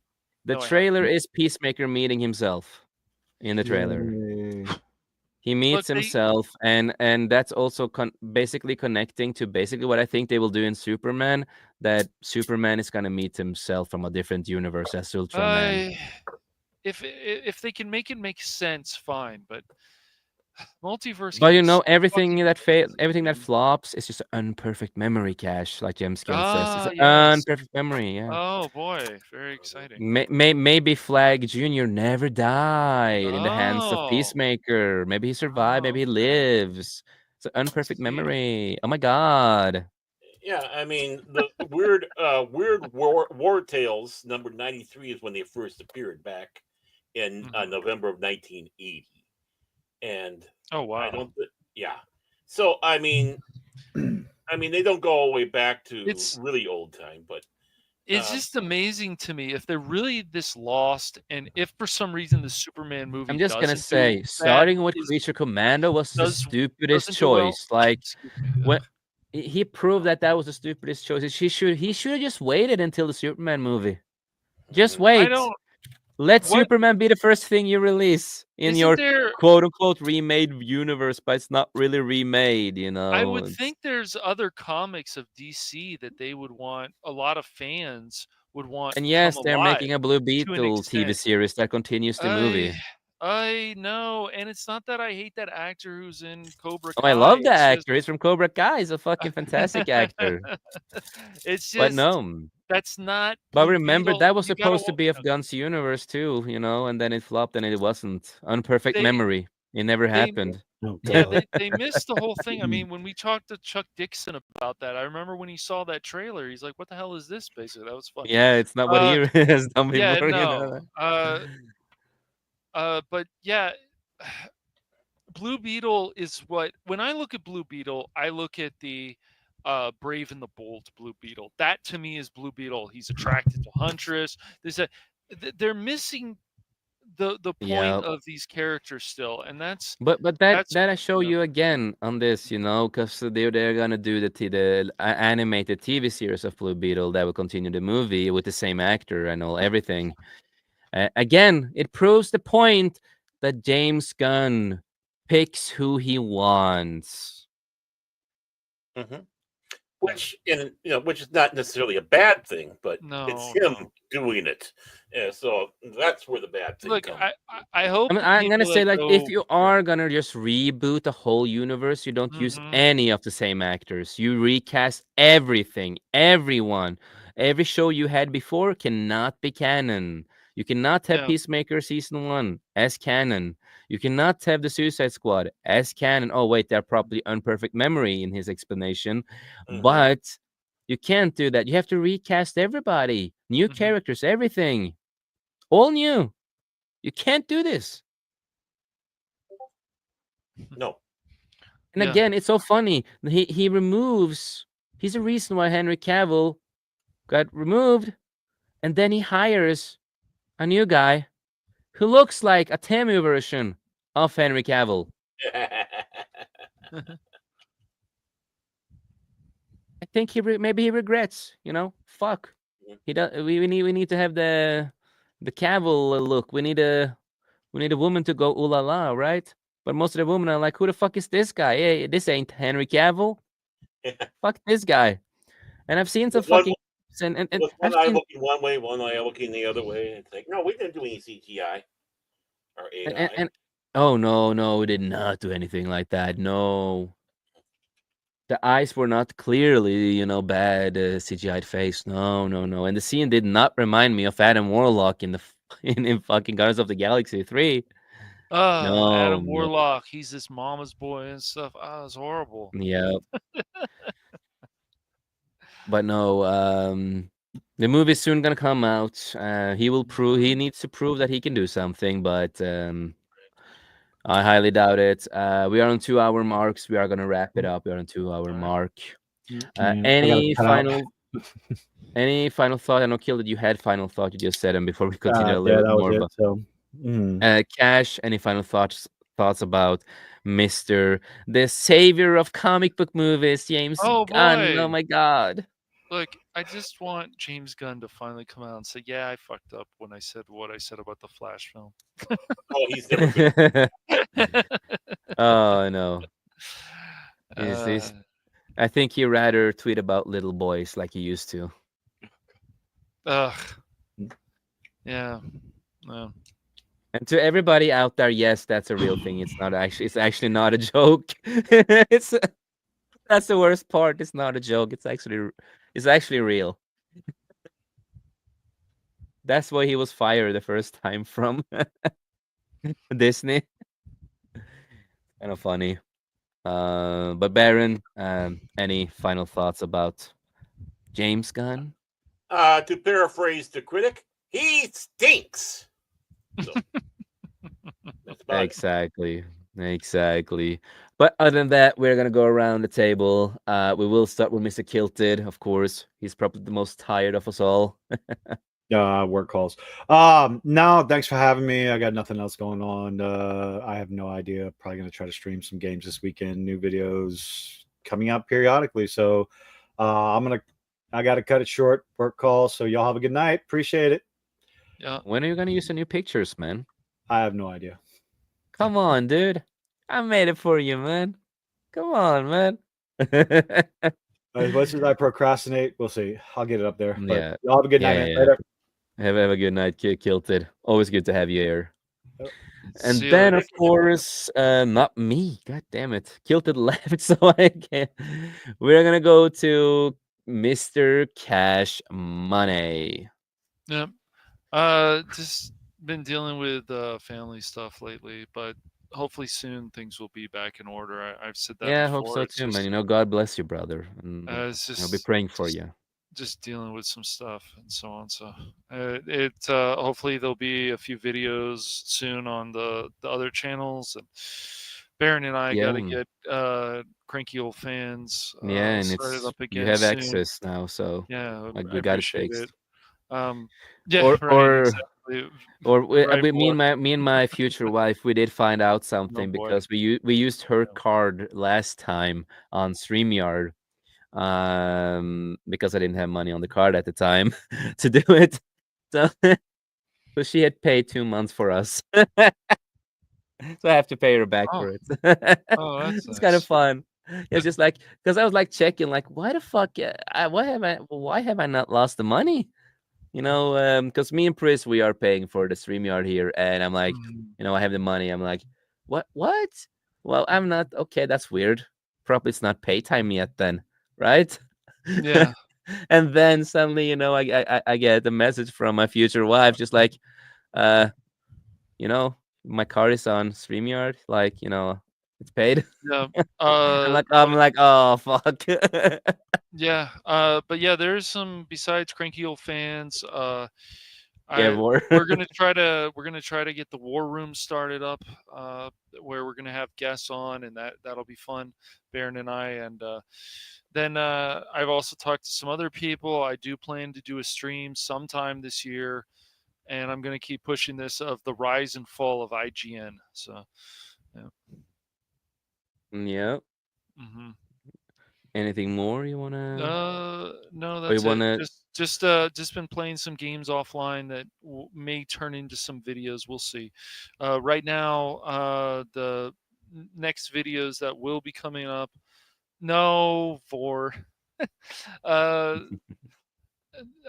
The no, I haven't. trailer is Peacemaker meeting himself in the trailer. Yay. He Look, meets they himself, and that's also basically connecting to basically what I think they will do in Superman. That Superman is gonna meet himself from a different universe as Ultraman. if they can make it make sense, fine. But multiverse But you getting know, so fucking everything that confusing. flops is just an unperfect memory cache, like James Gunn says. It's Ah, an yes. unperfect memory. Yeah. Oh boy, very exciting. Maybe Flag Jr. never died in the hands of Oh, Peacemaker. Maybe he survived. Maybe he okay. lives. It's an unperfect See, memory. Oh my god. Yeah, I mean the weird war tales number 93 is when they first appeared back in mhm. November of 1980, and Oh I wow, don't. Yeah, so I mean they don't go all the way back to it's really old time, but it's um, just amazing to me if they're really this lost, and if for some reason the Superman I'm movie just gonna doesn't do say, bad, starting with is Creature Commando was the does stupidest doesn't do well. choice. Like, Excuse me. when he proved that that was the stupidest choice. He should have just waited until the Superman movie. Just mhm. I wait. don't. Let What Superman be the first thing you release in isn't your there? quote unquote remade universe, but it's not really remade, you I know. would think there's other comics of DC that they would want. A lot of fans would want And come yes, they're alive making a Blue to an Beetle TV extent. series that continues the I movie. I know, and it's not that I hate that actor who's in Cobra Oh, I Kai. love the It's just actor. He's from Cobra Kai. He's a fucking fantastic actor. it's But just no. that's not But Blue remember, Beetle. that was You gotta supposed to want, be of Gunn's universe too, you know, and then it flopped and it wasn't. Unperfect they memory. It never they happened. Oh yeah, god. they missed the whole thing. I mean, when we talked to Chuck Dixon about that, I remember when he saw that trailer, he's like, "What the hell is this?" Basically, that was funny. Yeah, it's not what he Uh, has done yeah, before, you no. know. But yeah, Blue Beetle is what when I look at Blue Beetle, I look at the Brave and the Bold Blue Beetle. That to me is Blue Beetle. He's attracted to Huntress. There's a they're missing the point Yeah. of these characters still, and But that that's that I show you know you again on this, you know, because they're gonna do the animated TV series of Blue Beetle that will continue the movie with the same actor and all everything. Again, it proves the point that James Gunn picks who he wants. Mhm. Which and which is not necessarily a bad thing, but it's no, him no. doing it. So that's where the bad thing Look, comes. I hope the I'm gonna people say, that like, if go you yeah. are gonna just reboot the whole universe, you don't use Mhm. any of the same actors. You recast everything, everyone. Every show you had before cannot be canon. You cannot have Yeah. Peacemaker season 1 as canon. You cannot have the Suicide Squad as canon. Oh wait, they're probably unperfect memory in his explanation, Mhm. but you can't do that. You have to recast everybody, new Mhm. characters, everything, all new. You can't do this. No. And Yeah. again, it's so funny. He removes. He's the reason why Henry Cavill got removed, and then he hires a new guy who looks like a Temu version of Henry Cavill. I think maybe he regrets. You know, fuck. He does. We need to have the Cavill look. We need a woman to go ooh la la, right? But most of the women are like, who the fuck is this guy? Hey, this ain't Henry Cavill. Fuck this guy. And I've seen some with one fucking and with I've one eye seen looking one way, one eye looking the other way. It's like, no, we didn't do any CGI or and, AI. and oh no, we did not do anything like that. No. The eyes were not clearly, bad CGI'd face. No. And the scene did not remind me of Adam Warlock in the in fucking Guardians of the Galaxy 3. No, Adam no. Warlock, he's this mama's boy and stuff. It's horrible. Yeah. But no, the movie's soon gonna come out. He needs to prove that he can do something, but I highly doubt it. We are on 2-hour marks. We are gonna wrap it up. We are on 2-hour All right. mark. Yeah, I gotta Any cut out. any final thought? I know, Kill, that you had final thought. You just said them before we continue a Yeah, little bit that was more. it. But So, Cash, any final thoughts about Mister the savior of comic book movies, James Oh Gunn? Oh boy. my God. Look, I just want James Gunn to finally come out and say, "Yeah, I fucked up when I said what I said about the Flash film." Oh, he's never good. Oh no. uh, I think he rather tweet about little boys like he used to. ugh. Yeah. No. And to everybody out there, yes, that's a real thing. It's actually not a joke. it's That's the worst part. It's not a joke. It's actually real. That's why he was fired the first time from Disney. Kind of funny. But Baron, any final thoughts about James Gunn? To paraphrase the critic, he stinks. So, that's about it. Exactly. But other than that, we're gonna go around the table. We will start with Mr. Kilted, of course. He's probably the most tired of us all. Work calls. No, thanks for having me. I got nothing else going on. I have no idea. Probably gonna try to stream some games this weekend. New videos coming out periodically. So I gotta cut it short. Work calls. So y'all have a good night. Appreciate it. Yeah. When are you gonna use the new pictures, man? I have no idea. Come on, dude. I made it for you, man. Come on, man. As much as I procrastinate, we'll see. I'll get it up there. But Yeah. y'all have a good night, man. Later. Have a good night, Kilted. Always good to have you here. And See you then, later. of course, not me. God damn it. Kilted left, so I can't. We're gonna go to Mr. Cash Money. Yep. Just been dealing with family stuff lately, but hopefully soon things will be back in order. I've said that Yeah, I before. hope so It's too, just, man. You know, God bless you, brother. And it's I'll be just praying for you. just dealing with some stuff and so on. So hopefully there'll be a few videos soon on the other channels, and Baron and I got to Yeah. get Cranky Old Fans Yeah, and started up you again have soon. access now, so Yeah, like I we got it appreciate fixed. it. Yeah, right, exactly. Right, Me and my future wife, we did find out something boy. because we used her card last time on StreamYard, because I didn't have money on the card at the time to do it. So, so she had paid 2 months for us. So I have to pay her back Oh. for it. Oh, that's It's kind of nice. fun. It's just like because I was like checking, like, why the fuck? Why have I not lost the money? You know, because me and Chris, we are paying for the StreamYard here, and I'm like, Mhm. you know, I have the money. I'm like, what? What? Well, I'm not. Okay, that's weird. Probably it's not pay time yet, then, right? Yeah. And then suddenly, you know, I get a message from my future wife, just like, uh, you know, my card is on StreamYard, like, you know, it's paid. Yeah. I'm like, oh fuck. Yeah. But yeah, there's some besides Cranky Old Fans. Yeah, more. We're gonna try to get the war room started up, where we're gonna have guests on, and that'll be fun, Baron and I, and then I've also talked to some other people. I do plan to do a stream sometime this year, and I'm gonna keep pushing this of the rise and fall of IGN. So, yeah. Yep. Mm-hmm. Anything more you wanna? No, Or you that's it. wanna? Just been playing some games offline that may turn into some videos. We'll see. Right now, the next videos that will be coming up. No, for uh,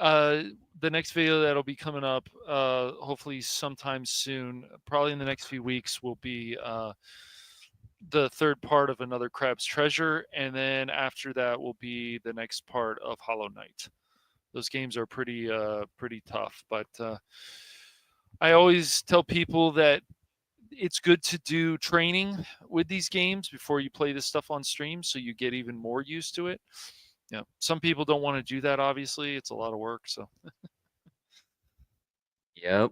the next video that'll be coming up, hopefully sometime soon, probably in the next few weeks, will be the third part of Another Crab's Treasure, and then after that will be the next part of Hollow Knight. Those games are pretty tough, but I always tell people that it's good to do training with these games before you play this stuff on stream, so you get even more used to it. Yeah, some people don't want to do that. Obviously, it's a lot of work. So. Yep.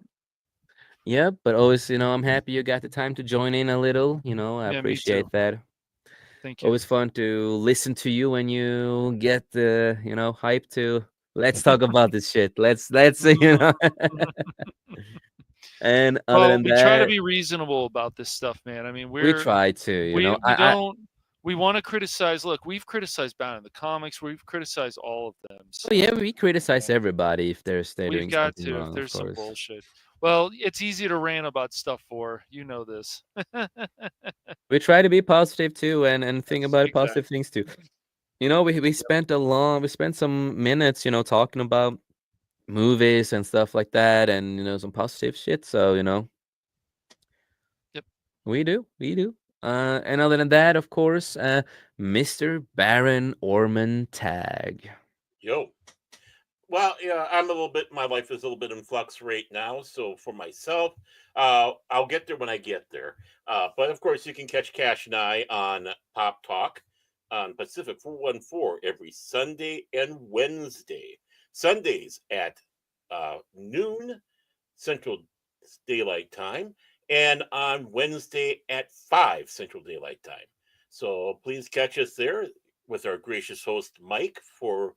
Yep. But always, you know, I'm happy you got the time to join in a little. You know, I Yeah, me appreciate too. that. Thank you. Always fun to listen to you when you get the, you know, hype to let's talk about this shit. Let's you know. And other Well, than we try to that, be reasonable about this stuff, man. I mean, we try to, you know. we don't we want to criticize. Look, we've criticized Batman in the comics. We've criticized all of them. So Oh yeah, we criticize everybody if they're we've doing got something to. If wrong, of there's some course. bullshit. Well, it's easy to rant about stuff for. You know this. We try to be positive too, and think Yes, about positive exactly. things too. We spent some minutes, talking about movies and stuff like that, and some positive shit. So Yep. we do. And other than that, of course, Mr. Baron Orman Tag. Yo. Well, yeah, I'm a little bit. My life is a little bit in flux right now. So for myself, I'll get there when I get there. But of course, you can catch Cash and I on Pop Talk on Pacific 414 every Sunday and Wednesday. Sundays at noon Central Daylight Time, and on Wednesday at 5 Central Daylight Time. So please catch us there with our gracious host Mike. For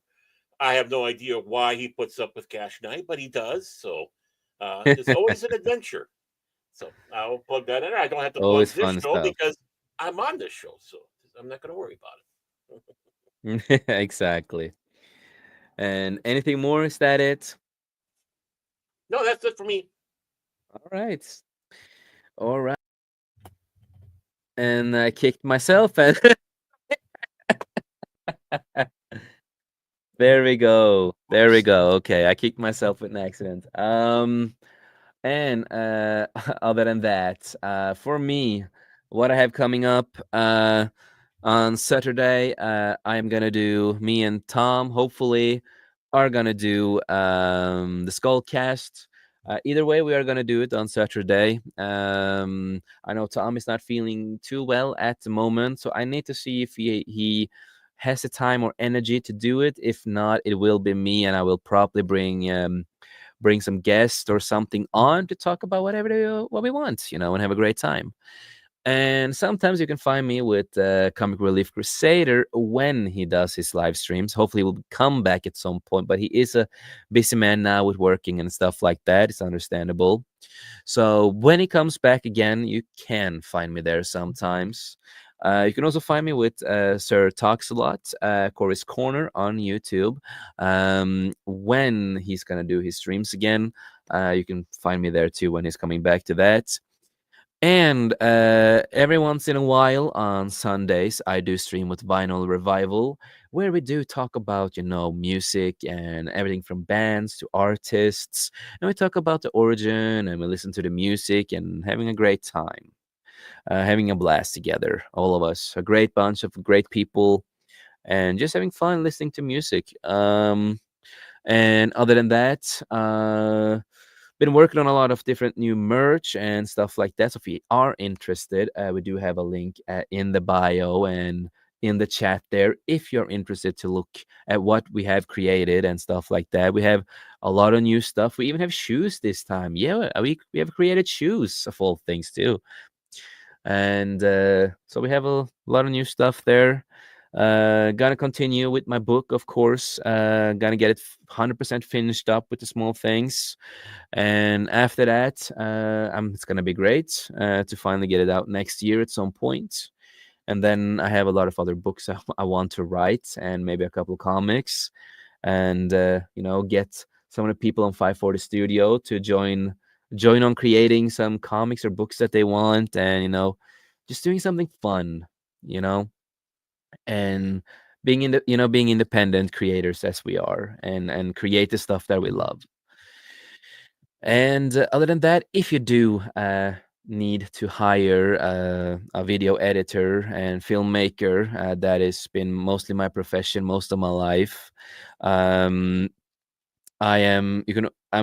I have no idea why he puts up with Cash Night, but he does. So it's always an adventure. So I'll plug that in. I don't have to plug Always this fun show stuff. because I'm on this show, so I'm not going to worry about it. Exactly. And anything more? Is that it? No, that's it for me. All right. All right. And I kicked myself. And there we go. There we go. Okay, I kicked myself with an accident. And other than that, for me, what I have coming up, on Saturday, I am gonna do me and Tom. Hopefully, are gonna do the Skullcast. Either way, we are gonna do it on Saturday. I know Tom is not feeling too well at the moment, so I need to see if he has the time or energy to do it. If not, it will be me, and I will probably bring some guests or something on to talk about what we want, and have a great time. And sometimes you can find me with Comic Relief Crusader when he does his live streams. Hopefully, he will come back at some point, but he is a busy man now with working and stuff like that. It's understandable. So when he comes back again, you can find me there sometimes. You can also find me with Sir Talks a Lot, Corey's Corner on YouTube. When he's gonna do his streams again, you can find me there too when he's coming back to that. And every once in a while on Sundays, I do stream with Vinyl Revival, where we do talk about, music and everything from bands to artists. And we talk about the origin and we listen to the music and having a great time, having a blast together, all of us. A great bunch of great people and just having fun listening to music. And other than that, been working on a lot of different new merch and stuff like that. So if you are interested, we do have a link in the bio and in the chat there if you're interested to look at what we have created and stuff like that. We have a lot of new stuff. We even have shoes this time. Yeah, we have created shoes of all things too. And so we have a lot of new stuff there. Gonna continue with my book, of course. Gonna get it 100% finished up with the small things. And after that, it's gonna be great to finally get it out next year at some point. And then I have a lot of other books I want to write, and maybe a couple of comics, and get some of the people on 540 Studio to join on creating some comics or books that they want, and just doing something fun, you know, and being independent creators as we are, and create the stuff that we love. And other than that, if you do need to hire a video editor and filmmaker, that has been mostly my profession most of my life. Um, I'm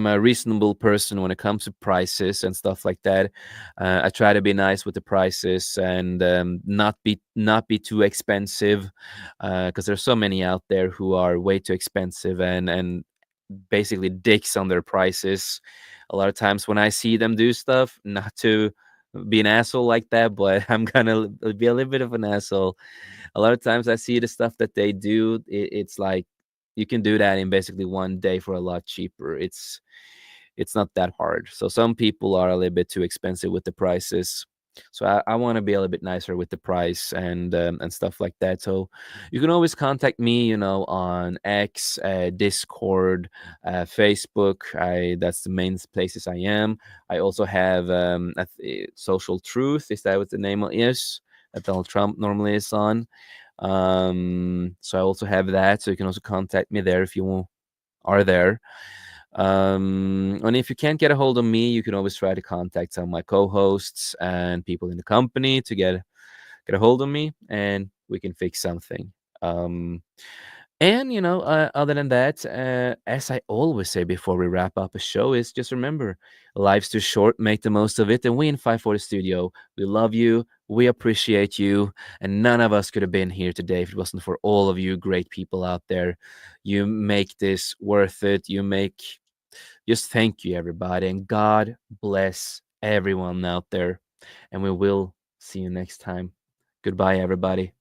a reasonable person when it comes to prices and stuff like that. I try to be nice with the prices and not be too expensive, because there's so many out there who are way too expensive and basically dicks on their prices. A lot of times when I see them do stuff, not to be an asshole like that, but I'm gonna be a little bit of an asshole. A lot of times I see the stuff that they do. It's like you can do that in basically one day for a lot cheaper. It's not that hard. So some people are a little bit too expensive with the prices. So I want to be a little bit nicer with the price and stuff like that. So you can always contact me, on X, Discord, Facebook. I That's the main places I am. I also have Social Truth. Is that what the name is that Donald Trump normally is on? So I also have that. So you can also contact me there if you are there. And if you can't get a hold of me, you can always try to contact some of my co-hosts and people in the company to get a hold of me, and we can fix something. And other than that, as I always say before we wrap up a show, is just remember, life's too short, make the most of it. And we in 540 Studio, we love you, we appreciate you, and none of us could have been here today if it wasn't for all of you great people out there. You make this worth it. Just thank you, everybody, and God bless everyone out there. And we will see you next time. Goodbye, everybody.